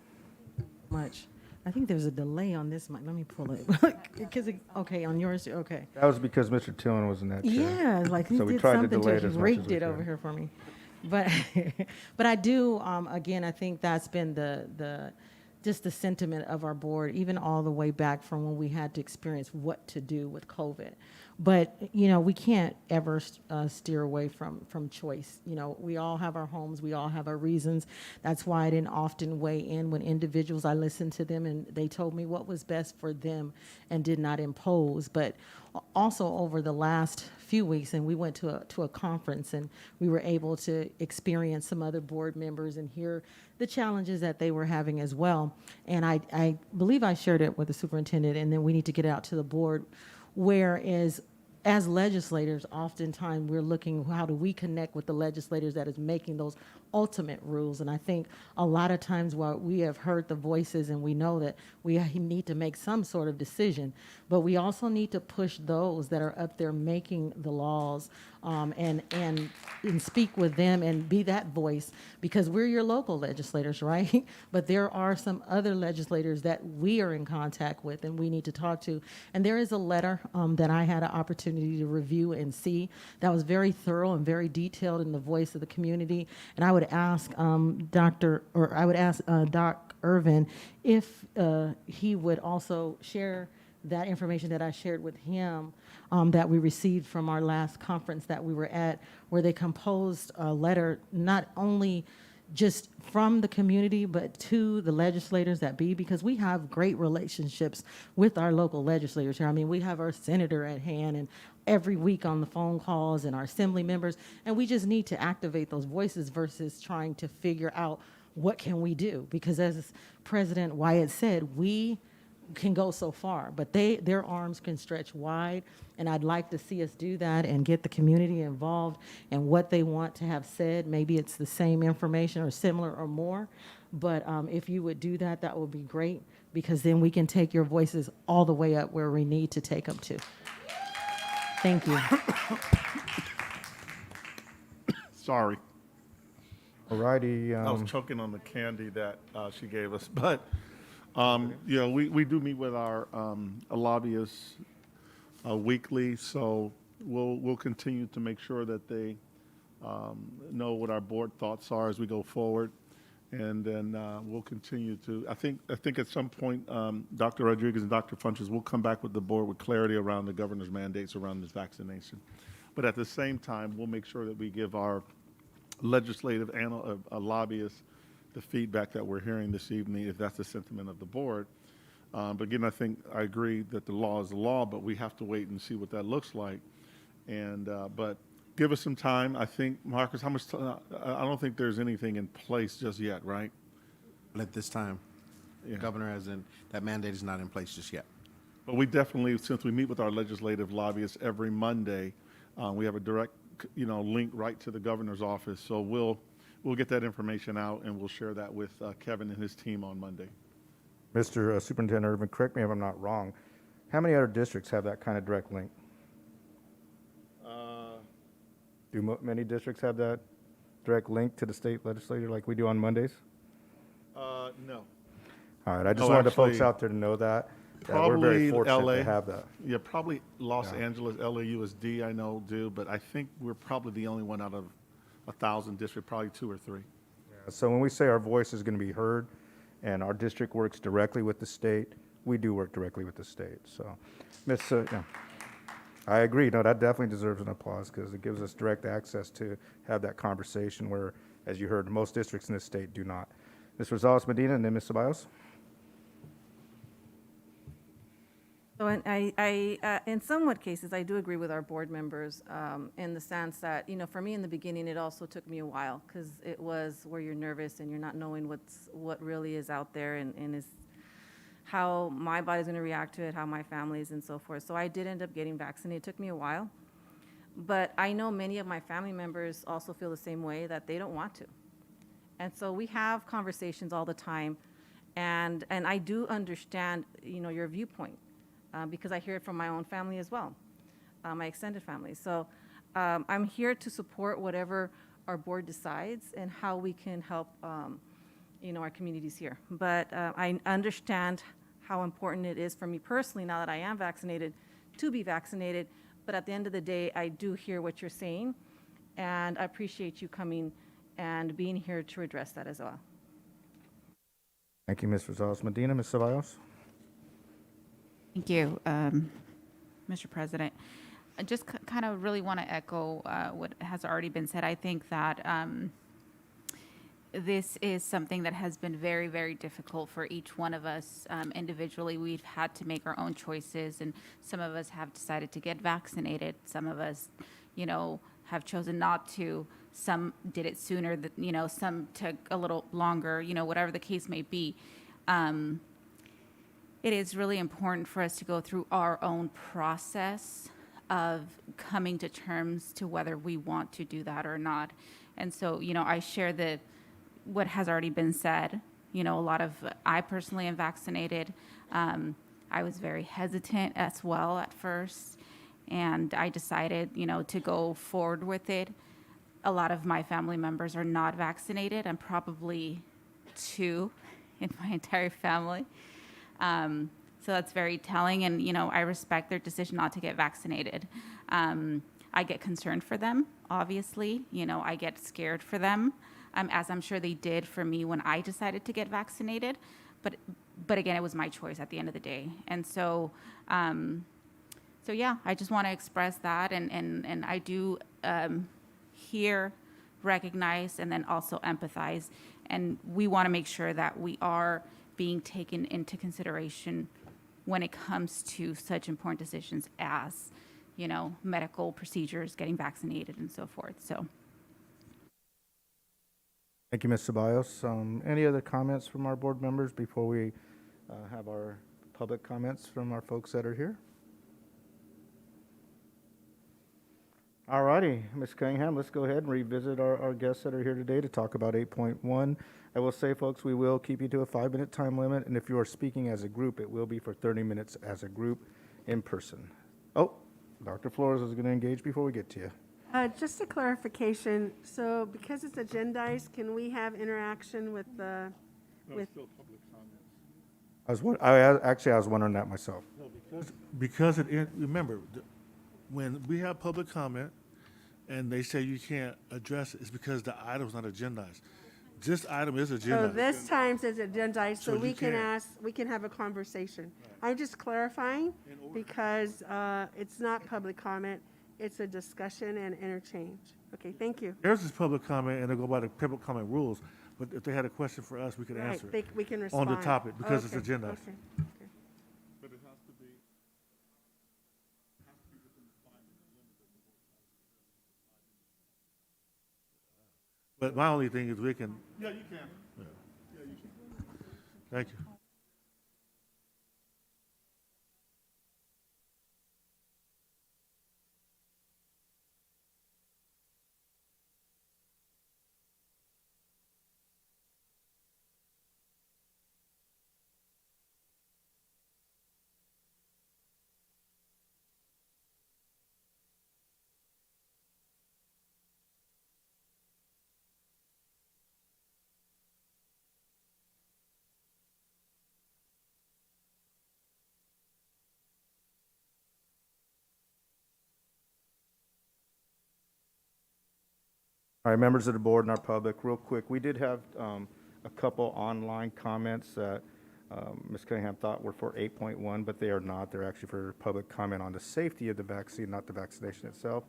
Much. I think there's a delay on this mic. Let me pull it. Because okay, on yours, okay. That was because Mr. Tillman was in that chair. Yeah, like he So we did tried to something delay to it it. as He much as rigged we it over could. here for me. But but I do, again, I think that's been the just the sentiment of our board, even all the way back from when we had to experience what to do with COVID. But, you know, we can't ever steer away from choice. You know, we all have our homes, we all have our reasons. That's why I didn't often weigh in when individuals, I listened to them and they told me what was best for them and did not impose. But also over the last few weeks, and we went to a conference and we were able to experience some other board members and hear the challenges that they were having as well. And I believe I shared it with the superintendent, and then we need to get it out to the board. Whereas as legislators, oftentimes we're looking, how do we connect with the legislators that is making those ultimate rules? And I think a lot of times while we have heard the voices and we know that we need to make some sort of decision, but we also need to push those that are up there making the laws, and speak with them and be that voice, because we're your local legislators, right? But there are some other legislators that we are in contact with and we need to talk to. And there is a letter that I had an opportunity to review and see that was very thorough and very detailed in the voice of the community. And I would ask Doc Irvin if he would also share that information that I shared with him, that we received from our last conference that we were at, where they composed a letter not only just from the community, but to the legislators that be, because we have great relationships with our local legislators here. I mean, we have our senator at hand and every week on the phone calls, and our assembly members, and we just need to activate those voices versus trying to figure out what can we do, because as President Wyatt said, we can go so far, but their arms can stretch wide, and I'd like to see us do that and get the community involved in what they want to have said. Maybe it's the same information or similar or more, but if you would do that, that would be great, because then we can take your voices all the way up where we need to take them to. Thank you. Sorry. All righty. I was choking on the candy that she gave us, but you know, we do meet with our lobbyists weekly, so we'll continue to make sure that they know what our board thoughts are as we go forward, and then we'll continue to. I think at some point, Dr. Rodriguez and Dr. Funches will come back with the board with clarity around the governor's mandates around this vaccination, but at the same time, we'll make sure that we give our legislative lobbyists the feedback that we're hearing this evening, if that's the sentiment of the board. But again, I agree that the law is the law, but we have to wait and see what that looks like. And but give us some time. I think, Marcus, how much? I don't think there's anything in place just yet, right? At this time, Yeah. the governor hasn't. That mandate is not in place just yet. But we definitely, since we meet with our legislative lobbyists every Monday, we have a direct, link right to the governor's office. So we'll get that information out, and we'll share that with Kevin and his team on Monday. Mr. Superintendent Irvin, correct me if I'm not wrong. How many other districts have that kind of direct link? Do many districts have that direct link to the state legislature like we do on Mondays? No. All right, I just No, wanted the folks actually, out there to know that we're very fortunate LA, to have that. Yeah, probably Los Angeles, LAUSD, I know do, but I think we're probably the only one out of 1,000 districts, probably 2 or 3. So when we say our voice is going to be heard and our district works directly with the state, we do work directly with the state. So, I agree. No, that definitely deserves an applause because it gives us direct access to have that conversation where, as you heard, most districts in this state do not. Ms. Rosales Medina and then Ms. Ceballos. So in somewhat cases, I do agree with our board members in the sense that, for me in the beginning, it also took me a while because it was where you're nervous and you're not knowing what really is out there and is how my body's going to react to it, how my family's and so forth. So I did end up getting vaccinated. It took me a while. But I know many of my family members also feel the same way, that they don't want to. And so we have conversations all the time. And I do understand, your viewpoint. Because I hear it from my own family as well, my extended family. So I'm here to support whatever our board decides and how we can help, our communities here. But I understand how important it is for me personally, now that I am vaccinated, to be vaccinated. But at the end of the day, I do hear what you're saying, and I appreciate you coming and being here to address that as well. Thank you, Ms. Rosales Medina. Ms. Ceballos. Thank you, Mr. President. I just kind of really want to echo what has already been said. I think that this is something that has been very, very difficult for each one of us individually. We've had to make our own choices, and some of us have decided to get vaccinated. Some of us, have chosen not to. Some did it sooner, some took a little longer, whatever the case may be. It is really important for us to go through our own process of coming to terms to whether we want to do that or not. And so, I share what has already been said. I personally am vaccinated. I was very hesitant as well at first, and I decided, to go forward with it. A lot of my family members are not vaccinated. I'm probably 2 in my entire family. So that's very telling, and I respect their decision not to get vaccinated. I get concerned for them, obviously. I get scared for them, as I'm sure they did for me when I decided to get vaccinated. But again, it was my choice at the end of the day. And so, yeah, I just want to express that, and I do hear, recognize, and then also empathize. And we want to make sure that we are being taken into consideration when it comes to such important decisions as, medical procedures, getting vaccinated, and so forth. So. Thank you, Ms. Ceballos. Any other comments from our board members before we have our public comments from our folks that are here? All righty, Ms. Cunningham, let's go ahead and revisit our guests that are here today to talk about 8.1. I will say, folks, we will keep you to a 5-minute time limit, and if you are speaking as a group, it will be for 30 minutes as a group in person. Oh, Dr. Flores is going to engage before we get to you. Just a clarification, so because it's agendized, can we have interaction with the, with? Still public comments. I was wondering that myself. No, because remember, when we have public comment and they say you can't address it, it's because the item's not agendized. This item is So agendized. this time says agendized, so So we you can can. ask, we can have a conversation. I'm just clarifying because it's not public comment, it's a discussion and interchange. Okay, thank you. There's this public comment, and they go by the public comment rules, but if they had a question for us, we could Right, answer it we can on respond. the topic because it's Okay, agendized. okay. But it has to be. But my only thing is we can, Yeah, you can. Yeah. Yeah, you can. thank you. All right, members of the board and our public, real quick, we did have a couple online comments that Ms. Cunningham thought were for 8.1, but they are not. They're actually for public comment on the safety of the vaccine, not the vaccination itself.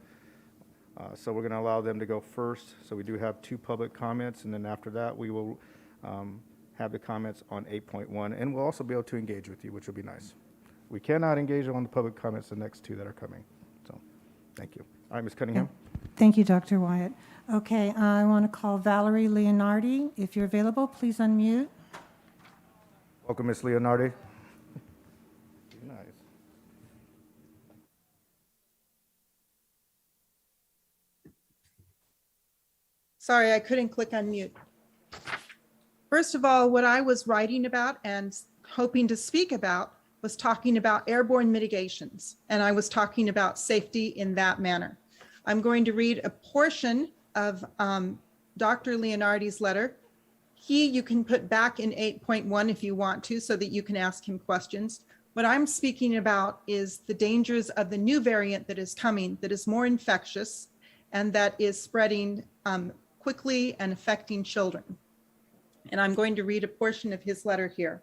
So we're going to allow them to go first. So we do have 2 public comments, and then after that, we will have the comments on 8.1, and we'll also be able to engage with you, which will be nice. We cannot engage on the public comments, the next 2 that are coming. So, thank you. All right, Ms. Cunningham. Thank you, Dr. Wyatt. Okay, I want to call Valerie Leonardi. If you're available, please unmute. Welcome, Ms. Leonardi. Nice. Sorry, I couldn't click unmute. First of all, what I was writing about and hoping to speak about was talking about airborne mitigations, and I was talking about safety in that manner. I'm going to read a portion of Dr. Leonardi's letter. You can put back in 8.1 if you want to, so that you can ask him questions. What I'm speaking about is the dangers of the new variant that is coming, that is more infectious, and that is spreading quickly and affecting children. And I'm going to read a portion of his letter here.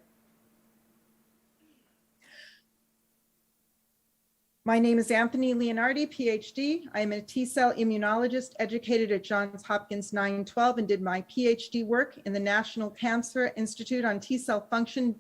My name is Anthony Leonardi, PhD. I am a T-cell immunologist educated at Johns Hopkins 912 and did my PhD work in the National Cancer Institute on T-cell function,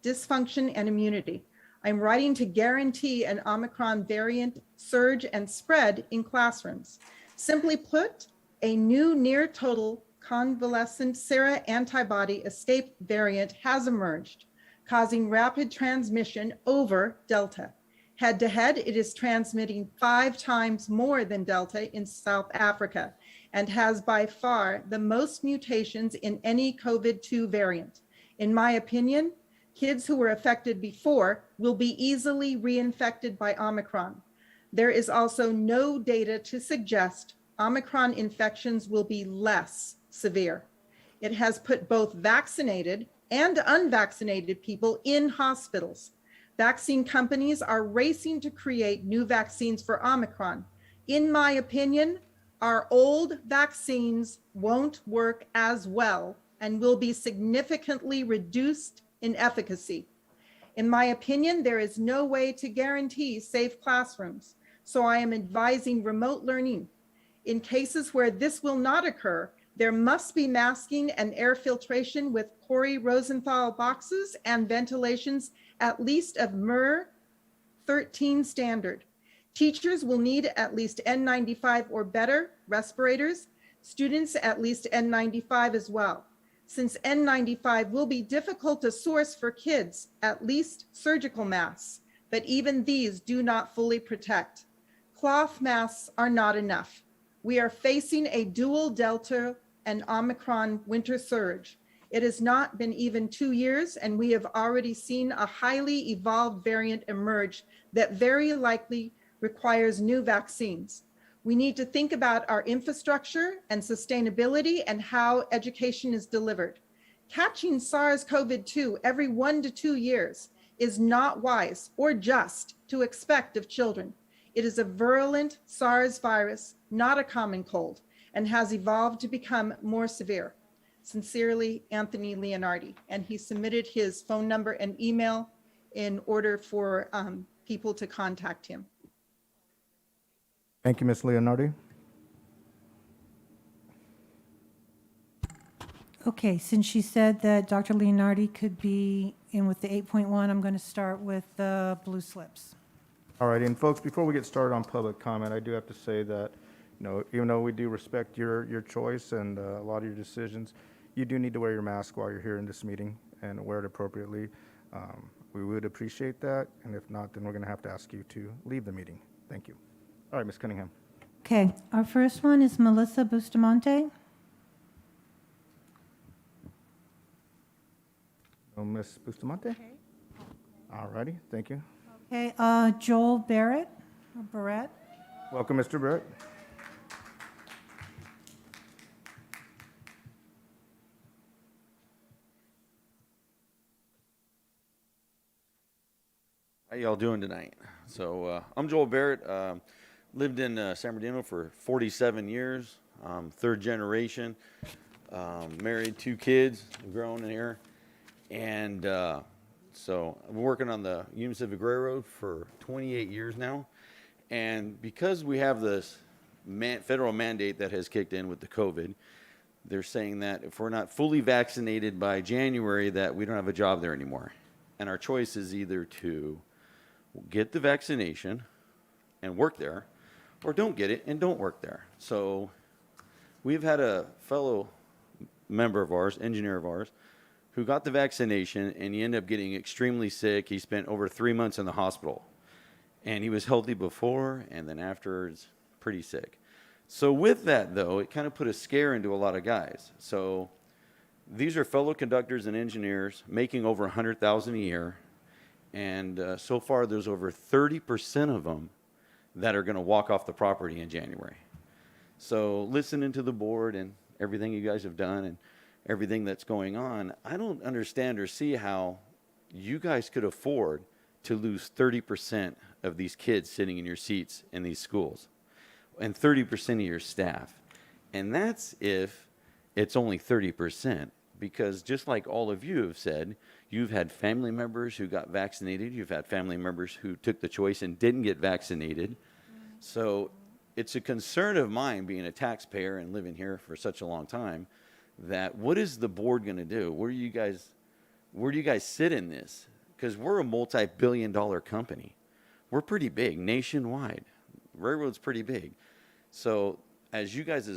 dysfunction, and immunity. I'm writing to guarantee an Omicron variant surge and spread in classrooms. Simply put, a new near total convalescent sera antibody escape variant has emerged, causing rapid transmission over Delta. Head to head, it is transmitting 5 times more than Delta in South Africa and has by far the most mutations in any COVID-2 variant. In my opinion, kids who were affected before will be easily reinfected by Omicron. There is also no data to suggest Omicron infections will be less severe. It has put both vaccinated and unvaccinated people in hospitals. Vaccine companies are racing to create new vaccines for Omicron. In my opinion, our old vaccines won't work as well and will be significantly reduced in efficacy. In my opinion, there is no way to guarantee safe classrooms, so I am advising remote learning. In cases where this will not occur, there must be masking and air filtration with Corey Rosenthal boxes and ventilations at least of MER 13 standard. Teachers will need at least N95 or better respirators, students at least N95 as well. Since N95 will be difficult to source for kids, at least surgical masks, but even these do not fully protect. Cloth masks are not enough. We are facing a dual Delta and Omicron winter surge. It has not been even 2 years, and we have already seen a highly evolved variant emerge that very likely requires new vaccines. We need to think about our infrastructure and sustainability and how education is delivered. Catching SARS-CoV-2 every 1 to 2 years is not wise or just to expect of children. It is a virulent SARS virus, not a common cold, and has evolved to become more severe. Sincerely, Anthony Leonardi. And he submitted his phone number and email in order for people to contact him. Thank you, Ms. Leonardi. Okay, since she said that Dr. Leonardi could be in with the 8.1, I'm going to start with the blue slips. All right, and folks, before we get started on public comment, I do have to say that, even though we do respect your choice and a lot of your decisions, you do need to wear your mask while you're here in this meeting and wear it appropriately. We would appreciate that, and if not, then we're going to have to ask you to leave the meeting. Thank you. All right, Ms. Cunningham. Okay, our first one is Melissa Bustamante. Oh, Ms. Bustamante? Okay. All righty, thank you. Okay, Joel Barrett, or Barrett. Welcome, Mr. Barrett. How y'all doing tonight? So I'm Joel Barrett. Lived in San Bernardino for 47 years. Third generation. Married, 2 kids, grown in here. And so I've been working on the Union Pacific Railroad for 28 years now. And because we have this federal mandate that has kicked in with the COVID, they're saying that if we're not fully vaccinated by January, that we don't have a job there anymore. And our choice is either to get the vaccination and work there, or don't get it and don't work there. So we've had a fellow member of ours, engineer of ours, who got the vaccination and he ended up getting extremely sick. He spent over 3 months in the hospital. And he was healthy before, and then afterwards, pretty sick. So with that, though, it kind of put a scare into a lot of guys. So these are fellow conductors and engineers making over $100,000 a year. And so far, there's over 30% of them that are going to walk off the property in January. So listening to the board and everything you guys have done and everything that's going on, I don't understand or see how you guys could afford to lose 30% of these kids sitting in your seats in these schools and 30% of your staff. And that's if it's only 30%. because just like all of you have said, you've had family members who got vaccinated, you've had family members who took the choice and didn't get vaccinated. So it's a concern of mine, being a taxpayer and living here for such a long time, that what is the board going to do? Where do you guys sit in this? Because we're a multi-billion-dollar company. We're pretty big nationwide. Railroad's pretty big. So as you guys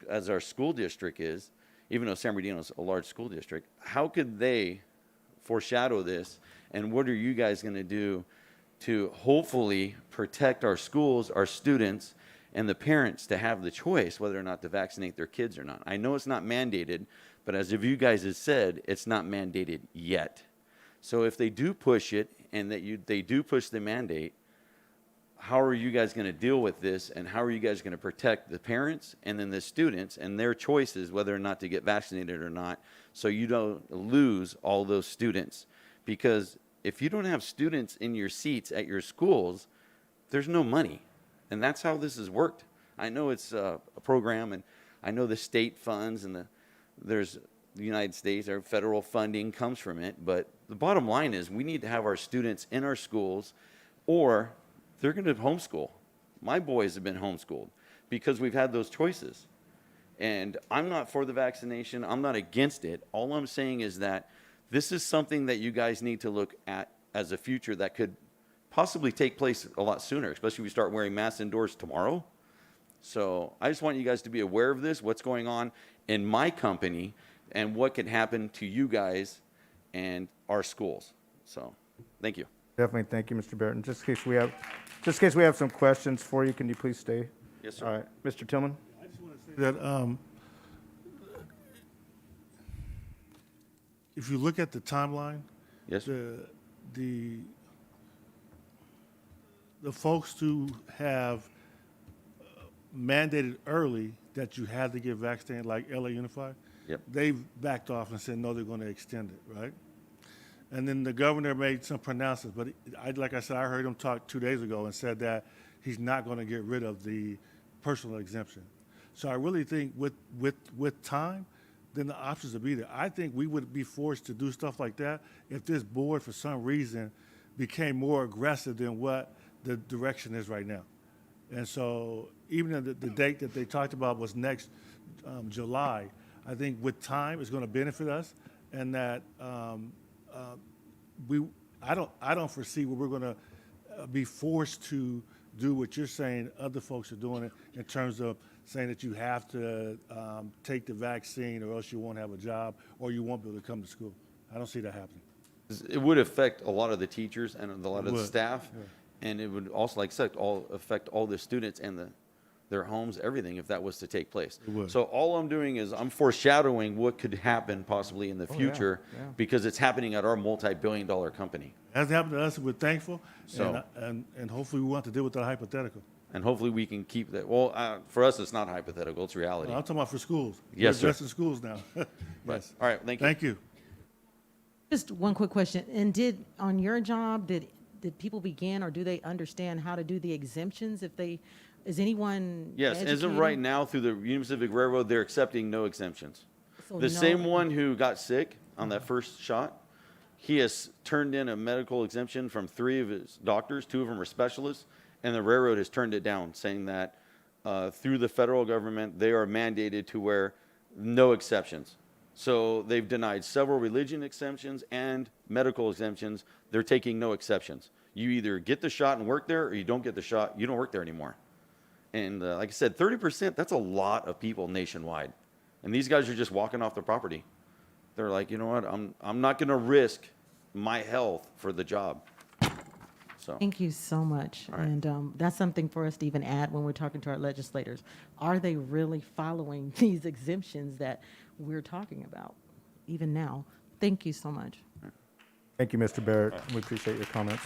as our school district is, even though San Bernardino is a large school district, how could they foreshadow this? And what are you guys going to do to hopefully protect our schools, our students, and the parents to have the choice whether or not to vaccinate their kids or not? I know it's not mandated, but as of you guys have said, it's not mandated yet. So if they do push it and they do push the mandate, how are you guys going to deal with this, and how are you guys going to protect the parents and then the students and their choices whether or not to get vaccinated or not, so you don't lose all those students? Because if you don't have students in your seats at your schools, there's no money. And that's how this has worked. I know it's a program, and I know the state funds and there's the United States, our federal funding comes from it. But the bottom line is we need to have our students in our schools, or they're going to homeschool. My boys have been homeschooled because we've had those choices. And I'm not for the vaccination. I'm not against it. All I'm saying is that this is something that you guys need to look at as a future that could possibly take place a lot sooner, especially if we start wearing masks indoors tomorrow. So I just want you guys to be aware of this, what's going on in my company, and what could happen to you guys and our schools. So thank you. Definitely, thank you, Mr. Barrett. Just in case we have some questions for you, can you please stay? Yes, sir. All right, Mr. Tillman? I just want to say that if you look at the timeline, yes, the folks who have mandated early that you had to get vaccinated, like LA Unified, yep, they've backed off and said, no, they're going to extend it, right? And then the governor made some pronouncements, but like I said, I heard him talk 2 days ago and said that he's not going to get rid of the personal exemption. So I really think with time, then the options will be there. I think we would be forced to do stuff like that if this board, for some reason, became more aggressive than what the direction is right now. And so even though the date that they talked about was next July, I think with time it's going to benefit us, and that I don't foresee where we're going to be forced to do what you're saying other folks are doing it, in terms of saying that you have to take the vaccine or else you won't have a job or you won't be able to come to school. I don't see that happening. it would affect a lot of the teachers and a lot of the Would, staff. yeah. And it would also, like I said, affect all the students and their homes, everything, if that was to take place. It would. So all I'm doing is I'm foreshadowing what could happen possibly in the Oh, yeah, future, yeah. because it's happening at our multi-billion-dollar company. It hasn't happened to us, we're thankful, So- and hopefully we want to deal with that hypothetical. And hopefully we can keep that. Well, for us, it's not hypothetical, it's reality. I'm talking about for schools. Yes, We're sir. addressing schools now. Yes. All right, thank you. Thank you. Just one quick question. And on your job, did people begin, or do they understand how to do the exemptions is anyone Yes, as of educated? right now, through the Union Pacific Railroad, they're accepting no exemptions. So The no- same one who got sick on that first shot, he has turned in a medical exemption from 3 of his doctors, 2 of them are specialists, and the railroad has turned it down, saying that through the federal government, they are mandated to wear no exceptions. So they've denied several religion exemptions and medical exemptions. They're taking no exceptions. You either get the shot and work there, or you don't get the shot, you don't work there anymore. And like I said, 30%, that's a lot of people nationwide. And these guys are just walking off the property. They're like, you know what, I'm not going to risk my health for the job. So Thank you so much. All right. And that's something for us to even add when we're talking to our legislators. Are they really following these exemptions that we're talking about, even now? Thank you so much. Thank you, Mr. Barrett. We appreciate your comments.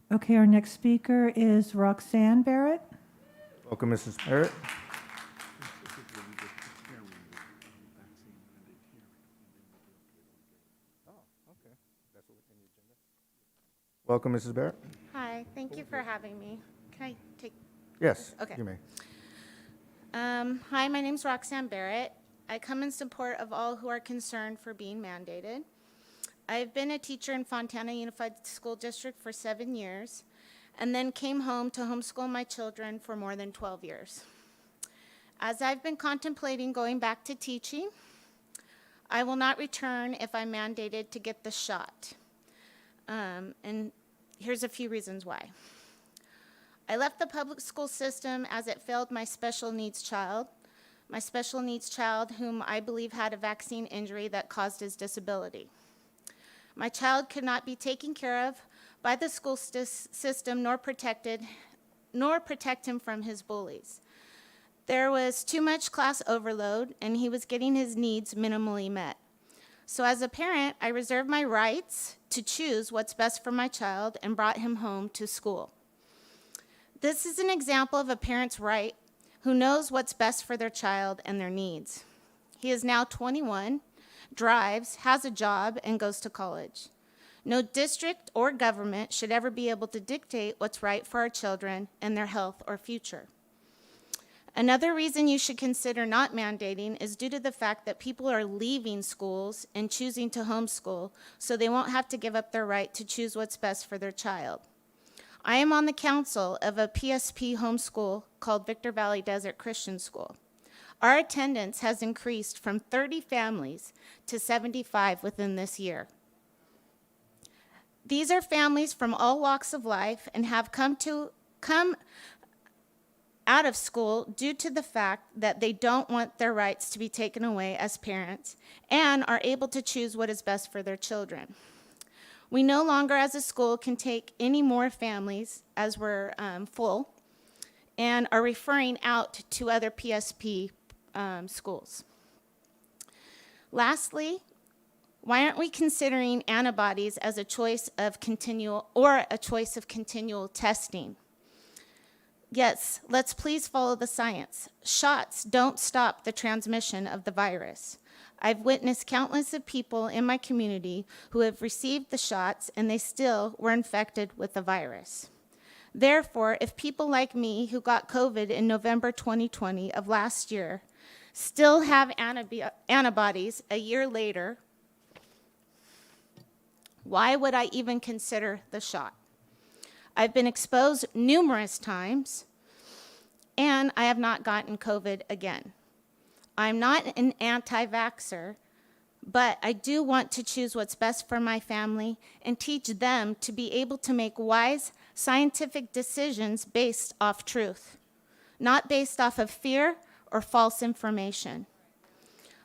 Okay, our next speaker is Roxanne Barrett. Welcome, Mrs. Barrett. Welcome, Mrs. Barrett. Hi, thank you for having me. Can I take? Yes, Okay. you may. Hi, my name's Roxanne Barrett. I come in support of all who are concerned for being mandated. I've been a teacher in Fontana Unified School District for 7 years, and then came home to homeschool my children for more than 12 years. As I've been contemplating going back to teaching, I will not return if I'm mandated to get the shot. And here's a few reasons why. I left the public school system as it failed my special needs child whom I believe had a vaccine injury that caused his disability. My child could not be taken care of by the school system nor protect him from his bullies. There was too much class overload, and he was getting his needs minimally met. So as a parent, I reserved my rights to choose what's best for my child and brought him home to school. This is an example of a parent's right who knows what's best for their child and their needs. He is now 21, drives, has a job, and goes to college. No district or government should ever be able to dictate what's right for our children and their health or future. Another reason you should consider not mandating is due to the fact that people are leaving schools and choosing to homeschool, so they won't have to give up their right to choose what's best for their child. I am on the council of a PSP homeschool called Victor Valley Desert Christian School. Our attendance has increased from 30 families to 75 within this year. These are families from all walks of life and have come out of school due to the fact that they don't want their rights to be taken away as parents and are able to choose what is best for their children. We no longer as a school can take any more families as we're full and are referring out to other PSP schools. Lastly, why aren't we considering antibodies as a choice of continual testing? Yes, let's please follow the science. Shots don't stop the transmission of the virus. I've witnessed countless of people in my community who have received the shots and they still were infected with the virus. Therefore, if people like me who got COVID in November 2020 of last year still have antibodies a year later, why would I even consider the shot? I've been exposed numerous times, and I have not gotten COVID again. I'm not an anti-vaxxer, but I do want to choose what's best for my family and teach them to be able to make wise, scientific decisions based off truth, not based off of fear or false information.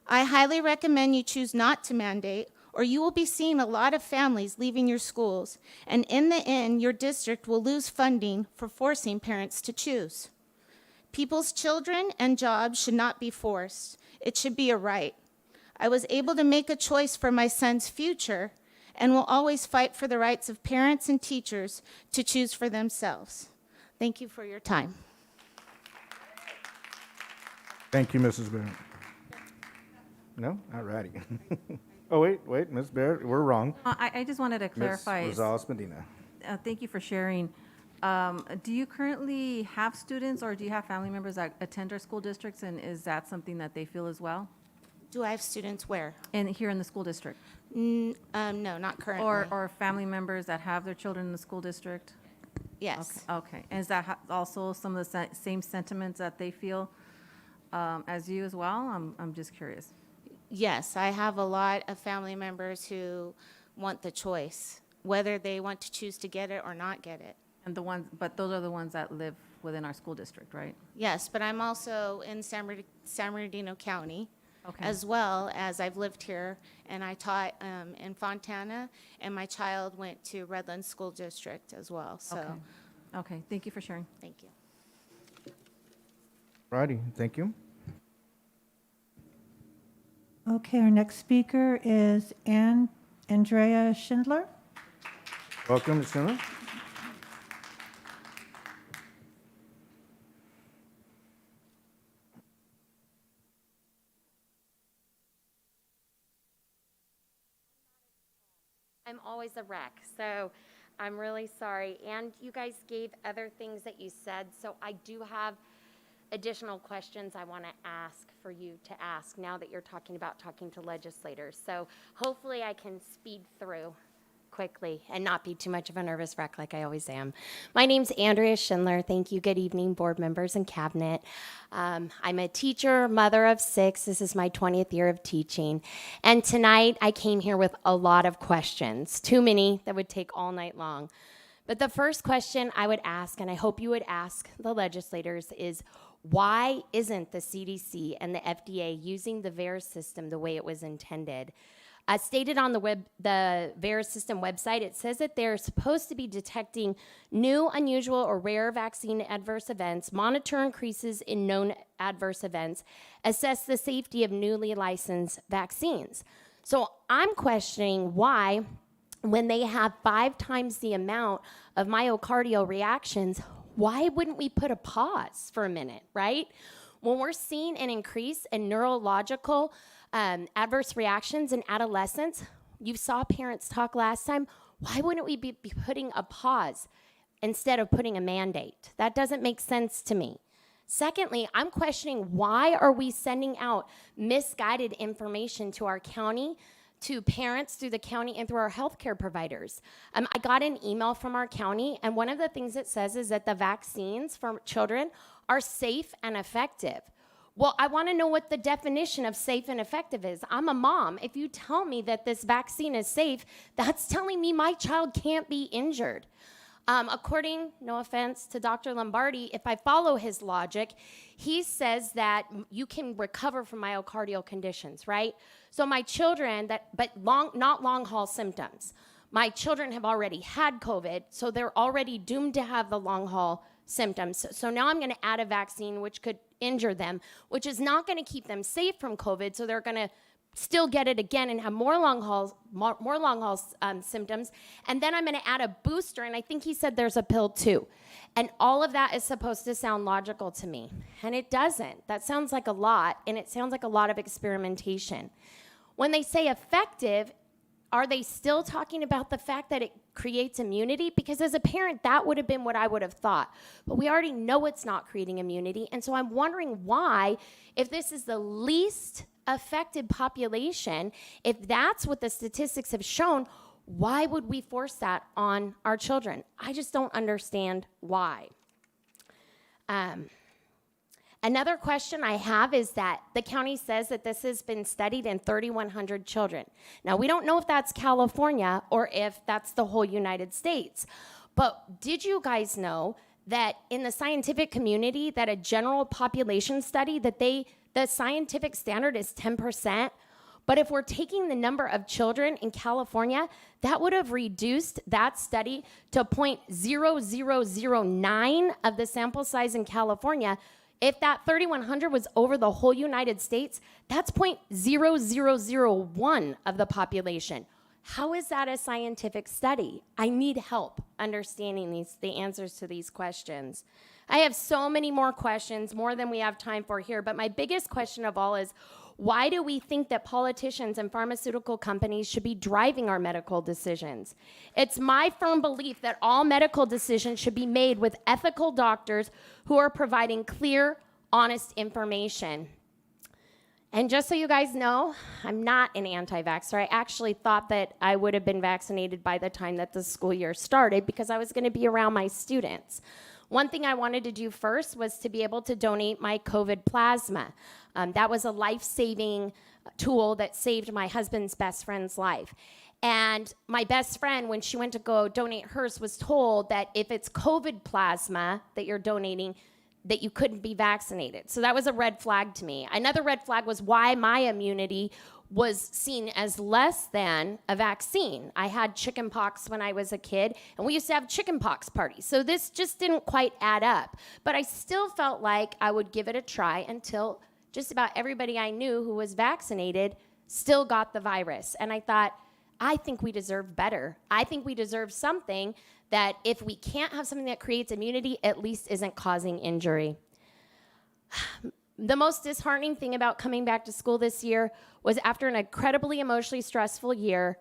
I highly recommend you choose not to mandate, or you will be seeing a lot of families leaving your schools, and in the end, your district will lose funding for forcing parents to choose. People's children and jobs should not be forced. It should be a right. I was able to make a choice for my son's future and will always fight for the rights of parents and teachers to choose for themselves. Thank you for your time. Thank you, Mrs. Barrett. No? All righty. Oh, wait, Ms. Barrett, we're wrong. I just wanted to clarify. Ms. Rosales-Medina. Thank you for sharing. Do you currently have students or do you have family members that attend our school districts, and is that something that they feel as well? Do I have students where? And here in the school district? No, not currently. Or family members that have their children in the school district? Yes. Okay. And is that also some of the same sentiments that they feel as you as well? I'm just curious. Yes, I have a lot of family members who want the choice, whether they want to choose to get it or not get it. And but those are the ones that live within our school district, right? Yes, but I'm also in San Bernardino County, Okay. as well as I've lived here, and I taught in Fontana, and my child went to Redlands School District as well, so. Okay. Okay, thank you for sharing. Thank you. Righty, thank you. Okay, our next speaker is Andrea Schindler. Welcome, Ms. Schindler. I'm always a wreck, so I'm really sorry. And you guys gave other things that you said, so I do have additional questions I want to ask for you to ask now that you're talking about talking to legislators. So hopefully I can speed through quickly and not be too much of a nervous wreck like I always am. My name's Andrea Schindler. Thank you. Good evening, board members and cabinet. I'm a teacher, mother of 6. This is my 20th year of teaching. And tonight I came here with a lot of questions, too many that would take all night long. But the first question I would ask, and I hope you would ask the legislators, is why isn't the CDC and the FDA using the VAERS system the way it was intended? As stated on the VAERS system website, it says that they're supposed to be detecting new, unusual, or rare vaccine adverse events, monitor increases in known adverse events, assess the safety of newly licensed vaccines. So I'm questioning why, when they have 5 times the amount of myocardial reactions, why wouldn't we put a pause for a minute, right? When we're seeing an increase in neurological adverse reactions in adolescents, you saw parents talk last time, why wouldn't we be putting a pause instead of putting a mandate? That doesn't make sense to me. Secondly, I'm questioning why are we sending out misguided information to our county, to parents through the county and through our healthcare providers. I got an email from our county, and one of the things it says is that the vaccines for children are safe and effective. Well, I want to know what the definition of safe and effective is. I'm a mom. If you tell me that this vaccine is safe, that's telling me my child can't be injured. According, no offense, to Dr. Lombardi, if I follow his logic, he says that you can recover from myocardial conditions, right? So my children, not long haul symptoms. My children have already had COVID, so they're already doomed to have the long haul symptoms. So now I'm going to add a vaccine which could injure them, which is not going to keep them safe from COVID, so they're going to still get it again and have more long haul symptoms. And then I'm going to add a booster, and I think he said there's a pill too. And all of that is supposed to sound logical to me, and it doesn't. That sounds like a lot, and it sounds like a lot of experimentation. When they say effective, are they still talking about the fact that it creates immunity? Because as a parent, that would have been what I would have thought. But we already know it's not creating immunity. And so I'm wondering why, if this is the least affected population, if that's what the statistics have shown, why would we force that on our children? I just don't understand why. Another question I have is that the county says that this has been studied in 3,100 children. Now, we don't know if that's California or if that's the whole United States. But did you guys know that in the scientific community, that a general population study, that the scientific standard is 10%? But if we're taking the number of children in California, that would have reduced that study to 0.0009 of the sample size in California. If that 3,100 was over the whole United States, that's 0.0001 of the population. How is that a scientific study? I need help understanding the answers to these questions. I have so many more questions, more than we have time for here, but my biggest question of all is, why do we think that politicians and pharmaceutical companies should be driving our medical decisions? It's my firm belief that all medical decisions should be made with ethical doctors who are providing clear, honest information. And just so you guys know, I'm not an anti-vaxxer. I actually thought that I would have been vaccinated by the time that the school year started because I was going to be around my students. One thing I wanted to do first was to be able to donate my COVID plasma. That was a life-saving tool that saved my husband's best friend's life. And my best friend, when she went to go donate hers, was told that if it's COVID plasma that you're donating, that you couldn't be vaccinated. So that was a red flag to me. Another red flag was why my immunity was seen as less than a vaccine. I had chickenpox when I was a kid, and we used to have chickenpox parties. So this just didn't quite add up. But I still felt like I would give it a try until just about everybody I knew who was vaccinated still got the virus. And I thought, I think we deserve better. I think we deserve something that if we can't have something that creates immunity, at least isn't causing injury. The most disheartening thing about coming back to school this year was after an incredibly emotionally stressful year,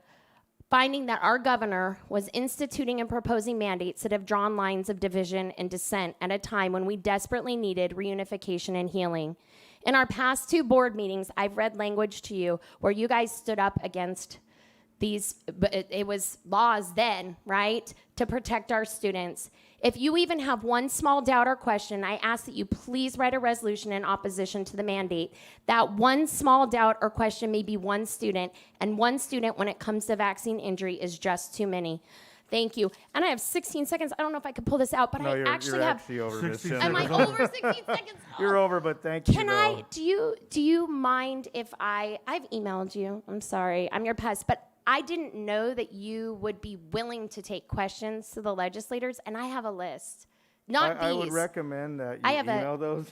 finding that our governor was instituting and proposing mandates that have drawn lines of division and dissent at a time when we desperately needed reunification and healing. In our past 2 board meetings, I've read language to you where you guys stood up against these, but it was laws then, right, to protect our students. If you even have one small doubt or question, I ask that you please write a resolution in opposition to the mandate. That one small doubt or question may be one student, and one student when it comes to vaccine injury is just too many. Thank you. And I have 16 seconds. I don't know if I could pull this out, but No, I you're actually have. actually over, Ms. Am I over 16 seconds? You're over, but thank you. Can I? Do you mind if I've emailed you? I'm sorry. I'm your pest, but I didn't know that you would be willing to take questions to the legislators, and I have a list. Not these. I would recommend that you I have email those.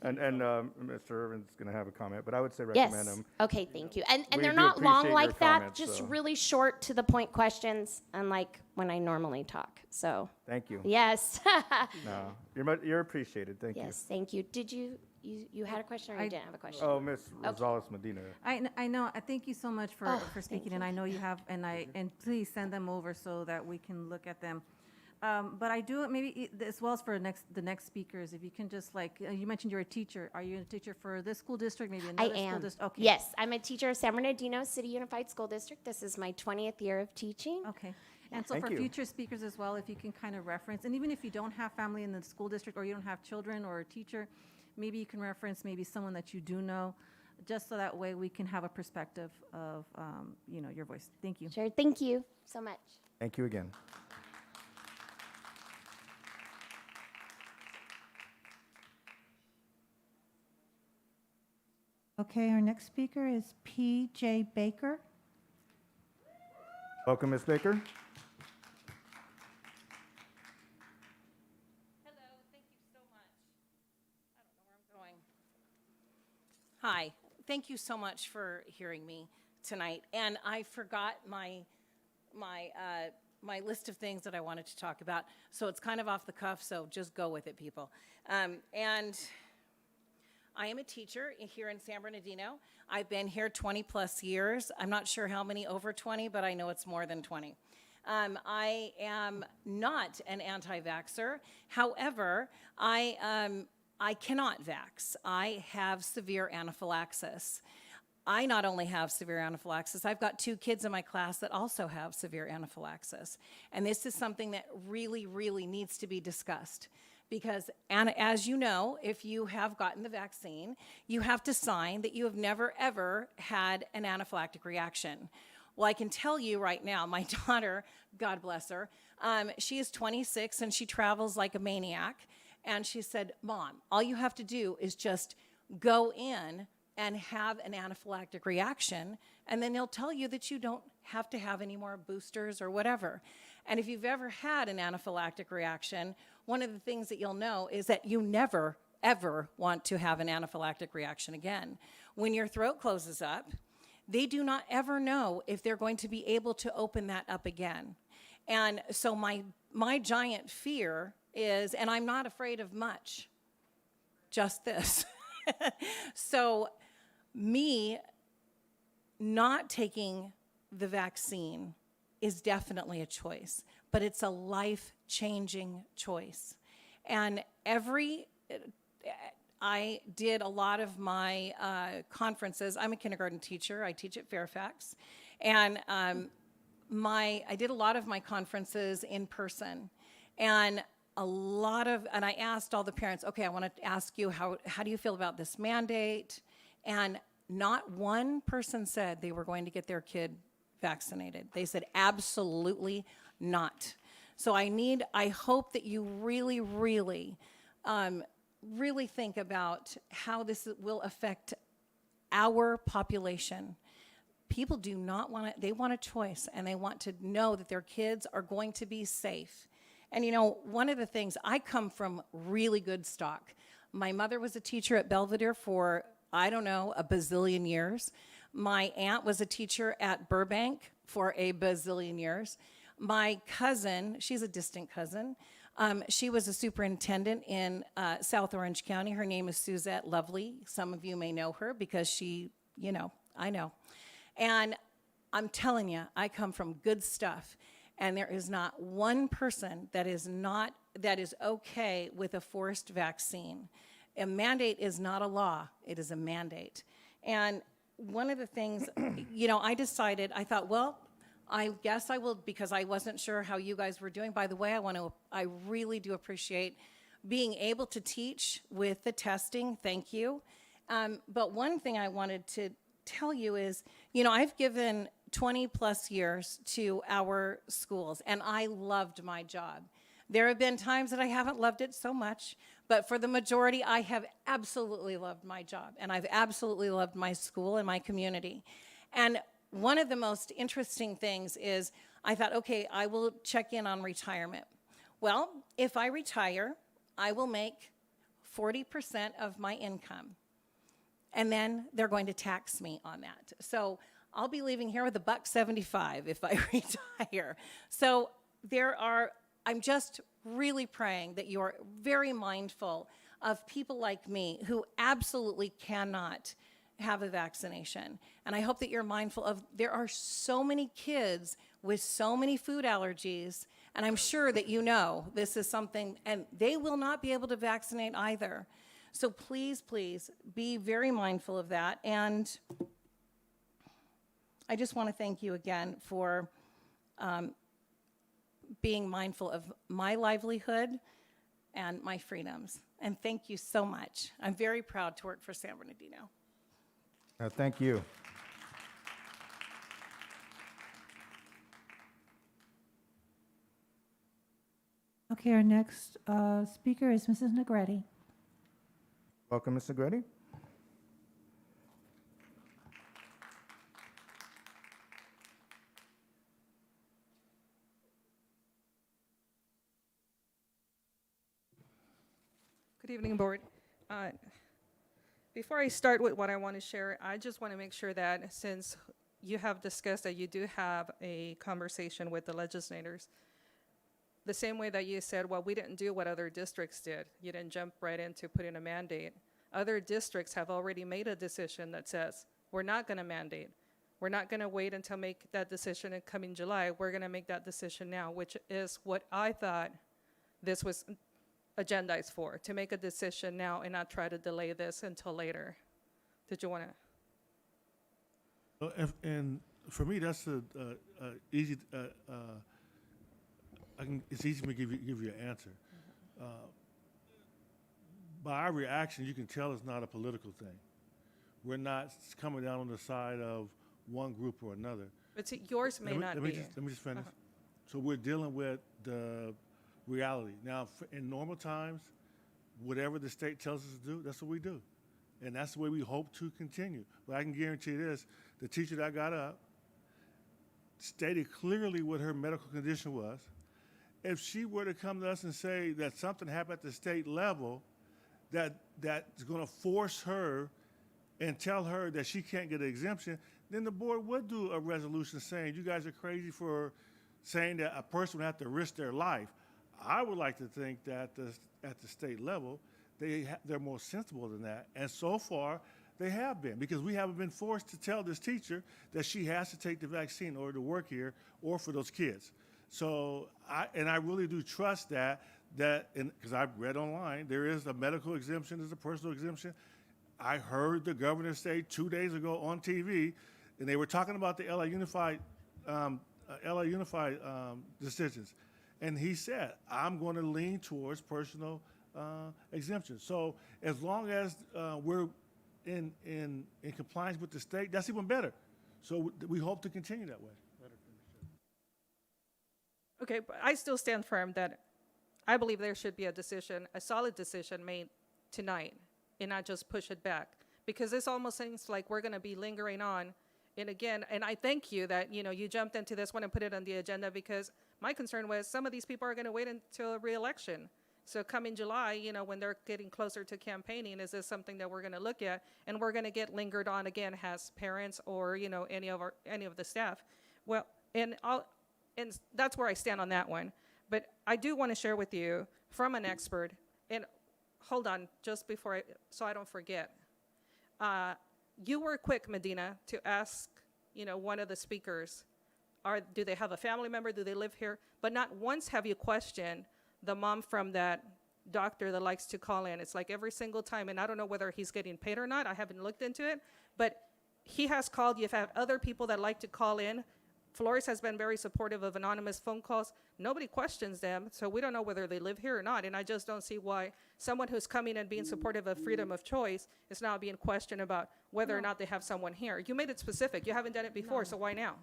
And Mr. Irvin's going to have a comment, but I would say recommend them. Okay, thank you. And We they're do not long appreciate like your that, comments, just so. really short to the point questions, unlike when I normally talk. So. Thank you. Yes. No, you're appreciated. Thank you. Yes, thank you. Did you had a question or you didn't have a question? Oh, Ms. Rosales Medina. I know. Thank you so much for thank speaking, you. and I know you have, and please send them over so that we can look at them. But I do maybe as well as for the next speakers, if you can just you mentioned you're a teacher. Are you a teacher for this school district, maybe I another school am. district? Okay. Yes, I'm a teacher of San Bernardino City Unified School District. This is my 20th year of teaching. Okay. And so Thank for you. future speakers as well, if you can kind of reference, and even if you don't have family in the school district or you don't have children or a teacher, maybe you can reference maybe someone that you do know, just so that way we can have a perspective of, your voice. Thank you. Sure, thank you so much. Thank you again. Okay, our next speaker is P.J. Baker. Welcome, Ms. Baker. Hello, thank you so much. I don't know where I'm going. Hi, thank you so much for hearing me tonight. And I forgot my list of things that I wanted to talk about, so it's kind of off the cuff, so just go with it, people. And I am a teacher here in San Bernardino. I've been here 20 plus years. I'm not sure how many over 20, but I know it's more than 20. I am not an anti-vaxxer. However, I cannot vax. I have severe anaphylaxis. I not only have severe anaphylaxis, I've got 2 kids in my class that also have severe anaphylaxis. And this is something that really, really needs to be discussed. Because, as you know, if you have gotten the vaccine, you have to sign that you have never, ever had an anaphylactic reaction. Well, I can tell you right now, my daughter, God bless her, she is 26 and she travels like a maniac. And she said, Mom, all you have to do is just go in and have an anaphylactic reaction, and then they'll tell you that you don't have to have any more boosters or whatever. And if you've ever had an anaphylactic reaction, one of the things that you'll know is that you never, ever want to have an anaphylactic reaction again. When your throat closes up, they do not ever know if they're going to be able to open that up again. And so my giant fear is, and I'm not afraid of much, just this. So me not taking the vaccine is definitely a choice, but it's a life-changing choice. And I did a lot of my conferences. I'm a kindergarten teacher. I teach at Fairfax. And I did a lot of my conferences in person. And I asked all the parents, okay, I want to ask you, how do you feel about this mandate? And not one person said they were going to get their kid vaccinated. They said absolutely not. So I hope that you really, really, really think about how this will affect our population. People do not want they want a choice, and they want to know that their kids are going to be safe. And one of the things, I come from really good stock. My mother was a teacher at Belvedere for, I don't know, a bazillion years. My aunt was a teacher at Burbank for a bazillion years. My cousin, she's a distant cousin, she was a superintendent in South Orange County. Her name is Suzette Lovely. Some of you may know her because she, I know. And I'm telling you, I come from good stuff, and there is not one person that is okay with a forced vaccine. A mandate is not a law, it is a mandate. And one of the things, I thought, well, I guess I will, because I wasn't sure how you guys were doing. By the way, I really do appreciate being able to teach with the testing. Thank you. But one thing I wanted to tell you is, I've given 20 plus years to our schools, and I loved my job. There have been times that I haven't loved it so much, but for the majority, I have absolutely loved my job, and I've absolutely loved my school and my community. And one of the most interesting things is I thought, okay, I will check in on retirement. Well, if I retire, I will make 40% of my income, and then they're going to tax me on that. So I'll be leaving here with $1.75 if I retire. So I'm just really praying that you're very mindful of people like me who absolutely cannot have a vaccination. And I hope that you're mindful of, there are so many kids with so many food allergies, and I'm sure that this is something, and they will not be able to vaccinate either. So please, please be very mindful of that. And I just want to thank you again for being mindful of my livelihood and my freedoms. And thank you so much. I'm very proud to work for San Bernardino. Thank you. Okay, our next speaker is Mrs. Negretti. Welcome, Ms. Negretti. Good evening, Board. Before I start with what I want to share, I just want to make sure that since you have discussed that you do have a conversation with the legislators, the same way that you said, well, we didn't do what other districts did. You didn't jump right into putting a mandate. Other districts have already made a decision that says, we're not going to mandate. We're not going to wait until make that decision in coming July. We're going to make that decision now, which is what I thought this was agendized for, to make a decision now and not try to delay this until later. Did you want to? And for me, that's easy. It's easy for me to give you an answer. By our reaction, you can tell it's not a political thing. We're not coming down on the side of one group or another. But see, yours may not be. Let me just finish. So we're dealing with the reality. Now, in normal times, whatever the state tells us to do, that's what we do. And that's the way we hope to continue. But I can guarantee this, the teacher that got up stated clearly what her medical condition was. If she were to come to us and say that something happened at the state level that's going to force her and tell her that she can't get an exemption, then the board would do a resolution saying, you guys are crazy for saying that a person would have to risk their life. I would like to think that at the state level, they're more sensible than that. And so far, they have been, because we haven't been forced to tell this teacher that she has to take the vaccine in order to work here or for those kids. So, I really do trust that because I've read online, there is a medical exemption, there's a personal exemption. I heard the governor say 2 days ago on TV, and they were talking about the LA Unified decisions. And he said, I'm going to lean towards personal exemptions. So as long as we're in compliance with the state, that's even better. So we hope to continue that way. Okay, but I still stand firm that I believe there should be a solid decision made tonight and not just push it back. Because this almost seems like we're going to be lingering on. And again, and I thank you that, you jumped into this one and put it on the agenda, because my concern was some of these people are going to wait until a re-election. So coming July, when they're getting closer to campaigning, is this something that we're going to look at? And we're going to get lingered on again as parents or, any of the staff. Well, and that's where I stand on that one. But I do want to share with you from an expert, and hold on, just before so I don't forget. You were quick, Medina, to ask one of the speakers, do they have a family member? Do they live here? But not once have you questioned the mom from that doctor that likes to call in. It's like every single time, and I don't know whether he's getting paid or not. I haven't looked into it, but he has called. You've had other people that like to call in. Flores has been very supportive of anonymous phone calls. Nobody questions them, so we don't know whether they live here or not, and I just don't see why someone who's coming and being supportive of freedom of choice is now being questioned about whether or not they have someone here. You made it specific. You haven't done it before, so why now?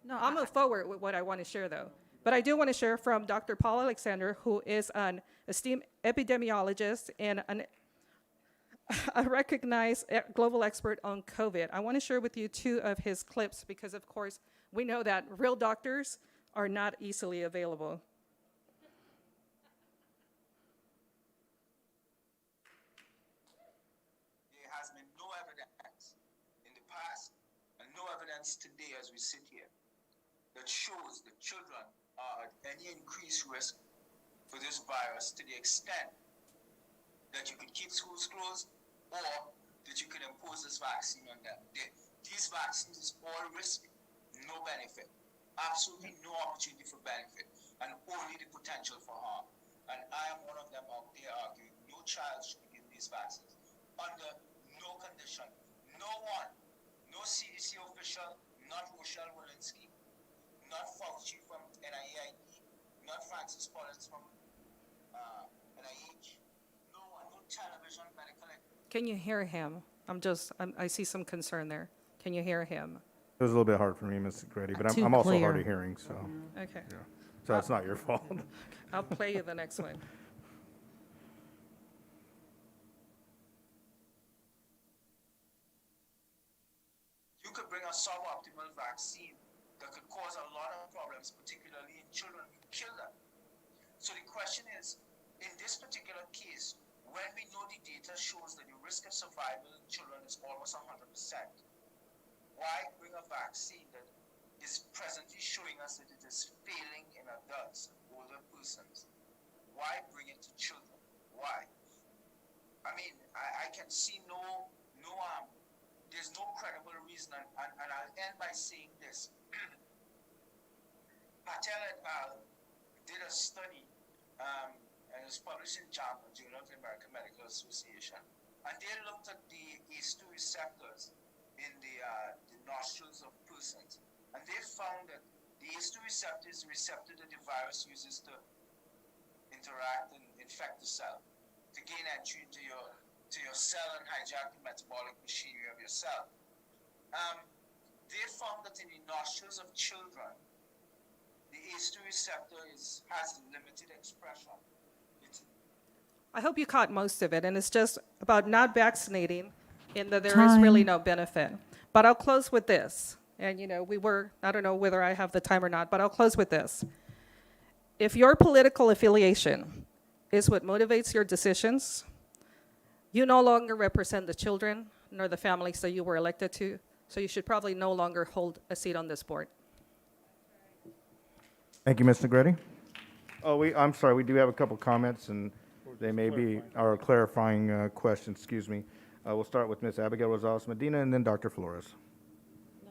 No, I'll move forward with what I want to share, though. But I do want to share from Dr. Paul Alexander, who is an esteemed epidemiologist and a recognized global expert on COVID. I want to share with you 2 of his clips because, of course, we know that real doctors are not easily available. There has been no evidence in the past and no evidence today as we sit here that shows that children are at any increased risk for this virus to the extent that you could keep schools closed or that you could impose this vaccine on them. These vaccines is all risk, no benefit. Absolutely no opportunity for benefit and only the potential for harm. And I am one of them out there arguing no child should be given these vaccines under no condition. No one, no CDC official, not Rochelle Walensky, not Fauci from NIAID, not Francis Collins from NIH, no one, no television medical. Can you hear him? I see some concern there. Can you hear him? It was a little bit hard for me, Ms. Grady, but Too I'm also clear. hard of hearing, so. Okay. Yeah. So it's not your fault. I'll play you the next one. You could bring a suboptimal vaccine that could cause a lot of problems, particularly in children, and kill them. So the question is, in this particular case, when we know the data shows that the risk of survival in children is almost 100%, why bring a vaccine that is presently showing us that it is failing in adults and older persons? Why bring it to children? Why? I mean, I can see there's no credible reason, and I'll end by saying this. Patel et al. Did a study, and it was published in JAMA, Journal of the American Medical Association, and they looked at the ACE2 receptors in the nostrils of persons, and they found that the ACE2 receptor is the receptor that the virus uses to interact and infect the cell, to gain entry into your cell and hijack the metabolic machinery of your cell. They found that in the nostrils of children, the ACE2 receptor has limited expression. I hope you caught most of it, and it's just about not vaccinating in that there is really no benefit. But I'll close with this. And, I don't know whether I have the time or not, but I'll close with this. If your political affiliation is what motivates your decisions, you no longer represent the children nor the families that you were elected to, so you should probably no longer hold a seat on this board. Thank you, Ms. Negretti. I'm sorry, we do have a couple comments, and they may be our clarifying questions, excuse me. We'll start with Ms. Abigail Rosales Medina and then Dr. Flores.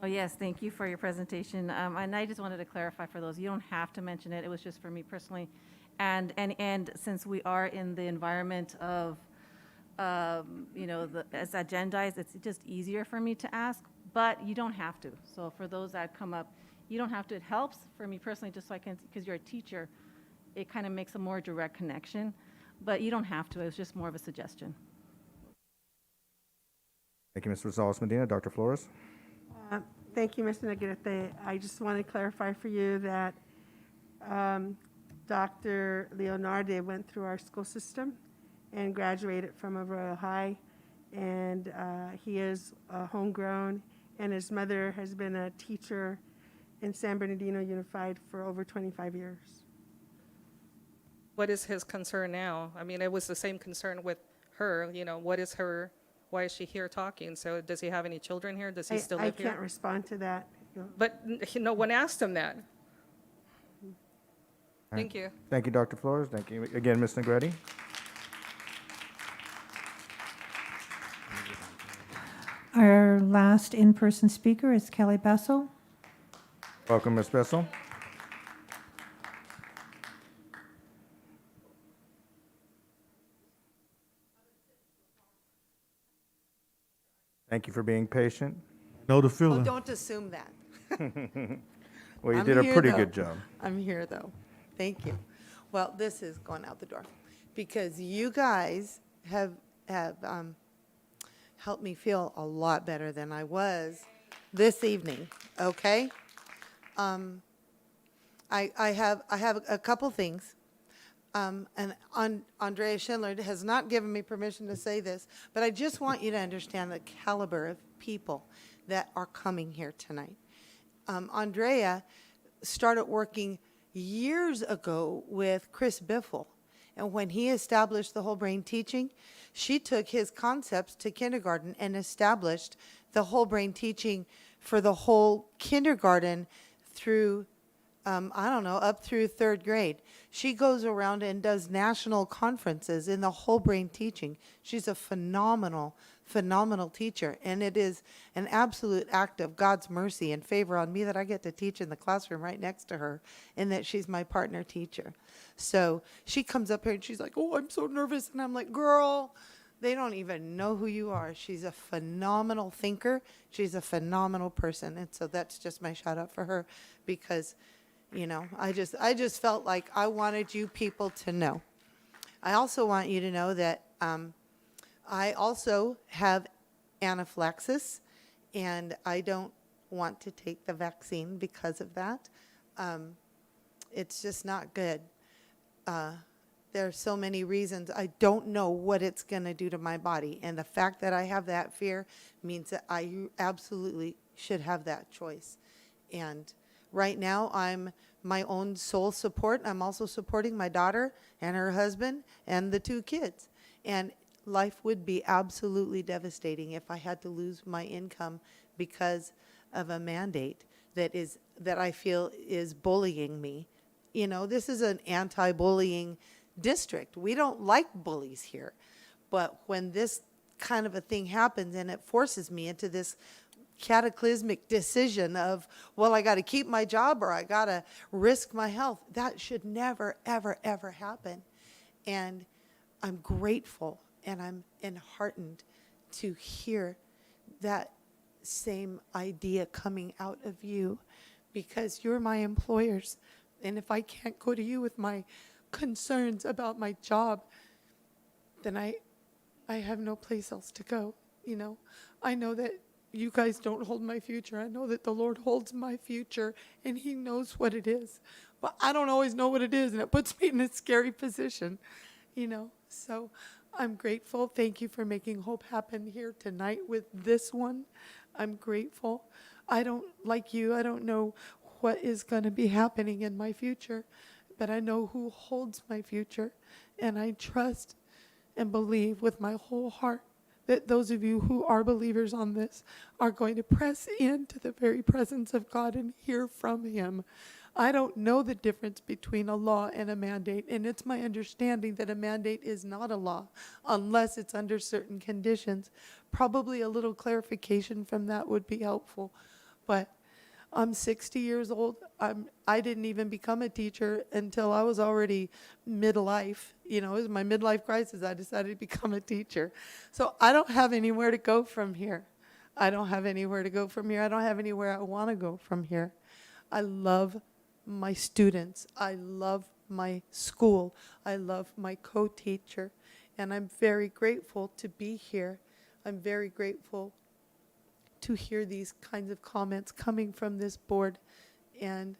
Oh, yes, thank you for your presentation. And I just wanted to clarify for those, you don't have to mention it. It was just for me personally. And since we are in the environment of, as agendized, it's just easier for me to ask, but you don't have to. So for those that come up, you don't have to. It helps for me personally, just so I can, because you're a teacher, it kind of makes a more direct connection, but you don't have to. It was just more of a suggestion. Thank you, Ms. Rosales Medina. Dr. Flores? Thank you, Mr. Negrete. I just want to clarify for you that Dr. Leonardi went through our school system and graduated from a Royal High, and he is homegrown, and his mother has been a teacher in San Bernardino Unified for over 25 years. What is his concern now? I mean, it was the same concern with her, why is she here talking? So does he have any children here? Does he still live here? I can't respond to that. But no one asked him that. Thank you. Thank you, Dr. Flores. Thank you again, Ms. Negretti. Our last in-person speaker is Kelly Bessel. Welcome, Ms. Bessel. Thank you for being patient. Know the Oh, feeling. don't assume that. Well, you I'm did a here, pretty though. good job. I'm here, though. Thank you. Well, this is going out the door because you guys have helped me feel a lot better than I was this evening. Okay. I have a couple things. And Andrea Schindler has not given me permission to say this, but I just want you to understand the caliber of people that are coming here tonight. Andrea started working years ago with Chris Biffle. And when he established the whole brain teaching, she took his concepts to kindergarten and established the whole brain teaching for the whole kindergarten through, I don't know, up through third grade. She goes around and does national conferences in the whole brain teaching. She's a phenomenal teacher, and it is an absolute act of God's mercy and favor on me that I get to teach in the classroom right next to her, and that she's my partner teacher. So she comes up here and she's like, "Oh, I'm so nervous," and I'm like, "Girl, they don't even know who you are." She's a phenomenal thinker. She's a phenomenal person, and so that's just my shout out for her, because you know, I just felt like I wanted you people to know. I also want you to know that I also have anaphylaxis, and I don't want to take the vaccine because of that. It's just not good. There are so many reasons. I don't know what it's going to do to my body, and the fact that I have that fear means that I absolutely should have that choice. And right now, I'm my own sole support. I'm also supporting my daughter and her husband and the 2 kids. And life would be absolutely devastating if I had to lose my income because of a mandate that I feel is bullying me. You know, this is an anti-bullying district. We don't like bullies here. But when this kind of a thing happens and it forces me into this cataclysmic decision of, well, I got to keep my job or I got to risk my health. That should never, ever, ever happen. And I'm grateful and I'm enheartened to hear that same idea coming out of you, because you're my employers. And if I can't go to you with my concerns about my job, then I have no place else to go. You know, I know that you guys don't hold my future. I know that the Lord holds my future, and he knows what it is. But I don't always know what it is, and it puts me in a scary position, you know. So I'm grateful. Thank you for making hope happen here tonight with this one. I'm grateful. I don't, like you, I don't know what is going to be happening in my future, but I know who holds my future, and I trust and believe with my whole heart that those of you who are believers on this are going to press into the very presence of God and hear from him. I don't know the difference between a law and a mandate, and it's my understanding that a mandate is not a law unless it's under certain conditions. Probably a little clarification from that would be helpful. But I'm 60 years old. I didn't even become a teacher until I was already midlife. You know, it was my midlife crisis. I decided to become a teacher. So I don't have anywhere to go from here. I don't have anywhere to go from here. I don't have anywhere I want to go from here. I love my students. I love my school. I love my co-teacher. And I'm very grateful to be here. I'm very grateful to hear these kinds of comments coming from this board. And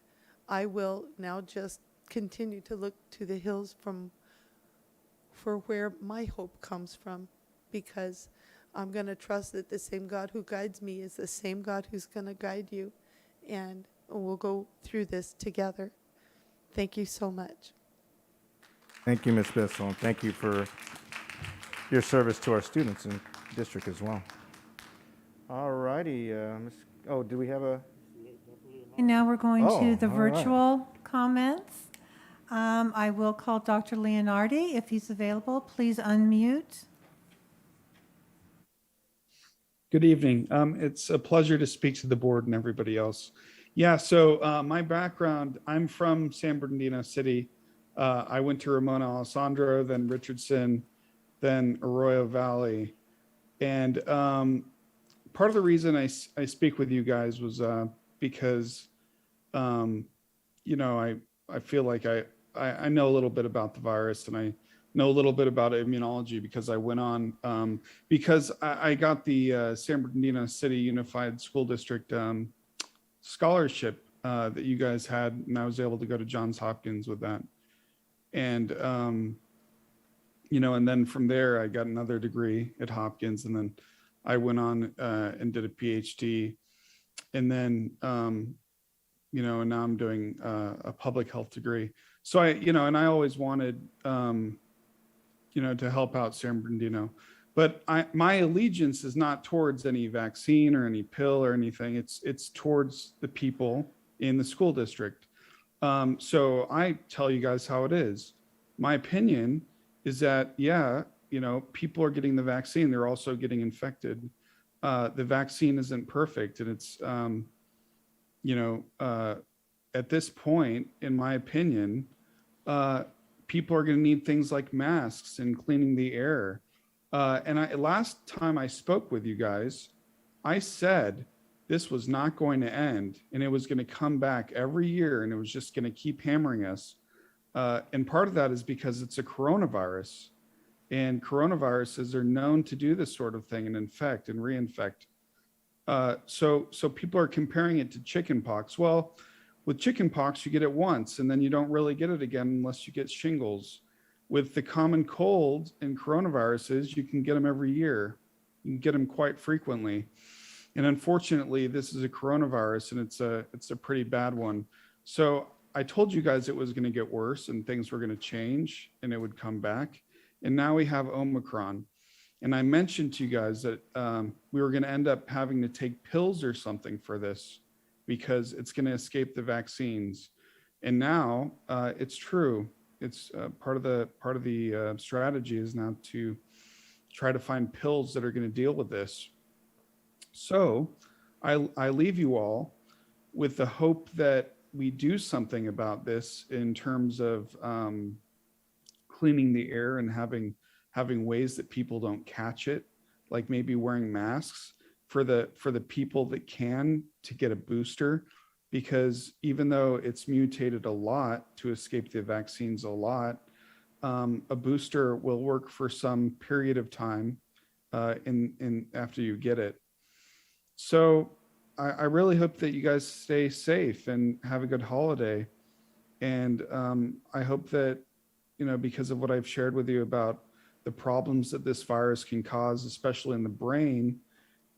I will now just continue to look to the hills for where my hope comes from, because I'm going to trust that the same God who guides me is the same God who's going to guide you. And we'll go through this together. Thank you so much. Thank you, Ms. Bissell, and thank you for your service to our students in district as well. All righty, do we have a? And now we're going to the all right. virtual comments. I will call Dr. Leonardi if he's available. Please unmute. Good evening. It's a pleasure to speak to the board and everybody else. Yeah, so my background, I'm from San Bernardino City. I went to Ramon Alessandro, then Richardson, then Arroyo Valley. And part of the reason I speak with you guys was because, you know, I feel like I know a little bit about the virus, and I know a little bit about immunology because I went on, because I got the San Bernardino City Unified School District scholarship that you guys had, and I was able to go to Johns Hopkins with that. And, you know, and then from there, I got another degree at Hopkins, and then I went on and did a PhD. And then, you know, and now I'm doing a public health degree. So and I always wanted, you know, to help out San Bernardino. But my allegiance is not towards any vaccine or any pill or anything. It's towards the people in the school district. So I tell you guys how it is. My opinion is that, yeah, you know, people are getting the vaccine. They're also getting infected. The vaccine isn't perfect. And it's, you know, at this point, in my opinion, people are going to need things like masks and cleaning the air. And last time I spoke with you guys, I said this was not going to end, and it was going to come back every year, and it was just going to keep hammering us. And part of that is because it's a coronavirus, and coronaviruses are known to do this sort of thing and infect and reinfect. So people are comparing it to chickenpox. Well, with chickenpox, you get it once, and then you don't really get it again unless you get shingles. With the common cold and coronaviruses, you can get them every year. You can get them quite frequently. And unfortunately, this is a coronavirus, and it's a pretty bad one. So I told you guys it was going to get worse and things were going to change and it would come back. And now we have Omicron. And I mentioned to you guys that we were going to end up having to take pills or something for this, because it's going to escape the vaccines. And now it's true. It's part of the strategy is now to try to find pills that are going to deal with this. So I leave you all with the hope that we do something about this in terms of cleaning the air and having ways that people don't catch it, like maybe wearing masks for the people that can, to get a booster, because even though it's mutated a lot to escape the vaccines a lot, a booster will work for some period of time in after you get it. So I really hope that you guys stay safe and have a good holiday. And I hope that, you know, because of what I've shared with you about the problems that this virus can cause, especially in the brain,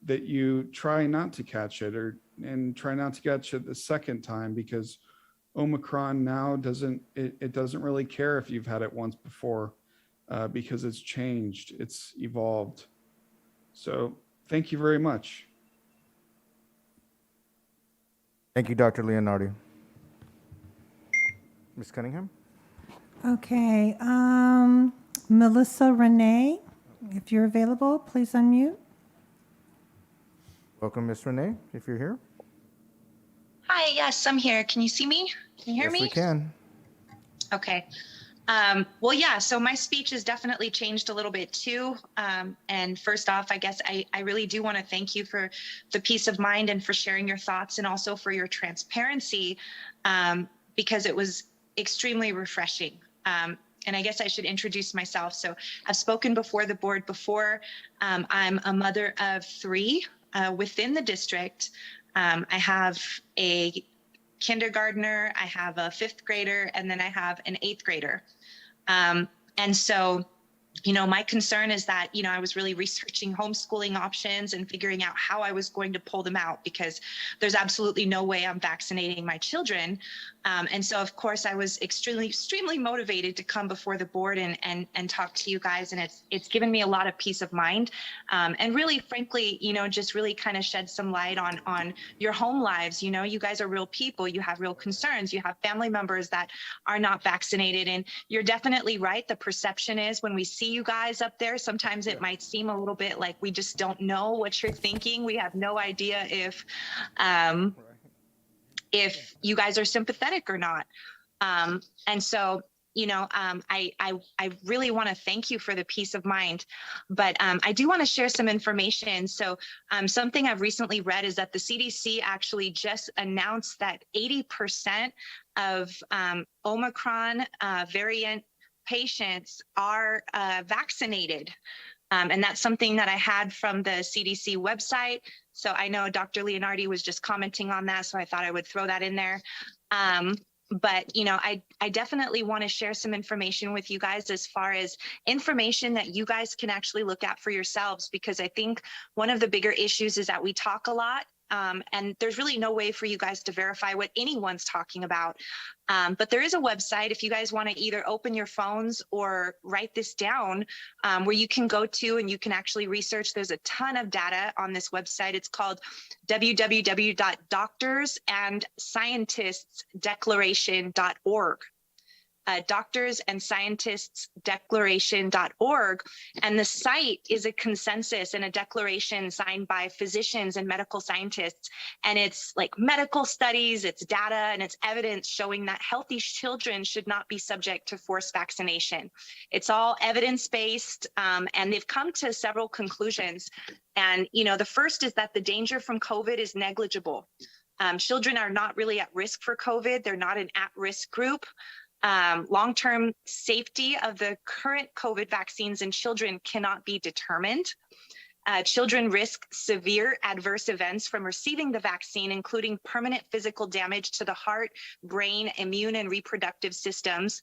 that you try not to catch it, and try not to catch it the second time, because Omicron now doesn't really care if you've had it once before, because it's changed, it's evolved. So thank you very much. Thank you, Dr. Leonardi. Ms. Cunningham? Okay, Melissa Renee, if you're available, please unmute. Welcome, Ms. Renee, if you're here. Hi, yes, I'm here. Can you see me? Can you hear me? Yes, we can. Okay. Well, yeah, so my speech has definitely changed a little bit too. And first off, I guess I really do want to thank you for the peace of mind and for sharing your thoughts, and also for your transparency, because it was extremely refreshing. And I guess I should introduce myself. So I've spoken before the board before. I'm a mother of 3 within the district. I have a kindergartner, I have a 5th grader, and then I have an 8th grader. And so, you know, my concern is that, you know, I was really researching homeschooling options and figuring out how I was going to pull them out, because there's absolutely no way I'm vaccinating my children. And so, of course, I was extremely motivated to come before the board and talk to you guys. And it's given me a lot of peace of mind. And really, frankly, you know, just really kind of shed some light on your home lives. You know, you guys are real people. You have real concerns. You have family members that are not vaccinated. And you're definitely right. The perception is when we see see you guys up there. Sometimes it might seem a little bit like we just don't know what you're thinking. We have no idea if you guys are sympathetic or not. And so, I really want to thank you for the peace of mind, but I do want to share some information. So something I've recently read is that the CDC actually just announced that 80% of Omicron variant patients are vaccinated. And that's something that I had from the CDC website. So I know Dr. Leonardi was just commenting on that, so I thought I would throw that in there. But I definitely want to share some information with you guys as far as information that you guys can actually look at for yourselves, because I think one of the bigger issues is that we talk a lot. And there's really no way for you guys to verify what anyone's talking about. But there is a website if you guys want to either open your phones or write this down, where you can go to and you can actually research. There's a ton of data on this website. It's called www.doctorsandscientistsdeclaration.org. doctorsandscientistsdeclaration.org. And the site is a consensus and a declaration signed by physicians and medical scientists. And it's like medical studies, it's data, and it's evidence showing that healthy children should not be subject to forced vaccination. It's all evidence-based, and they've come to several conclusions. And, the first is that the danger from COVID is negligible. Children are not really at risk for COVID. They're not an at-risk group. Long-term safety of the current COVID vaccines in children cannot be determined. Children risk severe adverse events from receiving the vaccine, including permanent physical damage to the heart, brain, immune, and reproductive systems.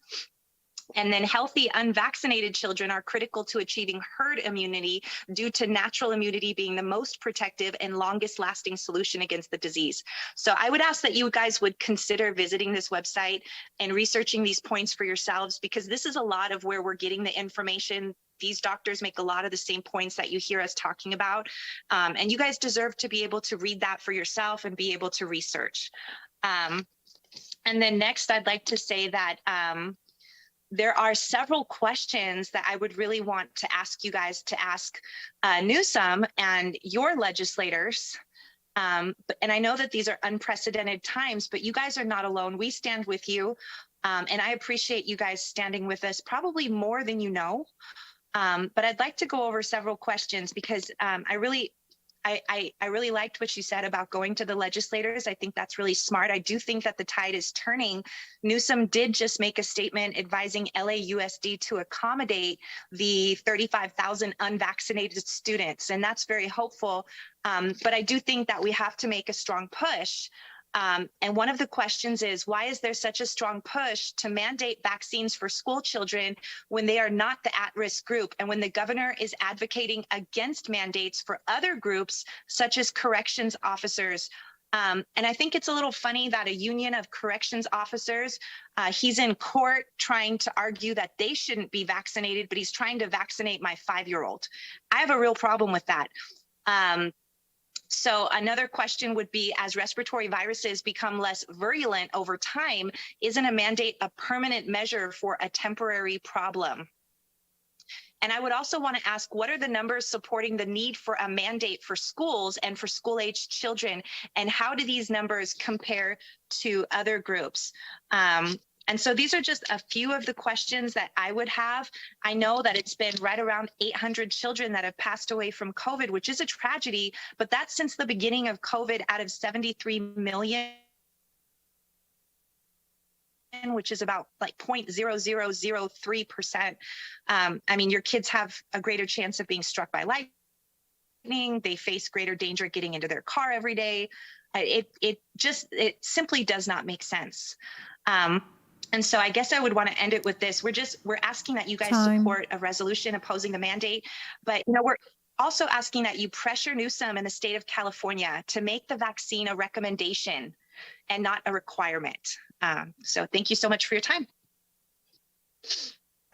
And then healthy unvaccinated children are critical to achieving herd immunity due to natural immunity being the most protective and longest lasting solution against the disease. So I would ask that you guys would consider visiting this website and researching these points for yourselves, because this is a lot of where we're getting the information. These doctors make a lot of the same points that you hear us talking about. And you guys deserve to be able to read that for yourself and be able to research. And then next, I'd like to say that there are several questions that I would really want to ask you guys to ask Newsom and your legislators. And I know that these are unprecedented times, but you guys are not alone. We stand with you. And I appreciate you guys standing with us, probably more than you know. But I'd like to go over several questions because I really liked what you said about going to the legislators. I think that's really smart. I do think that the tide is turning. Newsom did just make a statement advising LAUSD to accommodate the 35,000 unvaccinated students, and that's very hopeful. But I do think that we have to make a strong push. And one of the questions is, why is there such a strong push to mandate vaccines for school children when they are not the at-risk group, and when the governor is advocating against mandates for other groups, such as corrections officers? And I think it's a little funny that a union of corrections officers, he's in court trying to argue that they shouldn't be vaccinated, but he's trying to vaccinate my 5-year-old. I have a real problem with that. So another question would be, as respiratory viruses become less virulent over time, isn't a mandate a permanent measure for a temporary problem? And I would also want to ask, what are the numbers supporting the need for a mandate for schools and for school-aged children? And how do these numbers compare to other groups? And so these are just a few of the questions that I would have. I know that it's been right around 800 children that have passed away from COVID, which is a tragedy, but that's since the beginning of COVID out of 73 million, which is about like 0.0003%. I mean, your kids have a greater chance of being struck by lightning. They face greater danger getting into their car every day. It simply does not make sense. And so I guess I would want to end it with this. We're asking that you guys support a resolution opposing the mandate, but we're also asking that you pressure Newsom and the state of California to make the vaccine a recommendation and not a requirement. So thank you so much for your time.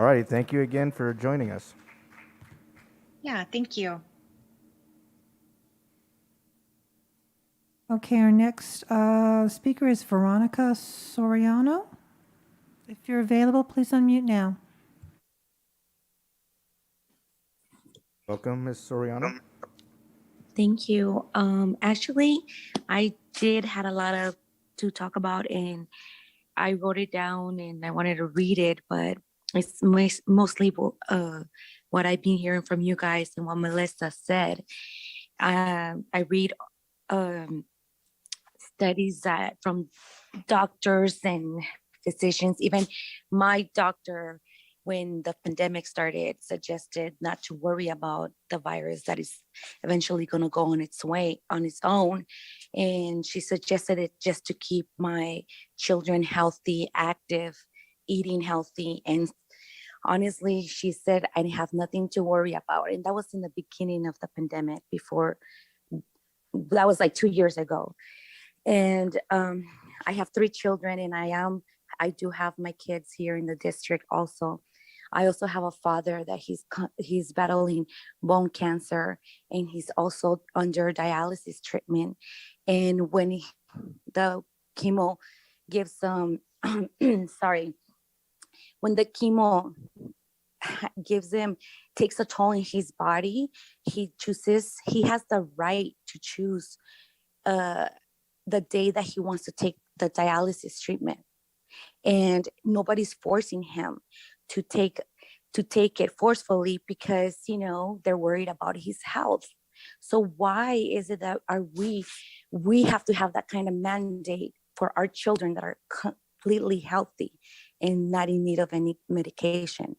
All right, thank you again for joining us. Yeah, thank you. Okay, our next speaker is Veronica Soriano. If you're available, please unmute now. Welcome, Ms. Soriano. Thank you. Actually, I did had a lot of to talk about, and I wrote it down, and I wanted to read it, but it's mostly what I've been hearing from you guys and what Melissa said. I read um, studies that from doctors and physicians. Even my doctor, when the pandemic started, suggested not to worry about the virus that is eventually going to go on its way on its own. And she suggested it just to keep my children healthy, active, eating healthy. And honestly, she said I have nothing to worry about. And that was in the beginning of the pandemic, before that was like 2 years ago. And I have 3 children, and I do have my kids here in the district also. I also have a father that he's battling bone cancer, and he's also under dialysis treatment. And when the chemo gives sorry, when the chemo gives him, takes a toll in his body, he has the right to choose the day that he wants to take the dialysis treatment, and nobody's forcing him to take it forcefully, because they're worried about his health. So why is it that we have to have that kind of mandate for our children that are completely healthy and not in need of any medication,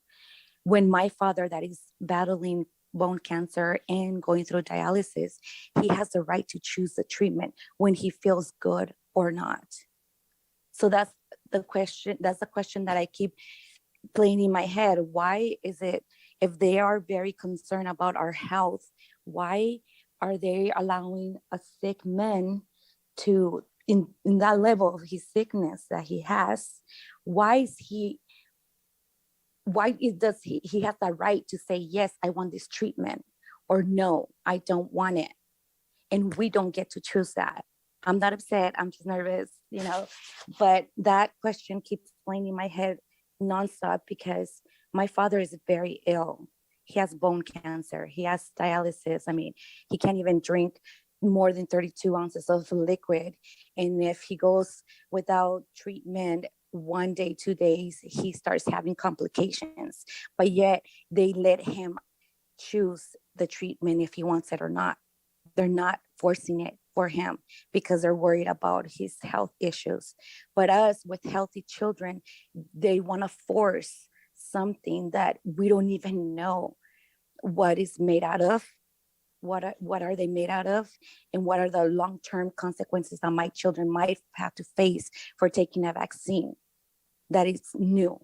when my father that is battling bone cancer and going through dialysis, he has the right to choose the treatment when he feels good or not? So that's the question that I keep playing in my head. Why is it, if they are very concerned about our health, why are they allowing a sick man to, in that level of his sickness that he has, does he have the right to say, yes, I want this treatment, or no, I don't want it? And we don't get to choose that. I'm not upset, I'm just nervous, but that question keeps playing in my head nonstop, because my father is very ill. He has bone cancer, he has dialysis. I mean, he can't even drink more than 32 ounces of liquid. And if he goes without treatment 1 day, 2 days, he starts having complications. But yet they let him choose the treatment if he wants it or not. They're not forcing it for him because they're worried about his health issues. But us with healthy children, they want to force something that we don't even know what is made out of. What are they made out of, and what are the long-term consequences that my children might have to face for taking a vaccine that is new?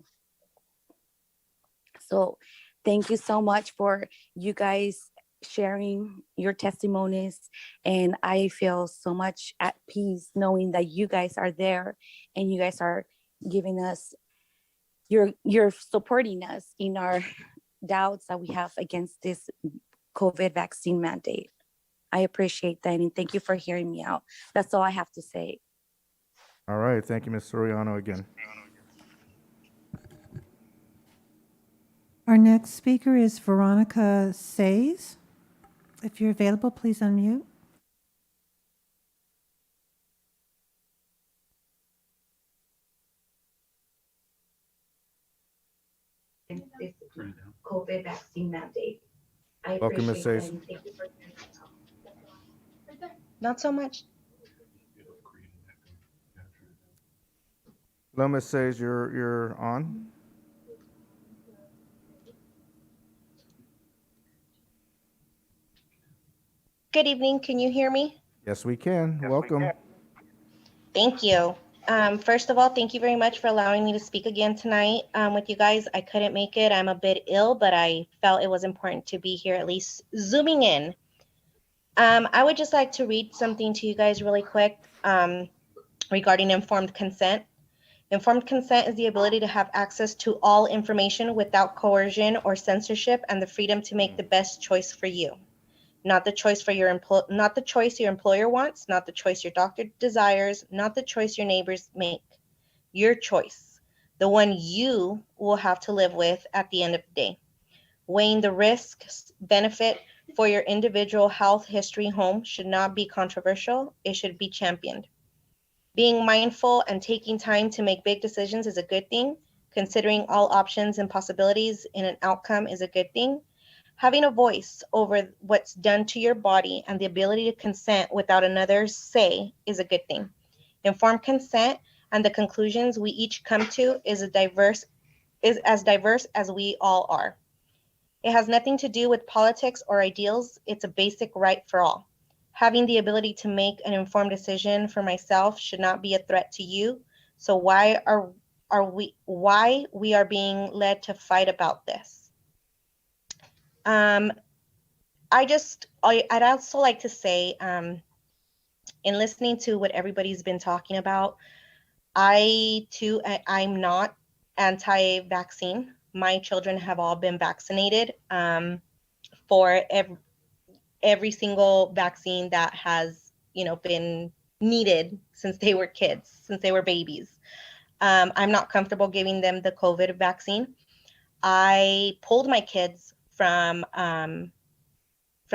So thank you so much for you guys sharing your testimonies, and I feel so much at peace knowing that you guys are there and you guys are giving us, you're supporting us in our doubts that we have against this COVID vaccine mandate. I appreciate that, and thank you for hearing me out. That's all I have to say. All right, thank you, Ms. Soriano again. Our next speaker is Veronica Says. If you're available, please unmute. This COVID vaccine mandate. I Welcome, Ms. appreciate that, Says. and thank you for hearing me out. Not so much. Hello, Ms. Says, you're on. Good evening. Can you hear me? Yes, we can. Welcome. Thank you. First of all, thank you very much for allowing me to speak again tonight with you guys. I couldn't make it. I'm a bit ill, but I felt it was important to be here, at least zooming in. I would just like to read something to you guys really quick regarding informed consent. Informed consent is the ability to have access to all information without coercion or censorship, and the freedom to make the best choice for you. Not the choice for not the choice your employer wants, not the choice your doctor desires, not the choice your neighbors make. Your choice, the one you will have to live with at the end of the day. Weighing the risks, benefit for your individual health history home should not be controversial. It should be championed. Being mindful and taking time to make big decisions is a good thing. Considering all options and possibilities in an outcome is a good thing. Having a voice over what's done to your body and the ability to consent without another's say is a good thing. Informed consent and the conclusions we each come to is as diverse as we all are. It has nothing to do with politics or ideals. It's a basic right for all. Having the ability to make an informed decision for myself should not be a threat to you. So why we are being led to fight about this? I'd also like to say, in listening to what everybody's been talking about, I'm not anti-vaccine. My children have all been vaccinated for every single vaccine that has, been needed since they were kids, since they were babies. I'm not comfortable giving them the COVID vaccine. I pulled my kids from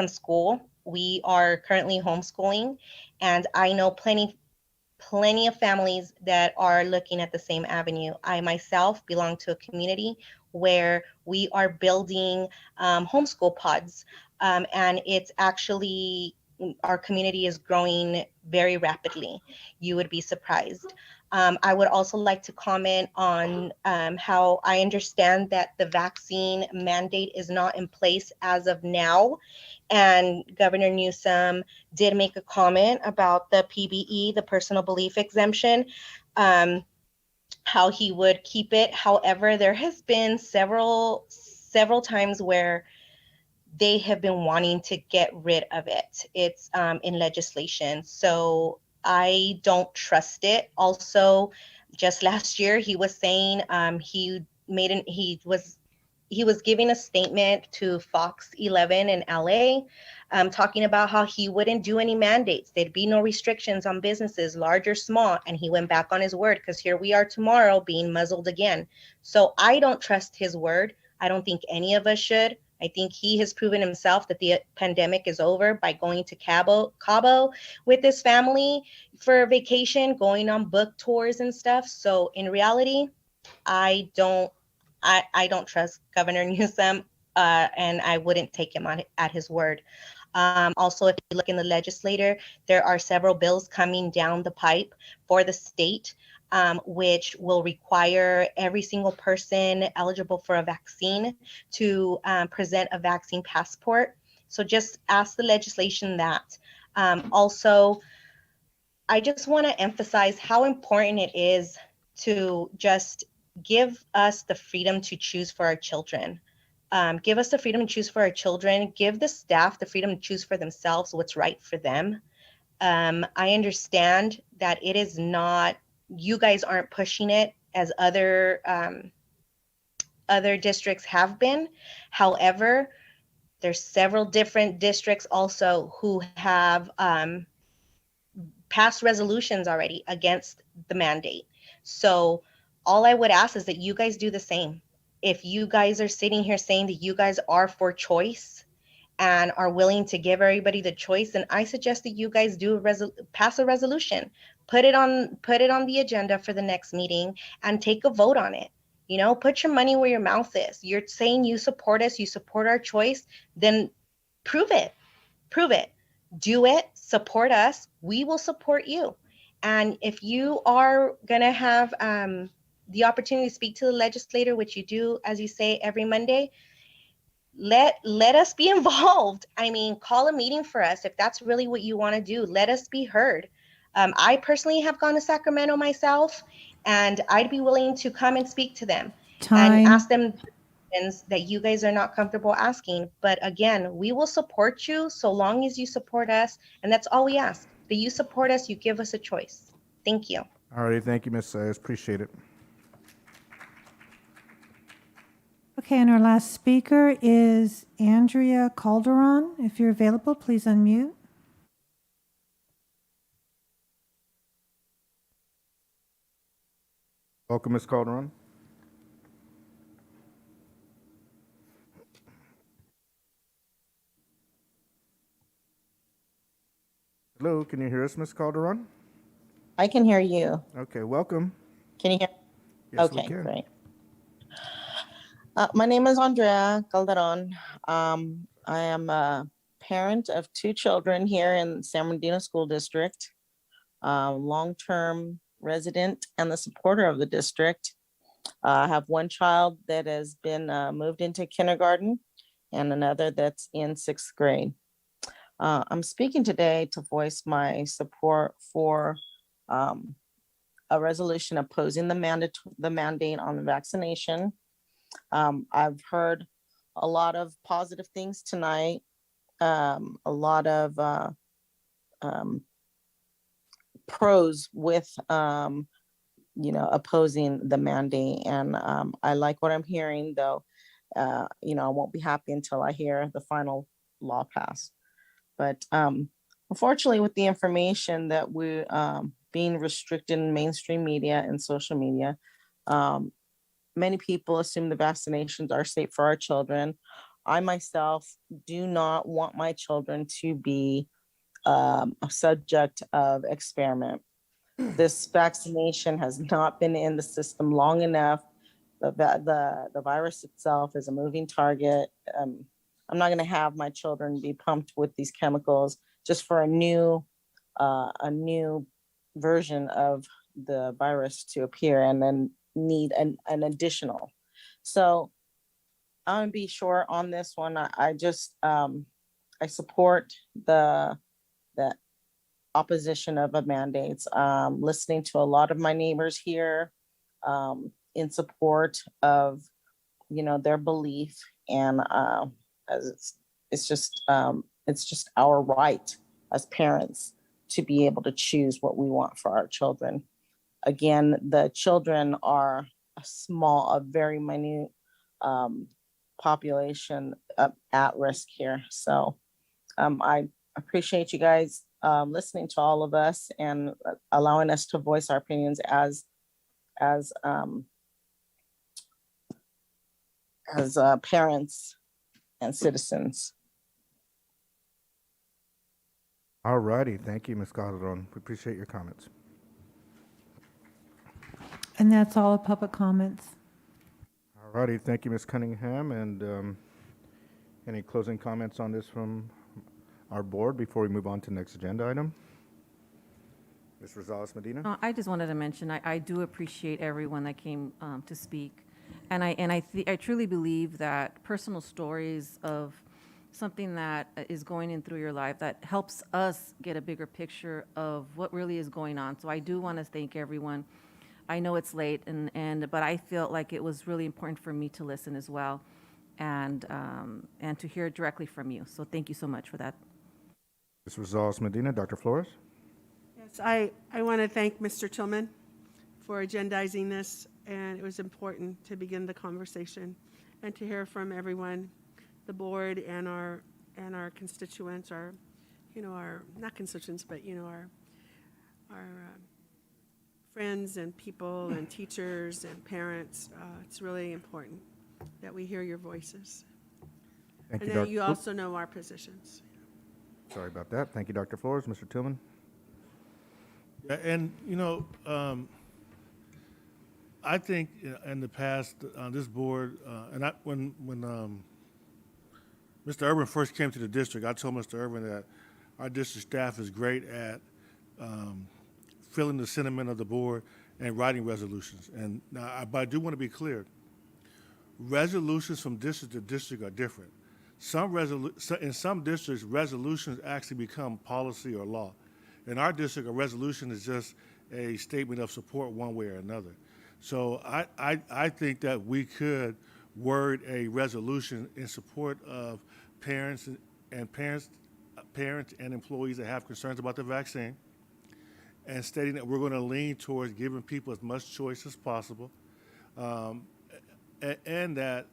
school. We are currently homeschooling, and I know plenty of families that are looking at the same avenue. I myself belong to a community where we are building homeschool pods, and it's actually, our community is growing very rapidly. You would be surprised. I would also like to comment on how I understand that the vaccine mandate is not in place as of now. And Governor Newsom did make a comment about the PBE, the personal belief exemption, how he would keep it. However, there has been several times where they have been wanting to get rid of it. It's in legislation. So I don't trust it. Also, just last year, he was saying he was giving a statement to Fox 11 in LA, talking about how he wouldn't do any mandates. There'd be no restrictions on businesses, large or small. And he went back on his word, because here we are tomorrow being muzzled again. So I don't trust his word. I don't think any of us should. I think he has proven himself that the pandemic is over by going to Cabo with his family for a vacation, going on book tours and stuff. So in reality, I don't trust Governor Newsom, and I wouldn't take him at his word. Also, if you look in the legislature, there are several bills coming down the pipe for the state, which will require every single person eligible for a vaccine to present a vaccine passport. So just ask the legislation that. Also, I just want to emphasize how important it is to just give us the freedom to choose for our children. Give us the freedom to choose for our children. Give the staff the freedom to choose for themselves what's right for them. I understand that it is not, you guys aren't pushing it as other districts have been. However, there's several different districts also who have passed resolutions already against the mandate. So all I would ask is that you guys do the same. If you guys are sitting here saying that you guys are for choice and are willing to give everybody the choice, then I suggest that you guys do pass a resolution, put it on the agenda for the next meeting, and take a vote on it. Put your money where your mouth is. You're saying you support us, you support our choice, then prove it. Do it, support us, we will support you. And if you are going to have the opportunity to speak to the legislator, which you do, as you say, every Monday, let us be involved. I mean, call a meeting for us if that's really what you want to do. Let us be heard. I personally have gone to Sacramento myself, and I'd be willing to come and speak to them and ask them that you guys are not comfortable asking. But again, we will support you so long as you support us. And that's all we ask. That you support us, you give us a choice. Thank you. All righty, thank you, Ms. Sayers. Appreciate it. Okay, and our last speaker is Andrea Calderon. If you're available, please unmute. Welcome, Ms. Calderon. Hello, can you hear us, Ms. Calderon? I can hear you. Okay, welcome. Can you hear? Yes, we Okay, can. great. My name is Andrea Calderon. I am a parent of 2 children here in San Bernardino School District, long-term resident and the supporter of the district. I have one child that has been moved into kindergarten and another that's in 6th grade. I'm speaking today to voice my support for a resolution opposing the mandate on the vaccination. I've heard a lot of positive things tonight, a lot of pros with opposing the mandate, and I like what I'm hearing, though. I won't be happy until I hear the final law pass. But unfortunately, with the information that we're being restricted in mainstream media and social media, many people assume the vaccinations are safe for our children. I myself do not want my children to be a subject of experiment. This vaccination has not been in the system long enough. The virus itself is a moving target. I'm not going to have my children be pumped with these chemicals just for a new version of the virus to appear and then need an additional. So I'm gonna be short on this one. I just I support the opposition of a mandates. Listening to a lot of my neighbors here in support of their belief, and as it's just our right as parents to be able to choose what we want for our children. Again, the children are a very minute population at risk here. So I appreciate you guys listening to all of us and allowing us to voice our opinions as parents and citizens. All righty, thank you, Ms. Calderon. We appreciate your comments. And that's all the public comments. All righty, thank you, Ms. Cunningham. And any closing comments on this from our board before we move on to the next agenda item? Ms. Rosales Medina? I just wanted to mention, I do appreciate everyone that came to speak. And I truly believe that personal stories of something that is going in through your life that helps us get a bigger picture of what really is going on. So I do want to thank everyone. I know it's late, but I felt like it was really important for me to listen as well, and to hear directly from you. So thank you so much for that. Ms. Rosales Medina, Dr. Flores? Yes, I want to thank Mr. Tillman for agendizing this, and it was important to begin the conversation and to hear from everyone, the board and our constituents, our not constituents, but our friends and people and teachers and parents. It's really important that we hear your voices. Thank you, And then Dr. you also know our positions. Sorry about that. Thank you, Dr. Flores. Mr. Tillman? Yeah, and, I think in the past, this board, when Mr. Urban first came to the district, I told Mr. Urban that our district staff is great at feeling the sentiment of the board and writing resolutions. And but I do want to be clear. Resolutions from district to district are different. In some districts, resolutions actually become policy or law. In our district, a resolution is just a statement of support one way or another. So I think that we could word a resolution in support of parents and employees that have concerns about the vaccine, and stating that we're going to lean towards giving people as much choice as possible, and that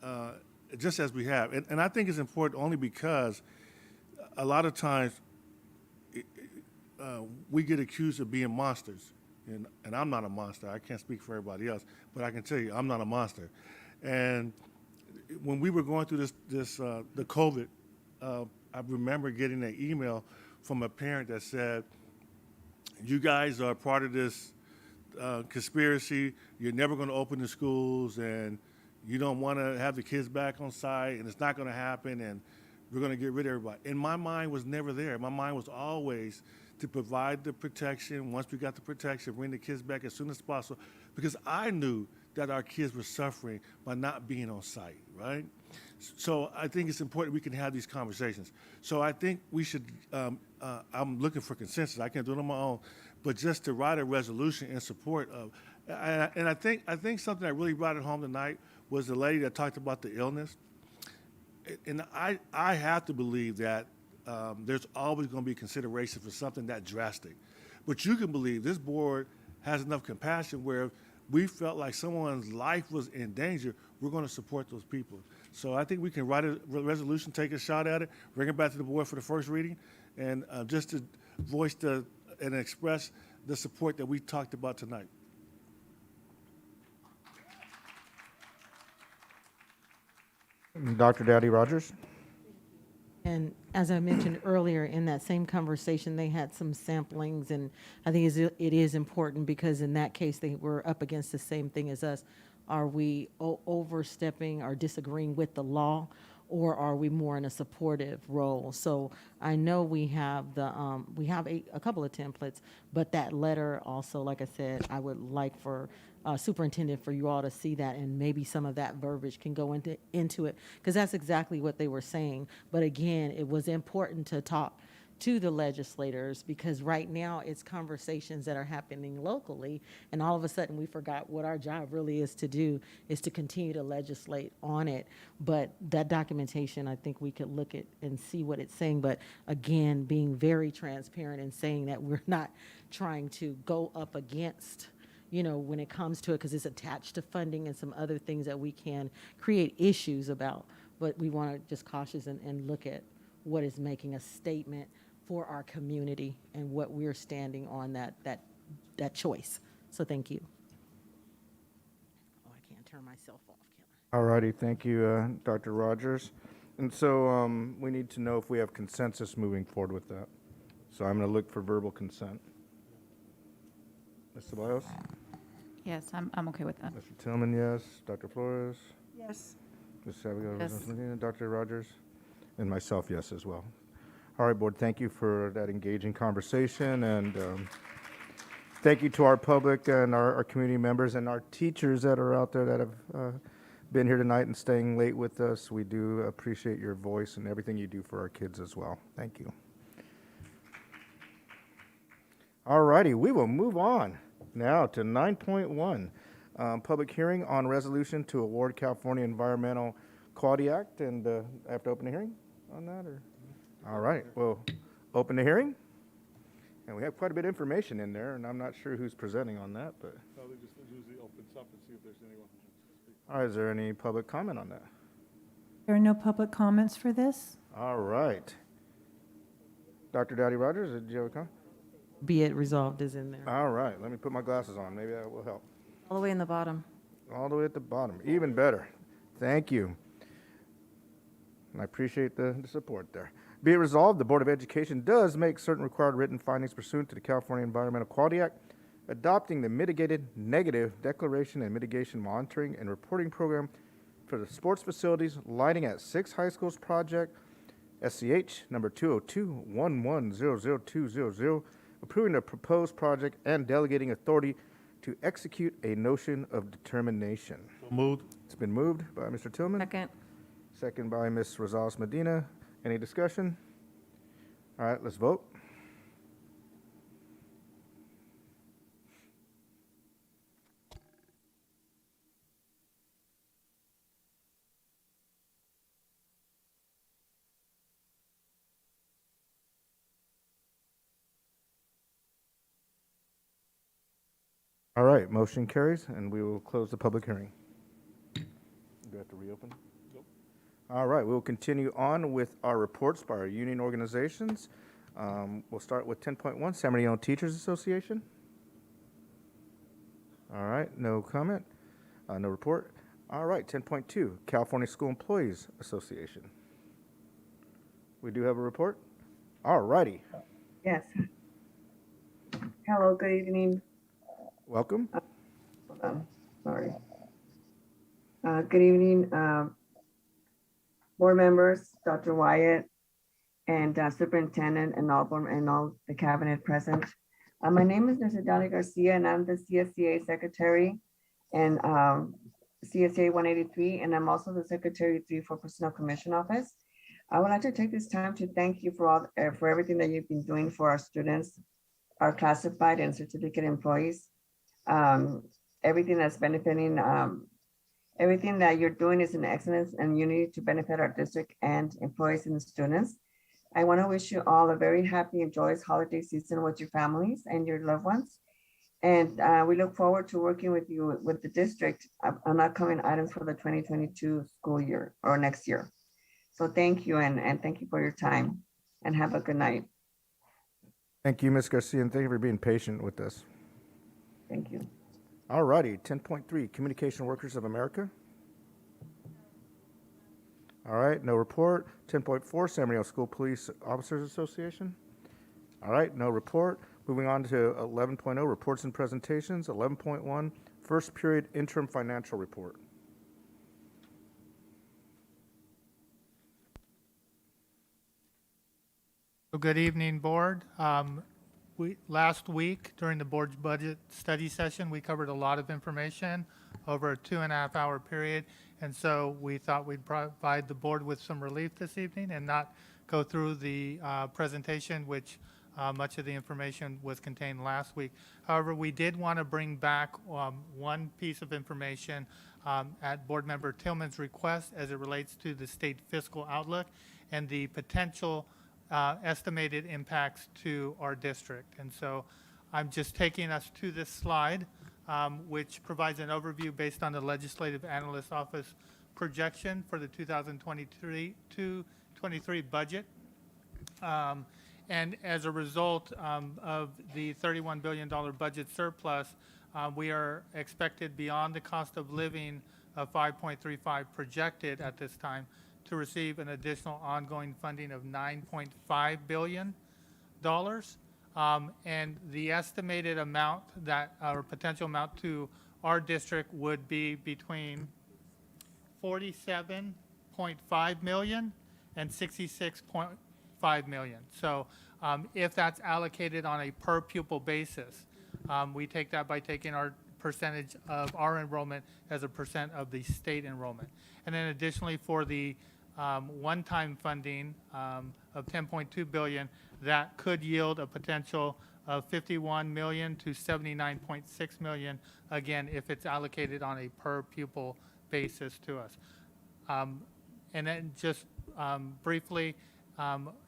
just as we have. And I think it's important only because a lot of times we get accused of being monsters. And I'm not a monster. I can't speak for everybody else, but I can tell you I'm not a monster. And when we were going through the COVID, I remember getting an email from a parent that said, you guys are part of this conspiracy. You're never going to open the schools, and you don't want to have the kids back on site, and it's not going to happen, and we're going to get rid of everybody. And my mind was never there. My mind was always to provide the protection. Once we got the protection, bring the kids back as soon as possible, because I knew that our kids were suffering by not being on site, right? So I think it's important we can have these conversations. So I think we should, I'm looking for consensus. I can't do it on my own, but just to write a resolution in support of, and I think something that really brought it home tonight was the lady that talked about the illness. And I have to believe that there's always going to be consideration for something that drastic. But you can believe this board has enough compassion where we felt like someone's life was in danger, we're going to support those people. So I think we can write a resolution, take a shot at it, bring it back to the board for the first reading, and just to voice and express the support that we talked about tonight. Dr. Daddy Rogers. And as I mentioned earlier, in that same conversation, they had some samplings, and I think it is important because in that case, they were up against the same thing as us. Are we overstepping or disagreeing with the law, or are we more in a supportive role? So I know we have we have a couple of templates, but that letter also, like I said, I would like for superintendent for you all to see that, and maybe some of that verbiage can go into it, because that's exactly what they were saying. But again, it was important to talk to the legislators, because right now it's conversations that are happening locally, and all of a sudden we forgot what our job really is to do, is to continue to legislate on it. But that documentation, I think we could look at and see what it's saying. But again, being very transparent and saying that we're not trying to go up against, you know, when it comes to it, because it's attached to funding and some other things that we can create issues about. But we want to just cautious and look at what is making a statement for our community and what we're standing on that choice. So thank you. Oh, I can't turn myself off, can I? All righty, thank you, Dr. Rogers. And so we need to know if we have consensus moving forward with that. So I'm going to look for verbal consent. Ms. Ceballos? Yes, I'm okay with that. Mr. Tillman, yes. Dr. Flores? Yes. Ms. Sabigo? Yes. Dr. Rogers? And myself, yes, as well. All right, board, thank you for that engaging conversation, and thank you to our public and our community members and our teachers that are out there that have been here tonight and staying late with us. We do appreciate your voice and everything you do for our kids as well. Thank you. All righty, we will move on now to 9.1, public hearing on resolution to award California Environmental Quality Act. And I have to open a hearing on that, or? All right, we'll open the hearing. And we have quite a bit of information in there, and I'm not sure who's presenting on that, but. Probably just usually opens up and see if there's anyone who wants to speak. All right, is there any public comment on that? There are no public comments for this? All right. Dr. Daddy Rogers, did you have a comment? Be it resolved is in there. All right, let me put my glasses on. Maybe that will help. All the way in the bottom. All the way at the bottom, even better. Thank you. And I appreciate the support there. Be it resolved, the Board of Education does make certain required written findings pursuant to the California Environmental Quality Act, adopting the Mitigated Negative Declaration and Mitigation Monitoring and Reporting Program for the Sports Facilities Lighting at 6 High Schools Project, SCH number 202-1100200, approving the proposed project and delegating authority to execute a notion of determination. So moved. It's been moved by Mr. Tillman. Second. Second by Ms. Rosales Medina. Any discussion? All right, let's vote. All right, motion carries, and we will close the public hearing. Do we have to reopen? Nope. All right, we will continue on with our reports by our union organizations. We'll start with 10.1, San Bernardino Teachers Association. All right, no comment, no report. All right, 10.2, California School Employees Association. We do have a report? All righty. Yes. Hello, good evening. Welcome. Hold on, sorry. Good evening, board members, Dr. Wyatt, and Superintendent, and all the cabinet present. My name is Mr. Dali Garcia, and I'm the CSCA Secretary and CSCA 183, and I'm also the Secretary 3 for Personnel Commission Office. I would like to take this time to thank you for everything that you've been doing for our students, our classified and certificate employees. Everything that's benefiting, everything that you're doing is in excellence and unity to benefit our district and employees and students. I want to wish you all a very happy and joyous holiday season with your families and your loved ones. And we look forward to working with you with the district on upcoming items for the 2022 school year or next year. So thank you, and thank you for your time, and have a good night. Thank you, Ms. Garcia, and thank you for being patient with us. Thank you. All righty, 10.3, Communication Workers of America. All right, no report. 10.4, San Bernardino School Police Officers Association. All right, no report. Moving on to 11.0, reports and presentations. 11.1, first period interim financial report. Good evening, Board. Last week, during the Board's budget study session, we covered a lot of information over a 2.5-hour period, and so we thought we'd provide the Board with some relief this evening and not go through the presentation, which much of the information was contained last week. However, we did want to bring back one piece of information at Board Member Tillman's request as it relates to the state fiscal outlook and the potential estimated impacts to our district. And so I'm just taking us to this slide, which provides an overview based on the Legislative Analyst Office projection for the 2023 budget. And as a result of the $31 billion budget surplus, we are expected beyond the cost of living of 5.35 projected at this time to receive an additional ongoing funding of $9.5 billion. And the estimated amount that, or potential amount to our district would be between $47.5 million and $66.5 million. So if that's allocated on a per pupil basis, we take that by taking our percentage of our enrollment as a percent of the state enrollment. And then additionally for the one-time funding of $10.2 billion, that could yield a potential of $51 million to $79.6 million, again, if it's allocated on a per pupil basis to us. And then just briefly,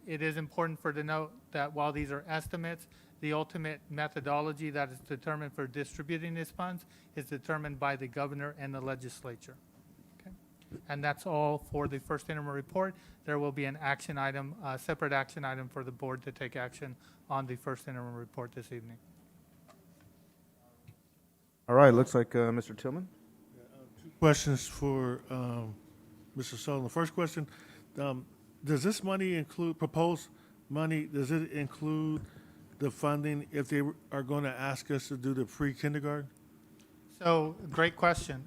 it is important to note that while these are estimates, the ultimate methodology that is determined for distributing these funds is determined by the governor and the legislature. And that's all for the first interim report. There will be an action item, a separate action item for the board to take action on the first interim report this evening. All right, looks like Mr. Tillman. Two questions for Mr. Sullivan. The first question, does this money include, proposed money, does it include the funding if they are going to ask us to do the pre-kindergarten? So, great question.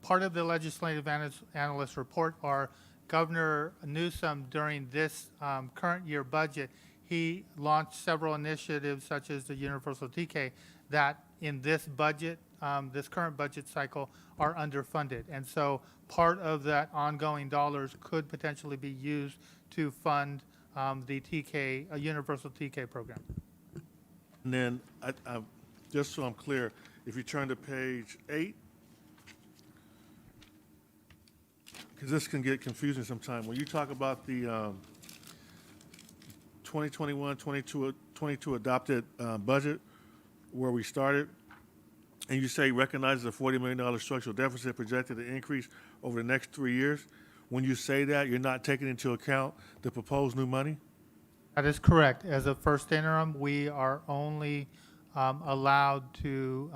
Part of the legislative analyst report are Governor Newsom during this current year budget, he launched several initiatives such as the universal TK that in this budget, this current budget cycle are underfunded. And so part of that ongoing dollars could potentially be used to fund the TK, a universal TK program. And then, just so I'm clear, if you turn to page 8, because this can get confusing sometimes. When you talk about the 2021-22 adopted budget, where we started, and you say recognizes a $40 million structural deficit projected to increase over the next 3 years, when you say that, you're not taking into account the proposed new money? That is correct. As a first interim, we are only allowed to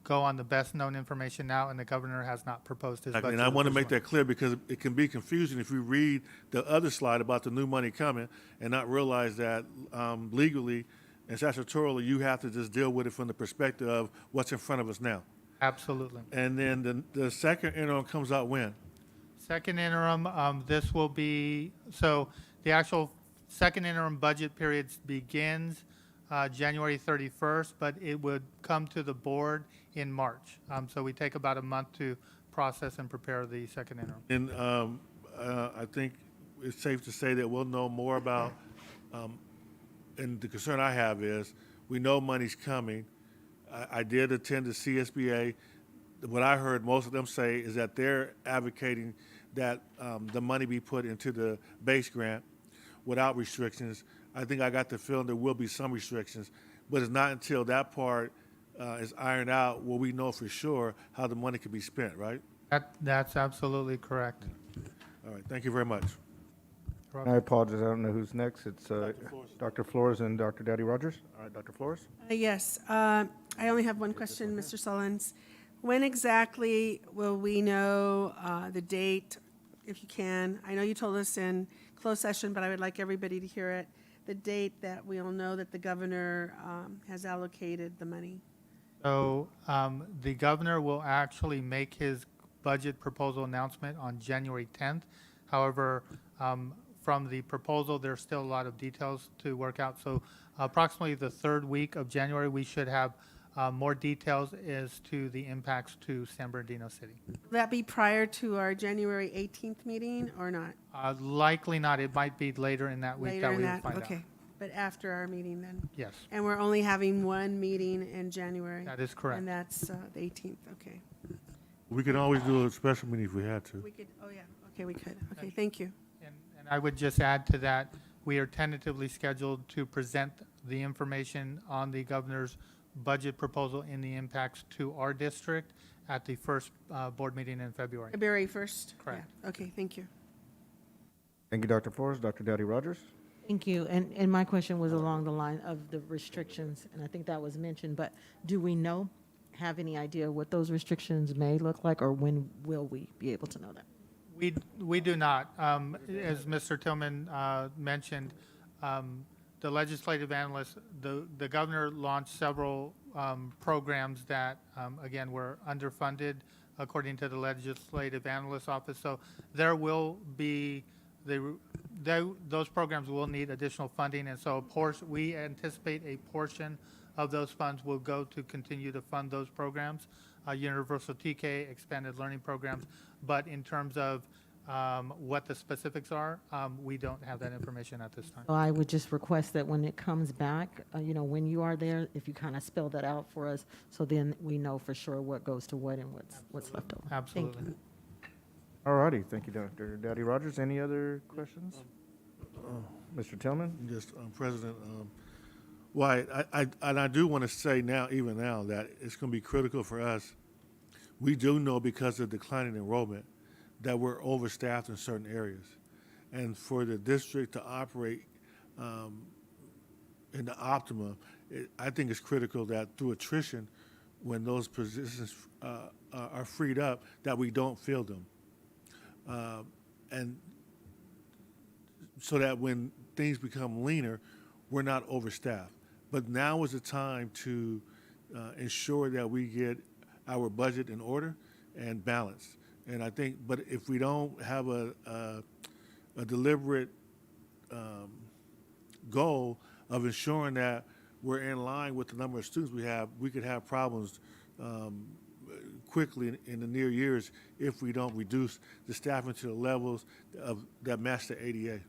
go on the best known information now, and the governor has not proposed his budget. And I want to make pursuant. that clear because it can be confusing if you read the other slide about the new money coming and not realize that legally and statutorily, you have to just deal with it from the perspective of what's in front of us now. Absolutely. And then the second interim comes out when? Second interim, this will be, so the actual second interim budget period begins January 31st, but it would come to the board in March. So we take about a month to process and prepare the second interim. And I think it's safe to say that we'll know more about, and the concern I have is, we know money's coming. I did attend the CSBA. What I heard most of them say is that they're advocating that the money be put into the base grant without restrictions. I think I got the feeling there will be some restrictions, but it's not until that part is ironed out will we know for sure how the money can be spent, right? That's absolutely correct. All right, thank you very much. I apologize, I don't know who's next. It's Dr. Flores and Dr. Daddy Rogers. All right, Dr. Flores? Yes, I only have one question, Mr. Sullins. When exactly will we know the date, if you can? I know you told us in closed session, but I would like everybody to hear it. The date that we'll know that the governor has allocated the money. So the governor will actually make his budget proposal announcement on January 10th. However, from the proposal, there's still a lot of details to work out. So approximately the third week of January, we should have more details as to the impacts to San Bernardino City. Will that be prior to our January 18th meeting or not? Likely not. It might be later in that week Later that in we will that, find okay. out. But after our meeting then? Yes. And we're only having one meeting in January? That is correct. And that's the 18th, okay. We can always do a special meeting if we had to. We could, oh yeah, okay, we could. Okay, thank you. And I would just add to that, we are tentatively scheduled to present the information on the governor's budget proposal in the impacts to our district at the first board meeting in February. February 1st? Correct. Yeah, okay, thank you. Thank you, Dr. Flores. Dr. Daddy Rogers? Thank you. And my question was along the line of the restrictions, and I think that was mentioned, but do we have any idea what those restrictions may look like, or when will we be able to know that? We do not. As Mr. Tillman mentioned, the legislative analyst, the governor launched several programs that, again, were underfunded according to the legislative analyst office. So there will be, those programs will need additional funding. And so we anticipate a portion of those funds will go to continue to fund those programs, universal TK, expanded learning programs. But in terms of what the specifics are, we don't have that information at this time. So I would just request that when it comes back, when you are there, if you kind of spell that out for us, so then we know for sure what goes to what and what's left over. Absolutely. Thank you. All righty, thank you, Dr. Daddy Rogers. Any other questions? Mr. Tillman? Yes, President. Why, I do want to say now, even now, that it's going to be critical for us. We do know because of declining enrollment that we're overstaffed in certain areas. And for the district to operate in the optimum, I think it's critical that through attrition, when those positions are freed up, that we don't fill them. And so that when things become leaner, we're not overstaffed. But now is the time to ensure that we get our budget in order and balanced. And I think, but if we don't have a deliberate goal of ensuring that we're in line with the number of students we could have problems quickly in the near years if we don't reduce the staffing to the levels that match the ADA.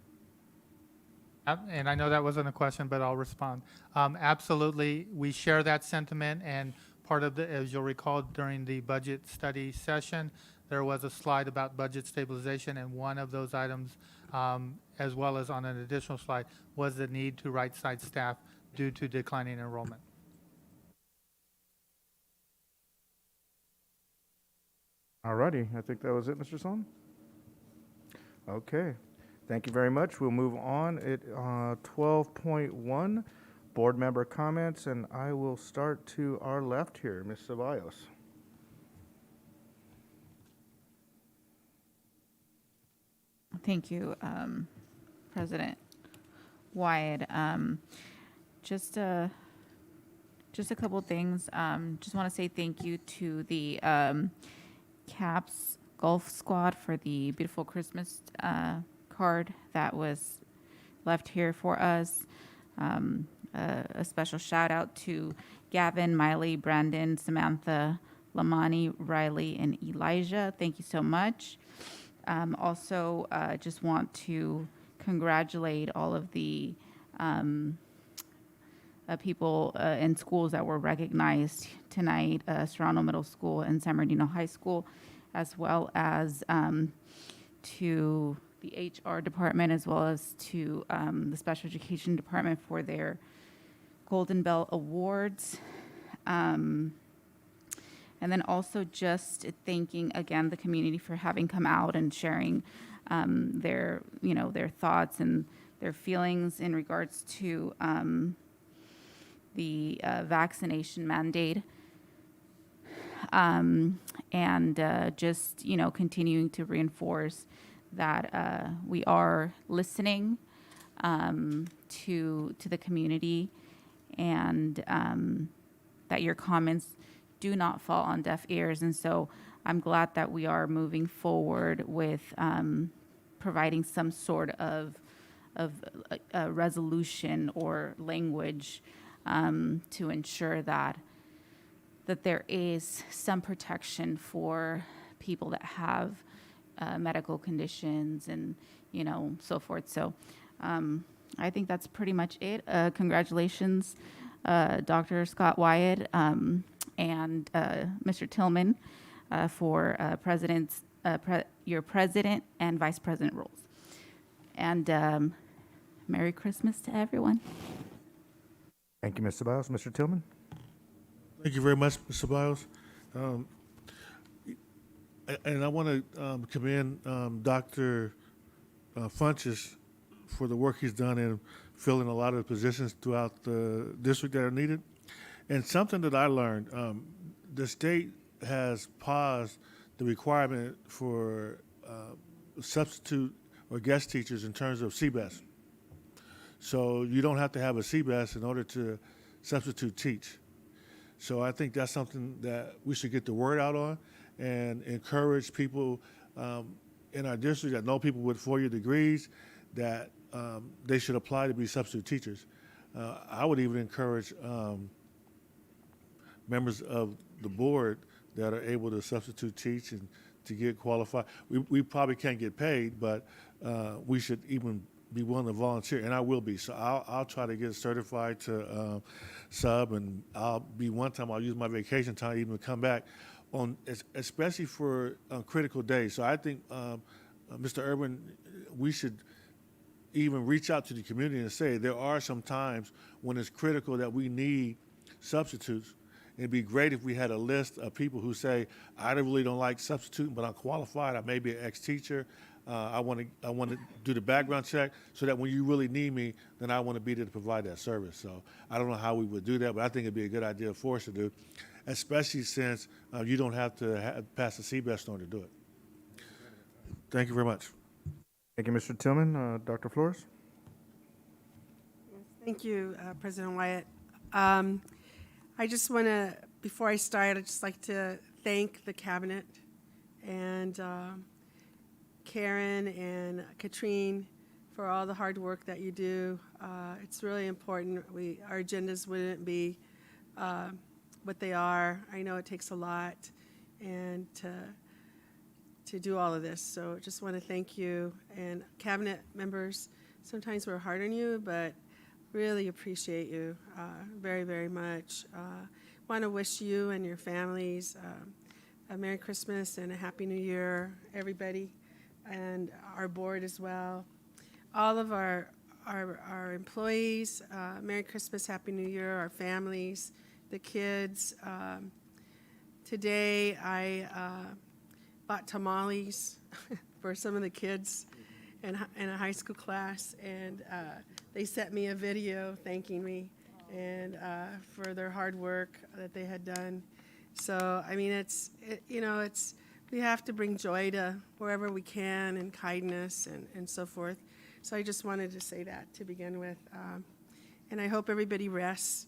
And I know that wasn't a question, but I'll respond. Absolutely, we share that sentiment, and part of as you'll recall, during the budget study session, there was a slide about budget stabilization, and one of those items, as well as on an additional slide, was the need to right-size staff due to declining enrollment. All righty, I think that was it, Mr. Son. Okay, thank you very much. We'll move on at 12.1. board member comments, and I will start to our left here, Ms. Ceballos. Thank you, President Wyatt. Just a couple things. Just want to say thank you to the CAPS Golf Squad for the beautiful Christmas card that was left here for us. A special shout out to Gavin, Miley, Brandon, Samantha, Lamani, Riley, and Elijah. Thank you so much. Also, just want to congratulate all of the people in schools that were recognized tonight, Serrano Middle School and San Bernardino High School, as well as to the HR department, as well as to the Special Education Department for their Golden Bell Awards. And then also just thanking again the community for having come out and sharing their thoughts and their feelings in regards to the vaccination mandate, and just continuing to reinforce that we are listening to the community, and that your comments do not fall on deaf ears. And so I'm glad that we are moving forward with providing some sort of a resolution or language to ensure that there is some protection for people that have medical conditions and so forth. So I think that's pretty much it. Congratulations, Dr. Scott Wyatt, and Mr. Tillman, for your president and vice president roles. And Merry Christmas to everyone. Thank you, Ms. Ceballos. Mr. Tillman? Thank you very much, Ms. Ceballos. And I want to commend Dr. Funches for the work he's done in filling a lot of the positions throughout the district that are needed. And something that I learned, the state has paused the requirement for substitute or guest teachers in terms of CBES. So you don't have to have a CBES in order to substitute teach. So I think that's something that we should get the word out on and encourage people in our district that know people with 4-year degrees that they should apply to be substitute teachers. I would even encourage members of the board that are able to substitute teach and to get qualified. We probably can't get paid, but we should even be willing to volunteer, and I will be. So I'll try to get certified to sub, and I'll use my vacation time even to come back on, especially for critical days. So I think, Mr. Urban, we should even reach out to the community and say there are some times when it's critical that we need substitutes. It'd be great if we had a list of people who say, I really don't like substituting, but I'm qualified. I may be an ex-teacher. I want to do the background check so that when you really need me, then I want to be there to provide that service. So I don't know how we would do that, but I think it'd be a good idea for us to do, especially since you don't have to pass the CBES in order to do it. Thank you very much. Thank you, Mr. Tillman. Dr. Flores? Thank you, President Wyatt. I just want to, before I start, I'd just like to thank the cabinet and Karen and Katrine for all the hard work that you do. It's really important. Our agendas wouldn't be what they are. I know it takes a lot and to do all of this. So I just want to thank you. And cabinet members, sometimes we're hard on you, but really appreciate you very, very much. Want to wish you and your families a Merry Christmas and a Happy New Year, everybody, and our board as well. All of our employees, Merry Christmas, Happy New Year, our families, the kids. Today I bought tamales for some of the kids in a high school class, and they sent me a video thanking me. and for their hard work that they had done. So, I mean, we have to bring joy to wherever we can, and kindness and so forth. So I just wanted to say that to begin with. And I hope everybody rests,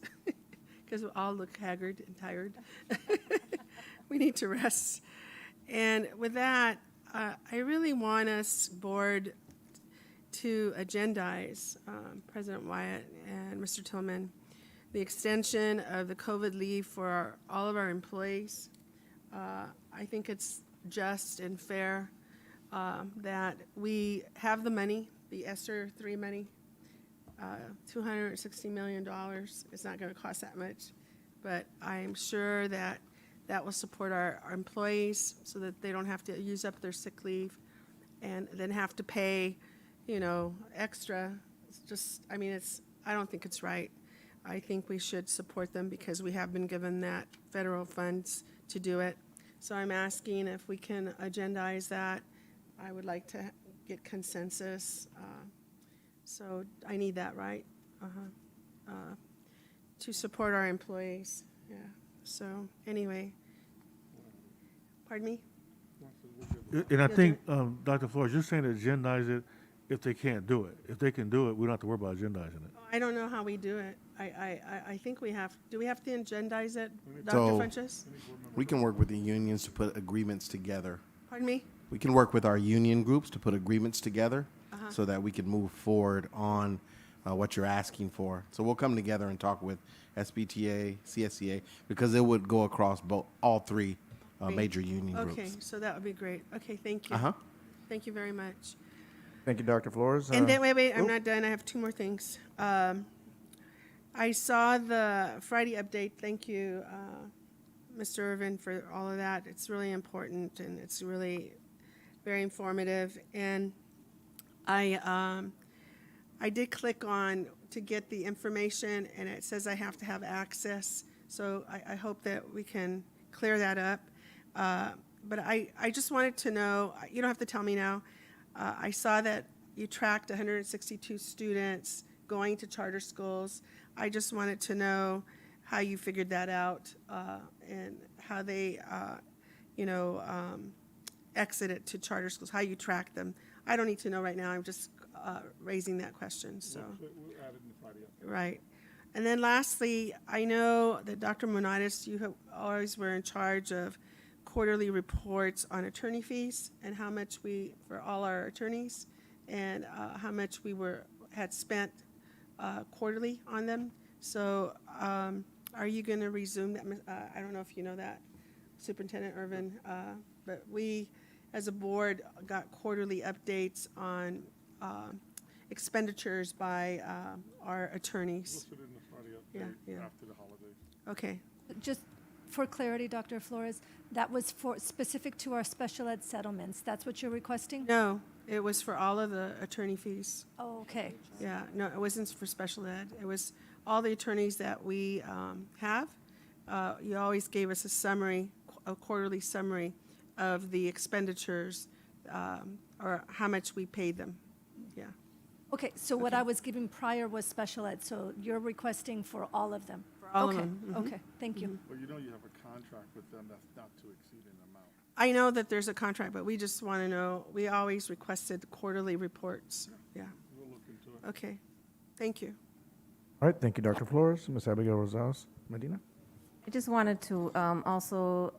because we all look haggard and tired. We need to rest. And with that, I really want us, board, to agendize, President Wyatt and Mr. Tillman, the extension of the COVID leave for all of our employees. I think it's just and fair that we have the money, the ESSER 3 money, $260 million. It's not going to cost that much, but I'm sure that that will support our employees so that they don't have to use up their sick leave and then have to pay, extra. It's just, I mean, I don't think it's right. I think we should support them because we have been given that federal funds to do it. So I'm asking if we can agendize that. I would like to get consensus. So I need that, right? To support our employees. Yeah. So anyway, pardon me? And I think, Dr. Flores, you're saying to agendize it if they can't do it. If they can do it, we don't have to worry about agendizing it. I don't know how we do it. I think we have, do we have to agendize it, Dr. So, Funches? we can work with the unions to put agreements together. Pardon me? We can work with our union groups to put agreements together so that we can move forward on what you're asking for. So we'll come together and talk with SBTA, CSCA, because it would go across all three major union groups. Okay, so that would be great. Okay, thank you. Thank you very much. Thank you, Dr. Flores. And then, wait, I'm not done. I have two more things. I saw the Friday update. Thank you, Mr. Irvin, for all of that. It's really important, and it's really very informative. And I did click on to get the information, and it says I have to have access. So I hope that we can clear that up. But I just wanted to know, you don't have to tell me now, I saw that you tracked 162 students going to charter schools. I just wanted to know how you figured that out and how they, exited to charter schools, how you track them. I don't need to know right now. I'm just raising that question. So, We'll add it in the Friday update. right. And then lastly, I know that Dr. Monitis, you always were in charge of quarterly reports on attorney fees and how much for all our attorneys, and how much we had spent quarterly on them. So are you going to resume that? I don't know if you know that, Superintendent Irvin, but we, as a board, got quarterly updates on expenditures by our attorneys. We'll put it in the Friday update after the holidays. Okay. Just for clarity, Dr. Flores, that was specific to our special ed settlements. That's what you're requesting? No, it was for all of the attorney fees. Oh, okay. Yeah, no, it wasn't for special ed. It was all the attorneys that we have. You always gave us a quarterly summary of the expenditures or how much we paid them. Yeah. Okay, so what I was giving prior was special ed, so you're requesting for all of them? For all of Okay, them. okay, thank you. Well, you know you have a contract with them that's not to exceed an amount. I know that there's a contract, but we just want to know, we always requested quarterly reports. Yeah. We'll look into it. Okay. Thank you. All right, thank you, Dr. Flores. Ms. Abigail Rosales, Medina. I just wanted to also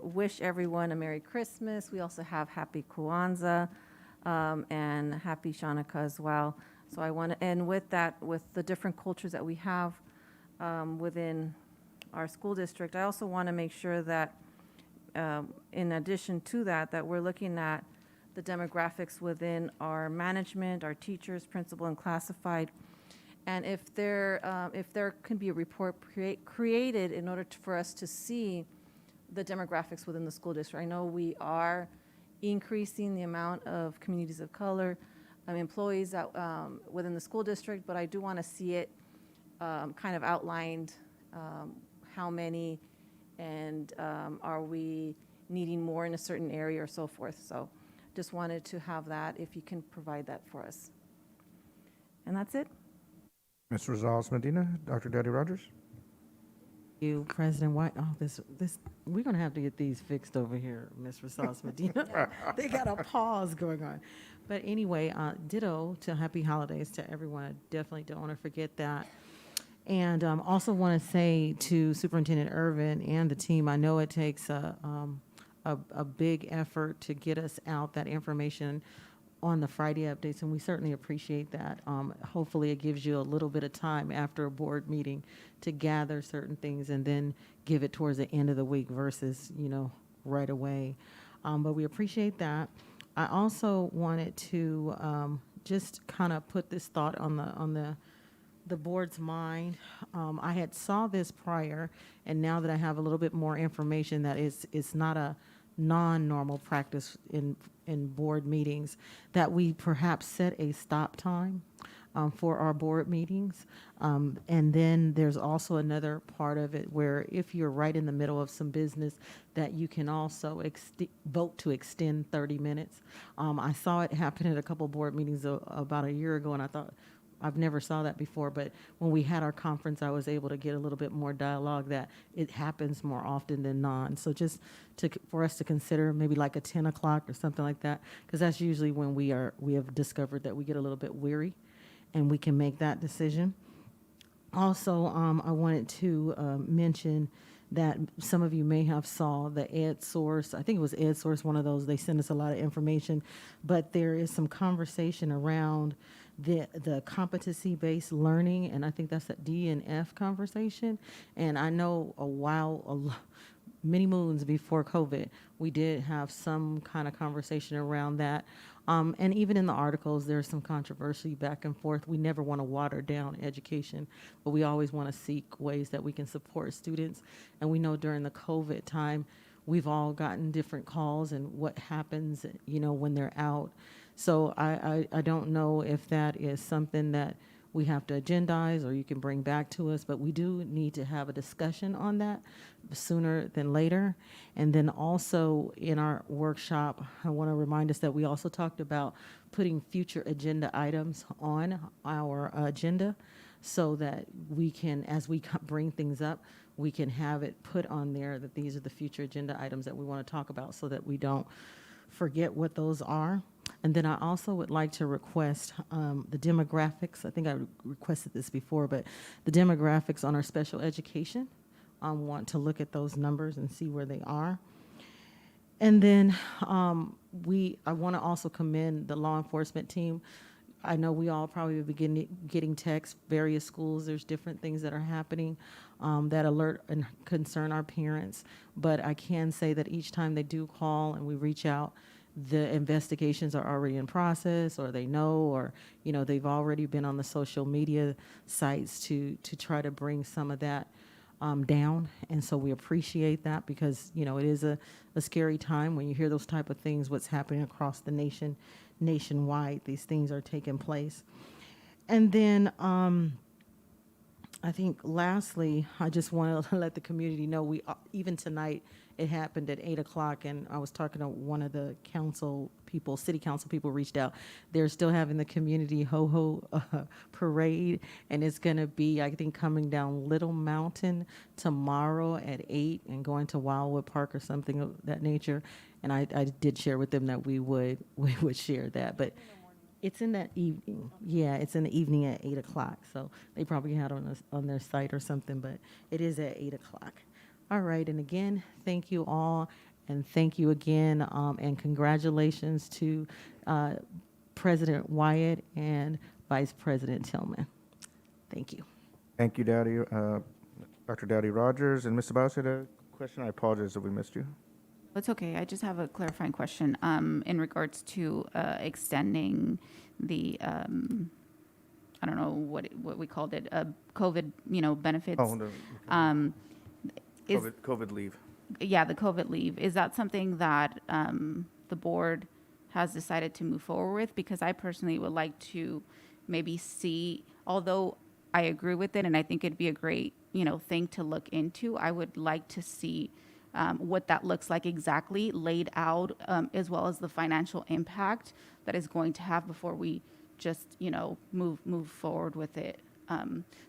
wish everyone a Merry Christmas. We also have Happy Kwanzaa and Happy Chanukah as well. So I want to end with that, with the different cultures that we have within our school district. I also want to make sure that in addition to that, that we're looking at the demographics within our management, our teachers, principal, and classified. And if there can be a report created in order for us to see the demographics within the school district. I know we are increasing the amount of communities of color, employees that, within the school district, but I do want to see it kind of outlined, how many, and are we needing more in a certain area or so forth. So just wanted to have that, if you can provide that for us. And that's it. Ms. Rosales Medina, Dr. Daddy Rogers. You, President White. Oh, we're gonna have to get these fixed over here, Ms. Rosales Medina. They got a pause going on. But anyway, ditto to happy holidays to everyone. I definitely don't want to forget that. And also want to say to Superintendent Irvin and the team, I know it takes a big effort to get us out that information on the Friday updates, and we certainly appreciate that. Hopefully it gives you a little bit of time after a board meeting to gather certain things and then give it towards the end of the week versus, right away. But we appreciate that. I also wanted to just kind of put this thought on the board's mind. I had saw this prior, and now that I have a little bit more information that it's not a non-normal practice in board meetings, that we perhaps set a stop time for our board meetings. And then there's also another part of it where if you're right in the middle of some business, that you can also vote to extend 30 minutes. I saw it happen at a couple board meetings about a year ago, and I thought, I've never saw that before, but when we had our conference, I was able to get a little bit more dialogue that it happens more often than not. So just for us to consider maybe like a 10 o'clock or something like that, because that's usually when we have discovered that we get a little bit weary and we can make that decision. Also, I wanted to mention that some of you may have saw the EdSource. I think it was EdSource, one of those. They send us a lot of information, but there is some conversation around the competency-based learning, and I think that's a D and F conversation. And I know many moons before COVID, we did have some kind of conversation around that. And even in the articles, there's some controversy back and forth. We never want to water down education, but we always want to seek ways that we can support students. And we know during the COVID time, we've all gotten different calls and what happens, when they're out. So I don't know if that is something that we have to agendize or you can bring back to us, but we do need to have a discussion on that sooner than later. And then also in our workshop, I want to remind us that we also talked about putting future agenda items on our agenda so that we can, as we bring things up, we can have it put on there that these are the future agenda items that we want to talk about so that we don't forget what those are. And then I also would like to request the demographics. I think I requested this before, but the demographics on our special education. I want to look at those numbers and see where they are. And then I want to also commend the law enforcement team. I know we all probably will be getting texts, various schools, there's different things that are happening that alert and concern our parents. But I can say that each time they do call and we reach out, the investigations are already in process, or they know, or they've already been on the social media sites to try to bring some of that down. And so we appreciate that because it is a scary time when you hear those type of things, what's happening across the nation, nationwide. These things are taking place. And then I think lastly, I just want to let the community know even tonight, it happened at 8 o'clock, and I was talking to one of the city council people reached out. They're still having the community ho-ho parade, and it's going to be, I think, coming down Little Mountain tomorrow at 8 and going to Wildwood Park or something of that nature. And I did share with them that we would share that, but it's in that evening. Yeah, it's in the evening at 8 o'clock. So they probably had on their site or something, but it is at 8 o'clock. All right, and again, thank you all, and thank you again, and congratulations to President Wyatt and Vice President Tillman. Thank you. Thank you, Daddy, Dr. Daddy Rogers. And Mr. Bowser had a question. I apologize if we missed you. It's okay. I just have a clarifying question in regards to extending the, I don't know what we called it, COVID, benefits. Oh, COVID leave. Yeah, the COVID leave. Is that something that the board has decided to move forward with? Because I personally would like to maybe see, although I agree with it and I think it'd be a great, thing to look into, I would like to see what that looks like exactly laid out, as well as the financial impact that is going to have before we just, move forward with it.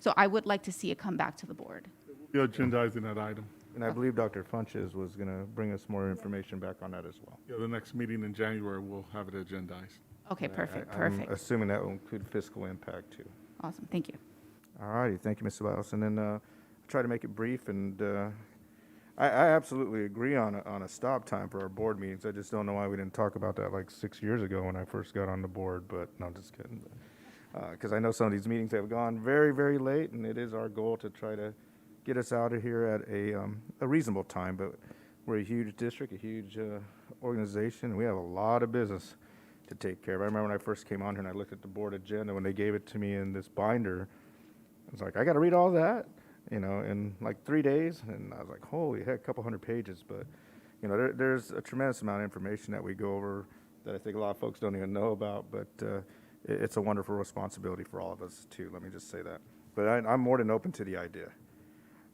So I would like to see it come back to the board. You're agendizing that item. And I believe Dr. Funches was going to bring us more information back on that as well. Yeah, the next meeting in January, we'll have it agendized. Okay, perfect, I'm perfect. assuming that will include fiscal impact too. Awesome, thank you. All righty, thank you, Mr. Biles. And then I'll try to make it brief, and I absolutely agree on a stop time for our board meetings. I just don't know why we didn't talk about that like 6 years ago when I first got on the board, but no, I'm just kidding. Because I know some of these meetings have gone very, very late, and it is our goal to try to get us out of here at a reasonable time. But we're a huge district, a huge organization, and we have a lot of business to take care of. I remember when I first came on here and I looked at the board agenda, when they gave it to me in this binder, I was like, I got to read all that, in like 3 days. And I was like, holy heck, a couple hundred pages. But, there's a tremendous amount of information that we go over that I think a lot of folks don't even know about. But it's a wonderful responsibility for all of us, too. Let me just say that. But I'm more than open to the idea.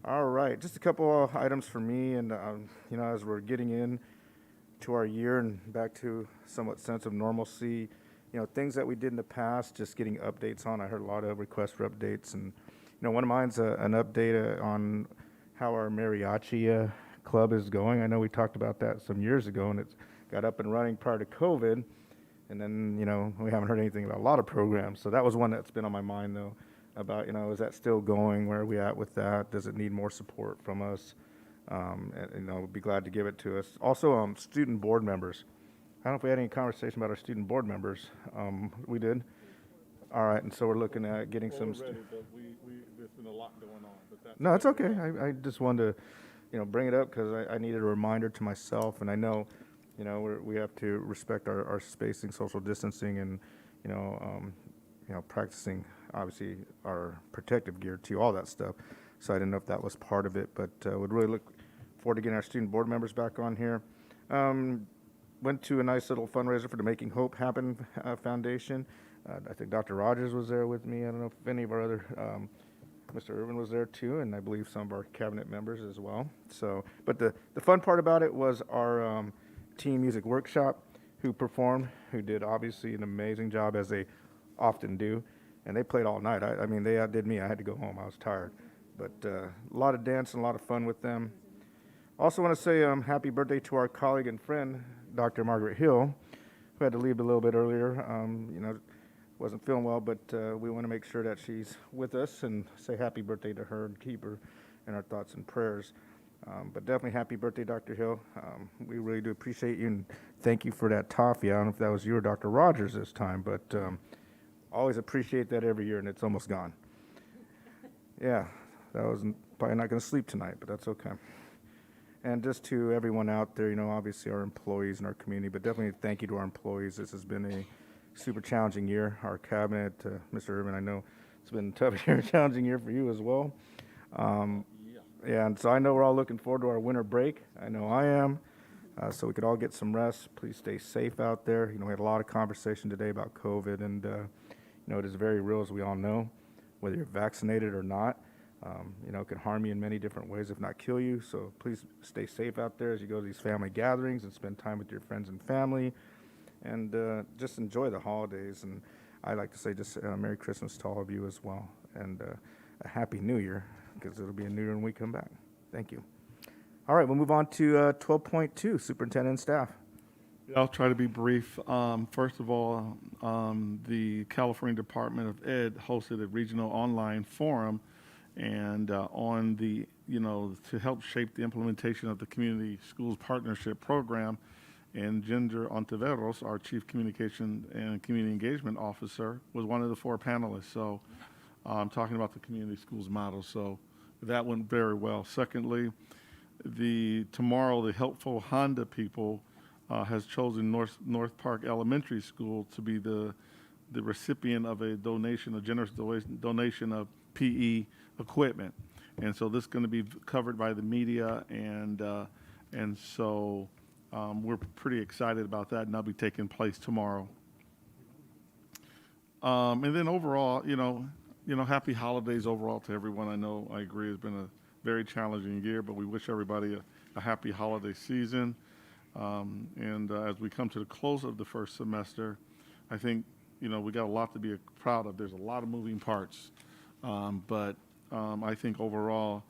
All right, just a couple of items for me. And, as we're getting in to our year and back to somewhat sense of normalcy, things that we did in the past, just getting updates on. I heard a lot of requests for updates. And, one of mine's an update on how our mariachi club is going. I know we talked about that some years ago, and it's got up and running prior to COVID. And then, we haven't heard anything about a lot of programs. So that was one that's been on my mind, though, about, is that still going? Where are we at with that? Does it need more support from us? We'd be glad to give it to us. Also, student board members. I don't know if we had any conversation about our student board members. We did? All right, and so we're looking at getting some... But there's been a lot going on. But No, it's okay. I just wanted to, bring it up because I needed a reminder to myself, and I know, we have to respect our spacing, social distancing, and, practicing, obviously, our protective gear too, all that stuff. So I didn't know if that was part of it, but would really look forward to getting our student board members back on here. Went to a nice little fundraiser for the Making Hope Happen Foundation. I think Dr. Rogers was there with me. I don't know if any of our other, Mr. Irvin was there too, and I believe some of our cabinet members as well. So, but the fun part about it was our team music workshop who performed, who did obviously an amazing job as they often do. And they played all night. I mean, they outdid me. I had to go home. I was tired. But a lot of dance and a lot of fun with them. Also want to say happy birthday to our colleague and friend, Dr. Margaret Hill, who had to leave a little bit earlier. Wasn't feeling well, but we want to make sure that she's with us and say happy birthday to her and keep her in our thoughts and prayers. But definitely happy birthday, Dr. Hill. We really do appreciate you and thank you for that toffee. I don't know if that was you or Dr. Rogers this time, but always appreciate that every year, and it's almost gone. Yeah, that was probably not going to sleep tonight, but that's okay. And just to everyone out there, obviously our employees in our community, but definitely thank you to our employees. This has been a super challenging year. Our cabinet, Mr. Irvin, I know it's been a tough year, challenging year for you as well. Yeah, and so I know we're all looking forward to our winter break. I know I am. So we could all get some rest. Please stay safe out there. We had a lot of conversation today about COVID, and it is very real, as we all know, whether you're vaccinated or not. It can harm you in many different ways, if not kill you. So please stay safe out there as you go to these family gatherings and spend time with your friends and family, and just enjoy the holidays. And I like to say just Merry Christmas to all of you as well, and a Happy New Year, because it'll be a new year when we come back. Thank you. All right, we'll move on to 12.2, Superintendent and Staff. Yeah, I'll try to be brief. First of all, the California Department of Ed hosted a regional online forum, and on the, to help shape the implementation of the Community Schools Partnership Program. And Ginger Ontiveros, our Chief Communication and Community Engagement Officer, was one of the 4 panelists. So I'm talking about the Community Schools model. So that went very well. Secondly, tomorrow the Helpful Honda people has chosen North Park Elementary School to be the recipient of a generous donation of PE equipment. And so this is going to be covered by the media, and so we're pretty excited about that, and that'll be taking place tomorrow. And then overall, happy holidays overall to everyone. I agree it's been a very challenging year, but we wish everybody a happy holiday season. And as we come to the close of the first semester, I think, we got a lot to be proud of. There's a lot of moving parts. But I think overall,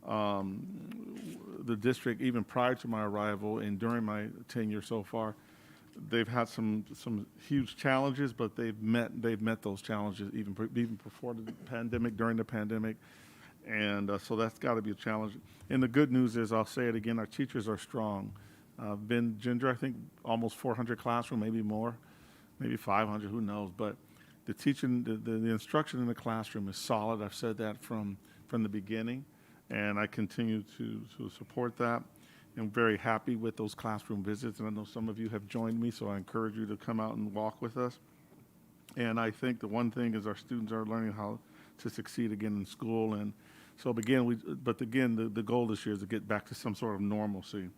the district, even prior to my arrival and during my tenure so far, they've had some huge challenges, but they've met those challenges even before the pandemic, during the pandemic, and so that's got to be a challenge. And the good news is, I'll say it again, our teachers are strong. Been Ginger, I think almost 400 classroom, maybe more, maybe 500, who knows? But the teaching, the instruction in the classroom is solid. I've said that from the beginning, and I continue to support that. I'm very happy with those classroom visits, and I know some of you have joined me, so I encourage you to come out and walk with us. And I think the one thing is our students are learning how to succeed again in school, and so again, the goal this year is to get back to some sort of normalcy.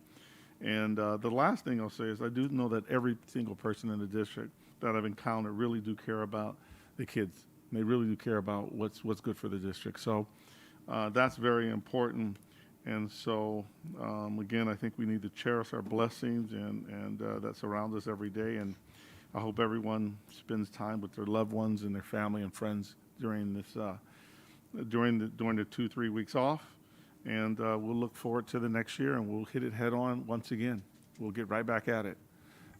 And the last thing I'll say is I do know that every single person in the district that I've encountered really do care about the kids. They really do care about what's good for the district. So that's very important. And so, again, I think we need to cherish our blessings and that surround us every day. And I hope everyone spends time with their loved ones and their family and friends during this during the 2-3 weeks off. And we'll look forward to the next year, and we'll hit it head on once again. We'll get right back at it.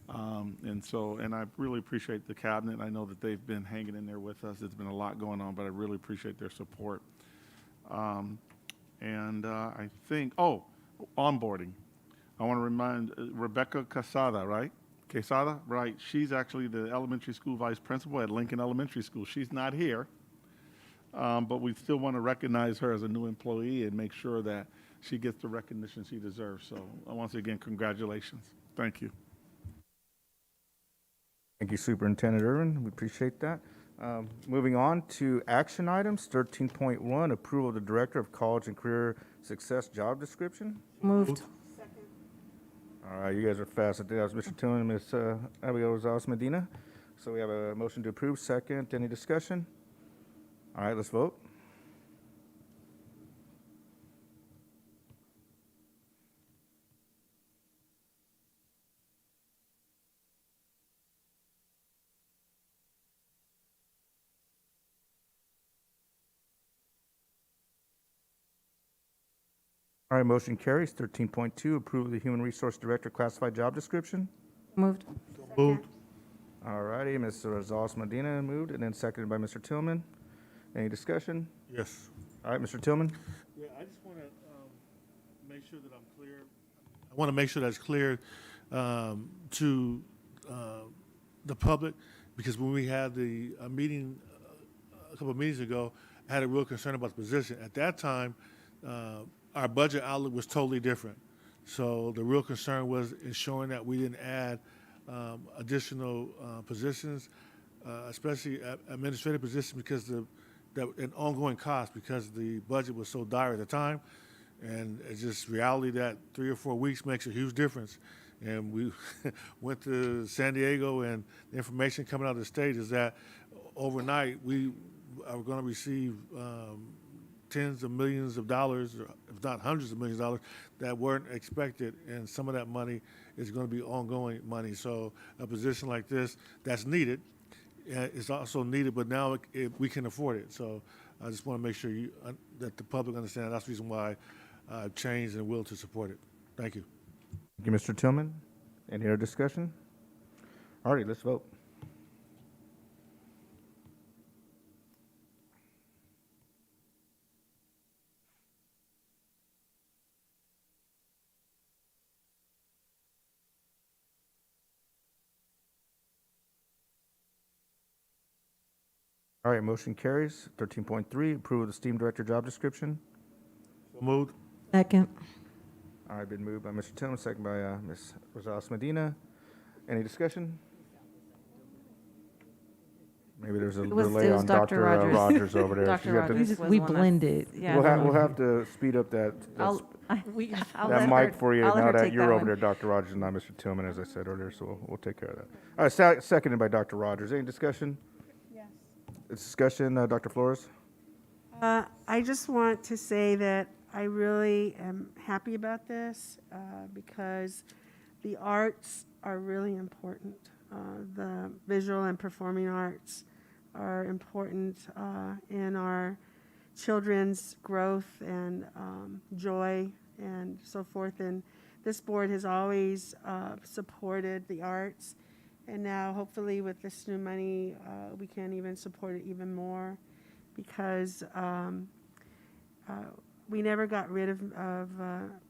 And I really appreciate the cabinet. I know that they've been hanging in there with us. There's been a lot going on, but I really appreciate their support. I think, onboarding. I want to remind Rebecca Quesada, right? Quesada, right? She's actually the elementary school vice principal at Lincoln Elementary School. She's not here, but we still want to recognize her as a new employee and make sure that she gets the recognition she deserves. So once again, congratulations. Thank you. Thank you, Superintendent Irvin. We appreciate that. Moving on to action items, 13.1, approval of the Director of College and Career Success job description. Moved. All right, you guys are fast. I think that was Mr. Tillman and Ms. Abigail Rosales Medina. So we have a motion to approve. Second, any discussion? All right, let's vote. All right, motion carries. 13.2, approve the Human Resource Director classified job description. Moved. Moved. All righty, Ms. Rosales Medina moved, and then seconded by Mr. Tillman. Any discussion? Yes. All right, Mr. Tillman. Yeah, I just want to make sure that I'm clear. I want to make sure that's clear to the public, because when we had the meeting a couple of meetings ago, I had a real concern about the position. At that time, our budget outlook was totally different. So the real concern was ensuring that we didn't add additional positions, especially administrative positions, because an ongoing cost, because the budget was so dire at the time. And it's just reality that 3 or 4 weeks makes a huge difference. And we went to San Diego, and the information coming out of the state is that overnight we are going to receive tens of millions of dollars, or if not hundreds of millions of dollars, that weren't expected, and some of that money is going to be ongoing money. So a position like this that's needed is also needed, but now we can afford it. So I just want to make sure that the public understands that's the reason why I've changed and will to support it. Thank you. Thank you, Mr. Tillman. Any other discussion? All right, let's vote. All right, motion carries. 13.3, approve of the STEAM Director job description. So moved. Second. All right, been moved by Mr. Tillman, second by Ms. Rosales Medina. Any discussion? Maybe there's a delay on Dr. Rogers over there. Dr. Rogers was We one that's- blended. Yeah. We'll have to speed up that I'll that let her- mic for you I'll let now her that take you're that over one. there, Dr. Rogers, and not Mr. Tillman, as I said earlier, so we'll take care of that. All right, seconded by Dr. Rogers. Any discussion? Yes. Discussion, Dr. Flores? I just want to say that I really am happy about this because the arts are really important. The visual and performing arts are important in our children's growth and joy and so forth. And this board has always supported the arts. And now, hopefully, with this new money, we can even support it even more, because we never got rid of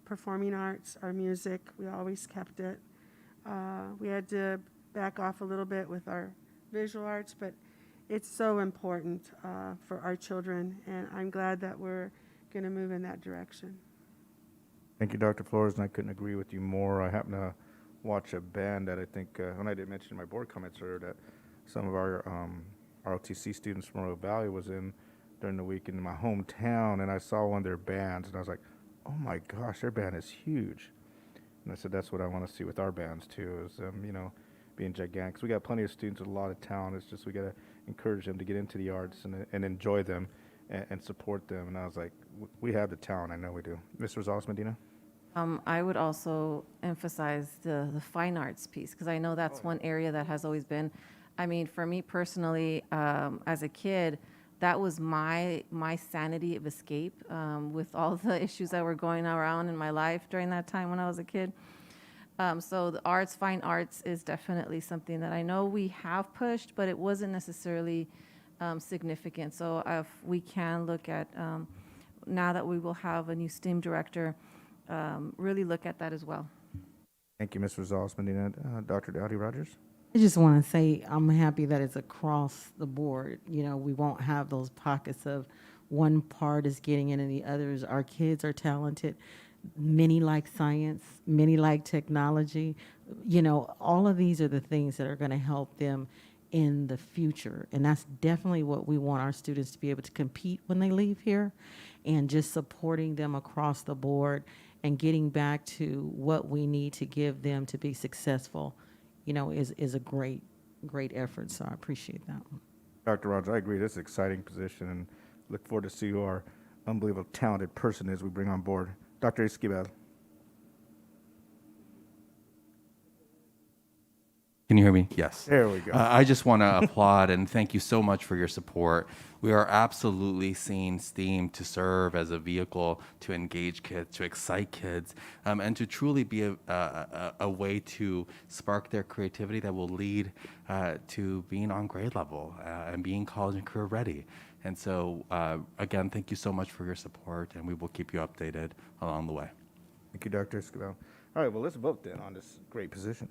performing arts, our music. We always kept it. We had to back off a little bit with our visual arts, but it's so important for our children, and I'm glad that we're going to move in that direction. Thank you, Dr. Flores, and I couldn't agree with you more. I happen to watch a band that I think, and I did mention in my board comments earlier, that some of our ROTC students from Royal Valley was in during the week in my hometown, and I saw one of their bands, and I was like, oh my gosh, their band is huge. And I said, that's what I want to see with our bands too, is being gigantic. 'Cause we got plenty of students with a lot of talent. It's just we got to encourage them to get into the arts and enjoy them and support them. And I was like, we have the talent. I know we do. Ms. Rosales-Medina? I would also emphasize the fine arts piece, because I know that's one area that has always been, I mean, for me personally, as a kid, that was my sanity of escape with all the issues that were going around in my life during that time when I was a kid. So the arts, fine arts is definitely something that I know we have pushed, but it wasn't necessarily significant. So if we can look at, now that we will have a new STEAM director, really look at that as well. Thank you, Ms. Rosales-Medina. Dr. Dowdy Rogers? I just want to say I'm happy that it's across the board. You know, we won't have those pockets of one part is getting in and the others. Our kids are talented. Many like science, many like technology. You know, all of these are the things that are going to help them in the future. And that's definitely what we want our students to be able to compete when they leave here, and just supporting them across the board and getting back to what we need to give them to be successful, you know, is a great effort. So I appreciate that. Dr. Rogers, I agree. This is an exciting position, and look forward to see who our unbelievable talented person is we bring on board. Dr. Esquivel. Can you hear me? Yes. There we go. I just want to applaud and thank you so much for your support. We are absolutely seeing STEAM to serve as a vehicle to engage kids, to excite kids, and to truly be a way to spark their creativity that will lead to being on grade level and being college and career ready. And so, again, thank you so much for your support, and we will keep you updated along the way. Thank you, Dr. Esquivel. All right, well, let's vote then on this great position.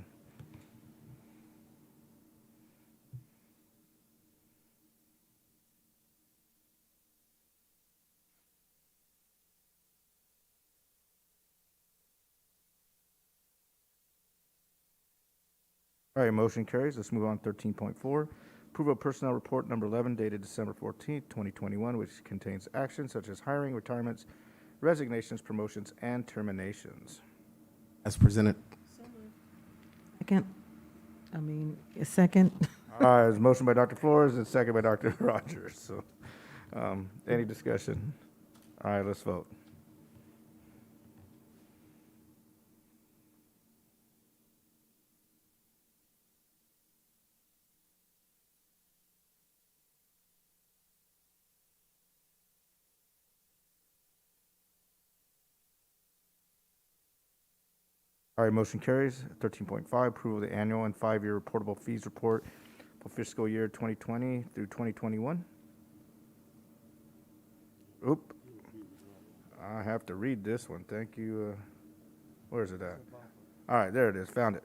All right, motion carries. Let's move on to 13.4. Approval of personnel report number 11 dated December 14th, 2021, which contains actions such as hiring, retirements, resignations, promotions, and terminations. As presented. Second. I mean, a second. All right, there's a motion by Dr. Flores and second by Dr. Rogers. So, any discussion? All right, let's vote. All right, motion carries. 13.5, approval of the annual and 5-year reportable fees report for fiscal year 2020 through 2021. Oop. I have to read this one. Thank you. Where is it at? All right, there it is. Found it.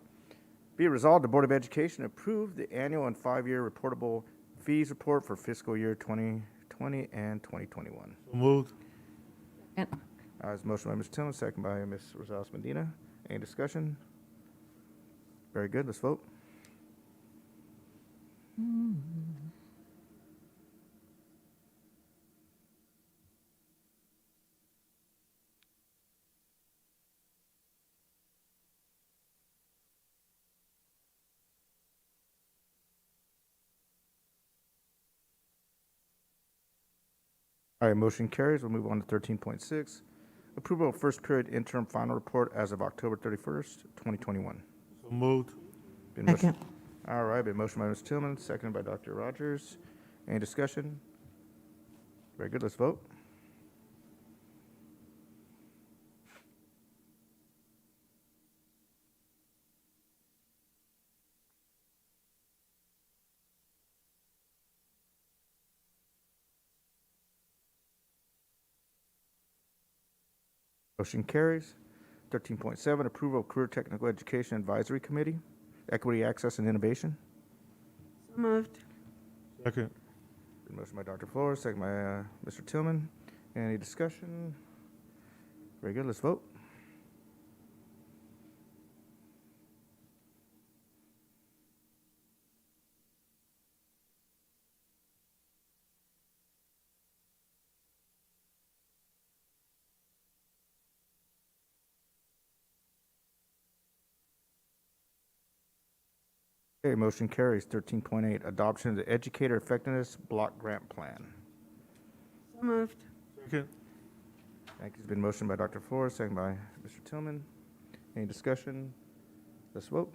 Be it resolved, the Board of Education approved the annual and 5-year reportable fees report for fiscal year 2020 and 2021. Moved. There's a motion by Ms. Tillman, second by Ms. Rosales-Medina. Any discussion? Very good. Let's vote. All right, motion carries. We'll move on to 13.6. Approval of first period interim final report as of October 31st, 2021. So moved. Second. All right, been motion by Ms. Tillman, seconded by Dr. Rogers. Any discussion? Very good. Let's vote. Motion carries. 13.7, approval of Career Technical Education Advisory Committee, Equity, Access, and Innovation. So moved. Second. Been motion by Dr. Flores, second by Mr. Tillman. Any discussion? Very good, let's vote. Okay, motion carries. 13.8, adoption of the Educator Effectiveness Block Grant Plan. So moved. Second. Thank you. It's been motioned by Dr. Flores, second by Mr. Tillman. Any discussion? Let's vote.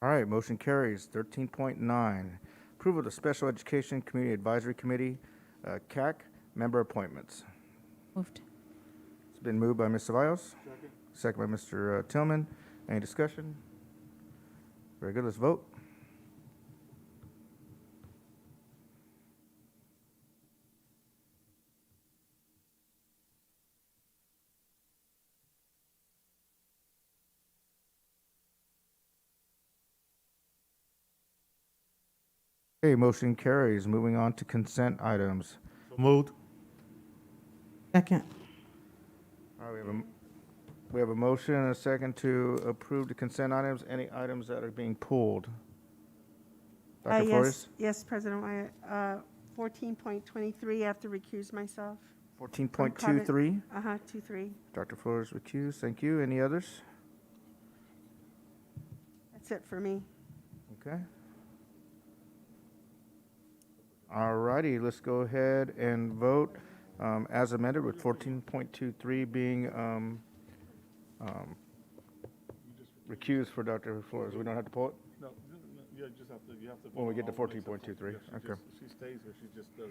All right, motion carries. 13.9, approval of the Special Education Community Advisory Committee, CAC, member appointments. Moved. It's been moved by Ms. Ceballos. Second by Mr. Tillman. Any discussion? Very good, let's vote. Okay, motion carries. Moving on to consent items. So moved. Second. All right, we have a motion and a second to approve the consent items. Any items that are being pulled? Dr. Flores? Yes, President Wyatt. 14.23, I have to recuse myself. 14.23. 23. Dr. Flores recused. Thank you. Any others? That's it for me. Okay. All righty, let's go ahead and vote as amended, with 14.23 being recused for Dr. Flores. We don't have to pull it? No, you just have to, When we get to vote on all 14.23, except for- okay. She stays or she just does.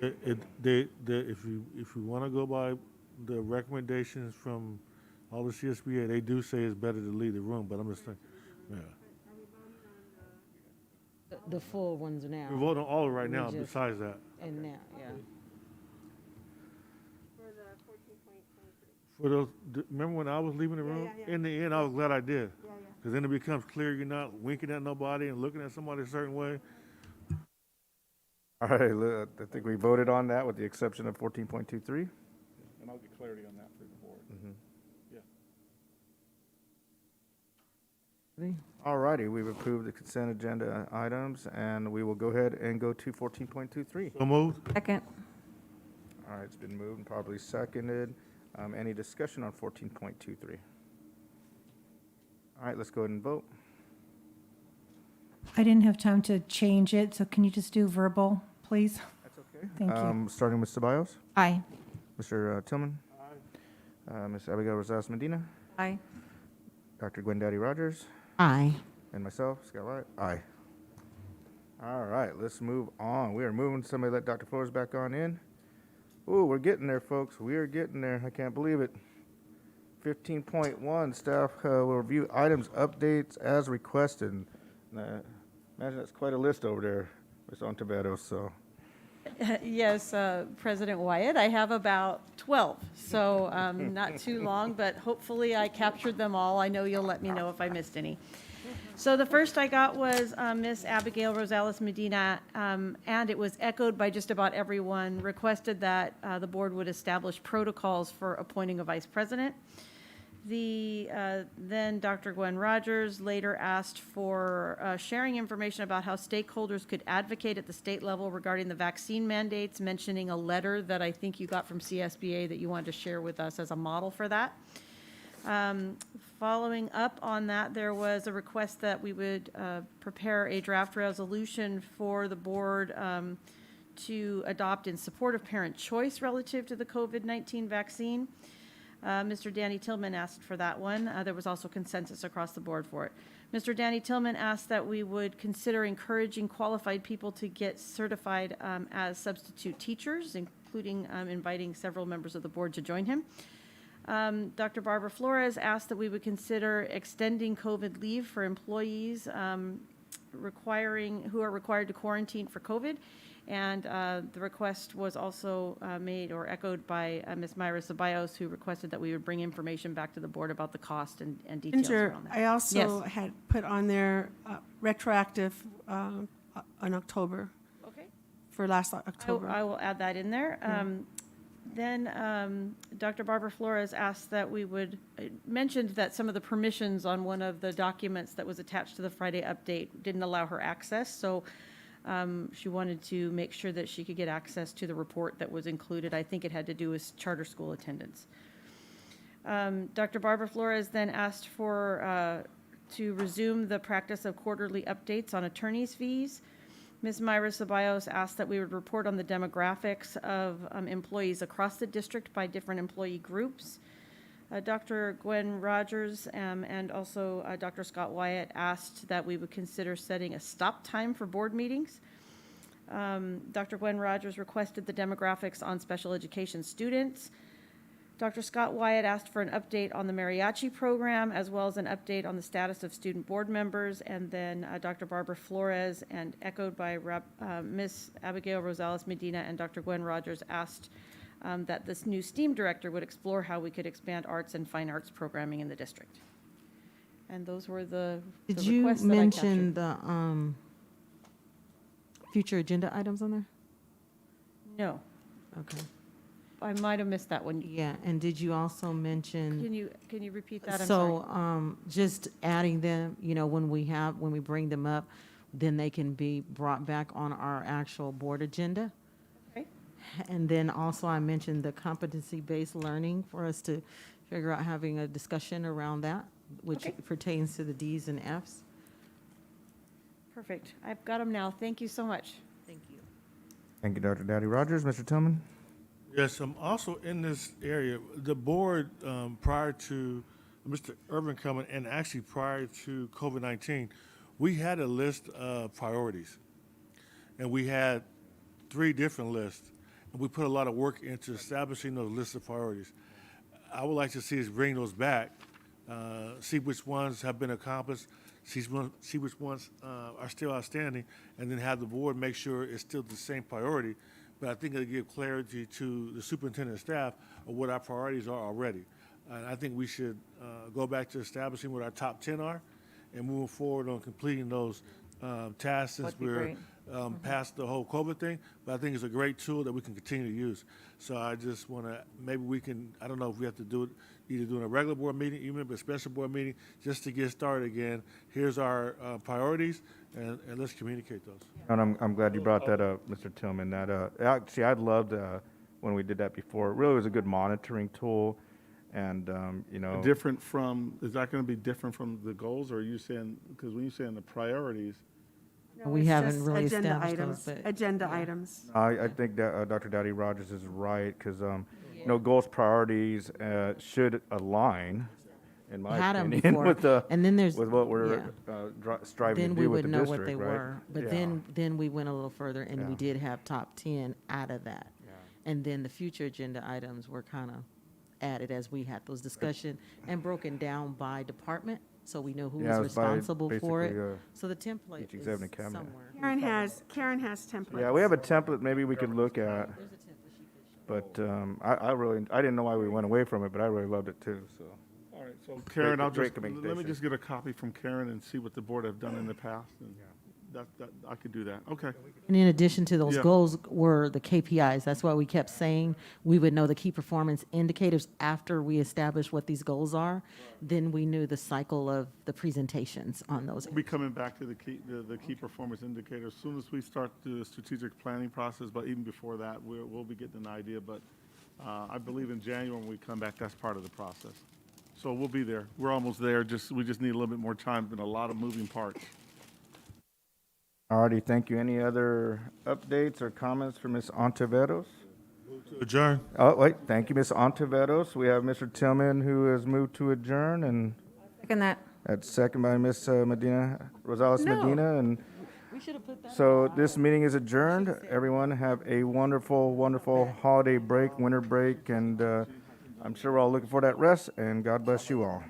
If you want to go by the recommendations from all the CSBA, they do say it's better to leave the room, but I'm just saying, yeah. The full ones now. We're voting on all right We now just- besides that. And now, yeah. For those, remember when I was leaving the room? yeah. In the end, I was glad I did. Yeah. Because then it becomes clear you're not winking at nobody and looking at somebody a certain way. All right, I think we voted on that with the exception of 14.23. And I'll get clarity on that for the board. Yeah. All righty, we've approved the consent agenda items, and we will go ahead and go to 14.23. So moved. Second. All right, it's been moved and probably seconded. Any discussion on 14.23? All right, let's go ahead and vote. I didn't have time to change it, so can you just do verbal, please? That's okay. Thank you. Starting with Ceballos, Aye. Mr. Tillman, Ms. Abigail Rosales Medina, Aye. Dr. Gwendaddy Rogers, Aye. and myself, Scott Wright. Aye. All right, let's move on. We are moving. Somebody let Dr. Flores back on in. Ooh, we're getting there, folks. We are getting there. I can't believe it. 15.1, staff will review items, updates as requested. Imagine that's quite a list over there, Ms. Ontiveros, so. Yes, President Wyatt, I have about 12, so not too long, but hopefully I captured them all. I know you'll let me know if I missed any. So the first I got was Miss Abigail Rosales Medina, and it was echoed by just about everyone, requested that the board would establish protocols for appointing a vice president. Then Dr. Gwen Rogers later asked for sharing information about how stakeholders could advocate at the state level regarding the vaccine mandates, mentioning a letter that I think you got from CSBA that you wanted to share with us as a model for that. Following up on that, there was a request that we would prepare a draft resolution for the board to adopt in support of parent choice relative to the COVID-19 vaccine. Mr. Danny Tillman asked for that one. There was also consensus across the board for it. Mr. Danny Tillman asked that we would consider encouraging qualified people to get certified as substitute teachers, including inviting several members of the board to join him. Dr. Barbara Flores asked that we would consider extending COVID leave for employees who are required to quarantine for COVID. And the request was also made or echoed by Ms. Myra Ceballos, who requested that we would bring information back to the board about the cost and details Ginger, around that. I also Yes. had put on there retroactive on October. Okay. For last October. I will add that in there. Then Dr. Barbara Flores asked that we would, mentioned that some of the permissions on one of the documents that was attached to the Friday update didn't allow her access. So she wanted to make sure that she could get access to the report that was included. I think it had to do with charter school attendance. Dr. Barbara Flores then asked for to resume the practice of quarterly updates on attorney's fees. Ms. Myra Ceballos asked that we would report on the demographics of employees across the district by different employee groups. Dr. Gwen Rogers and also Dr. Scott Wyatt asked that we would consider setting a stop time for board meetings. Dr. Gwen Rogers requested the demographics on special education students. Dr. Scott Wyatt asked for an update on the mariachi program, as well as an update on the status of student board members. And then Dr. Barbara Flores, and echoed by Ms. Abigail Rosales Medina and Dr. Gwen Rogers, asked that this new STEAM director would explore how we could expand arts and fine arts programming in the district. And those were the Did the you requests that I mention captured. the future agenda items on there? No. Okay. I might have missed that one. Yeah, and did you also mention? Can you repeat that? I'm sorry. So, just adding them, when we bring them up, then they can be brought back on our actual board agenda. Okay. And then also I mentioned the competency-based learning for us to figure out having a discussion around that, which Okay. pertains to the Ds and Fs. Perfect. I've got them now. Thank you so much. Thank you. Thank you, Dr. Dowdy Rogers. Mr. Tillman? Yes, also in this area, the board, prior to Mr. Irvin coming, and actually prior to COVID-19, we had a list of priorities. And we had 3 different lists. And we put a lot of work into establishing those lists of priorities. I would like to see us bring those back, see which ones have been accomplished, see which ones are still outstanding, and then have the board make sure it's still the same priority. But I think it'll give clarity to the superintendent and staff of what our priorities are already. And I think we should go back to establishing what our top 10 are and moving forward on completing those tasks since That'd be we're great. past the whole COVID thing. But I think it's a great tool that we can continue to use. So I just want to, maybe we can, I don't know if we have to do it, either doing a regular board meeting, even if it's a special board meeting, just to get started again. Here's our priorities, and let's communicate those. And I'm glad you brought that up, Mr. Tillman. That actually, I'd loved when we did that before. It really was a good monitoring tool, and Different from, is that going to be different from the goals, or are you saying, because when you're saying the priorities, No, We it's haven't just really agenda established items, those, but- agenda items. I think that Dr. Dowdy Rogers is right, because goals, priorities should align, in my Had 'em opinion, before. And then there's- with what we're yeah. striving Then to we do with would the know district, what they right? were. But Yeah. then we went a little further, and we Yeah. did have top 10 out of that. And then the future agenda items were kind of added as we had those discussion and broken down by department, so we know who Yeah, was it's by responsible for basically, it. So the template each is executive cabinet. somewhere. Karen has templates. Yeah, we have a template maybe we could look at. But I didn't know why we went away from it, but I really loved it too, so. all right, so Karen, Great- I'll great just, let me communication. just get a copy from Karen and see what the board have done in the past, and that, I could do that, okay. And in addition to those Yeah. goals were the KPIs. That's why we kept saying we would know the key performance indicators after we established what these goals are. Then we knew the cycle of the presentations on those. We'll be coming back to the key performance indicators as soon as we start the strategic planning process, but even before that, we'll be getting an idea, but I believe in January when we come back, that's part of the process. So we'll be there. We're almost there, we just need a little bit more time and a lot of moving parts. Alrighty, thank you. Any other updates or comments for Ms. Ontiveros? Adjourn. Oh, wait, thank you, Ms. Ontiveros. We have Mr. Tillman, who has moved to adjourn, and Second that. that's second by Ms. Medina, Rosales No. Medina, and We So this meeting is adjourned. Everyone have a wonderful, wonderful holiday break, winter break, and I'm sure we're all looking for that rest, and God bless you all.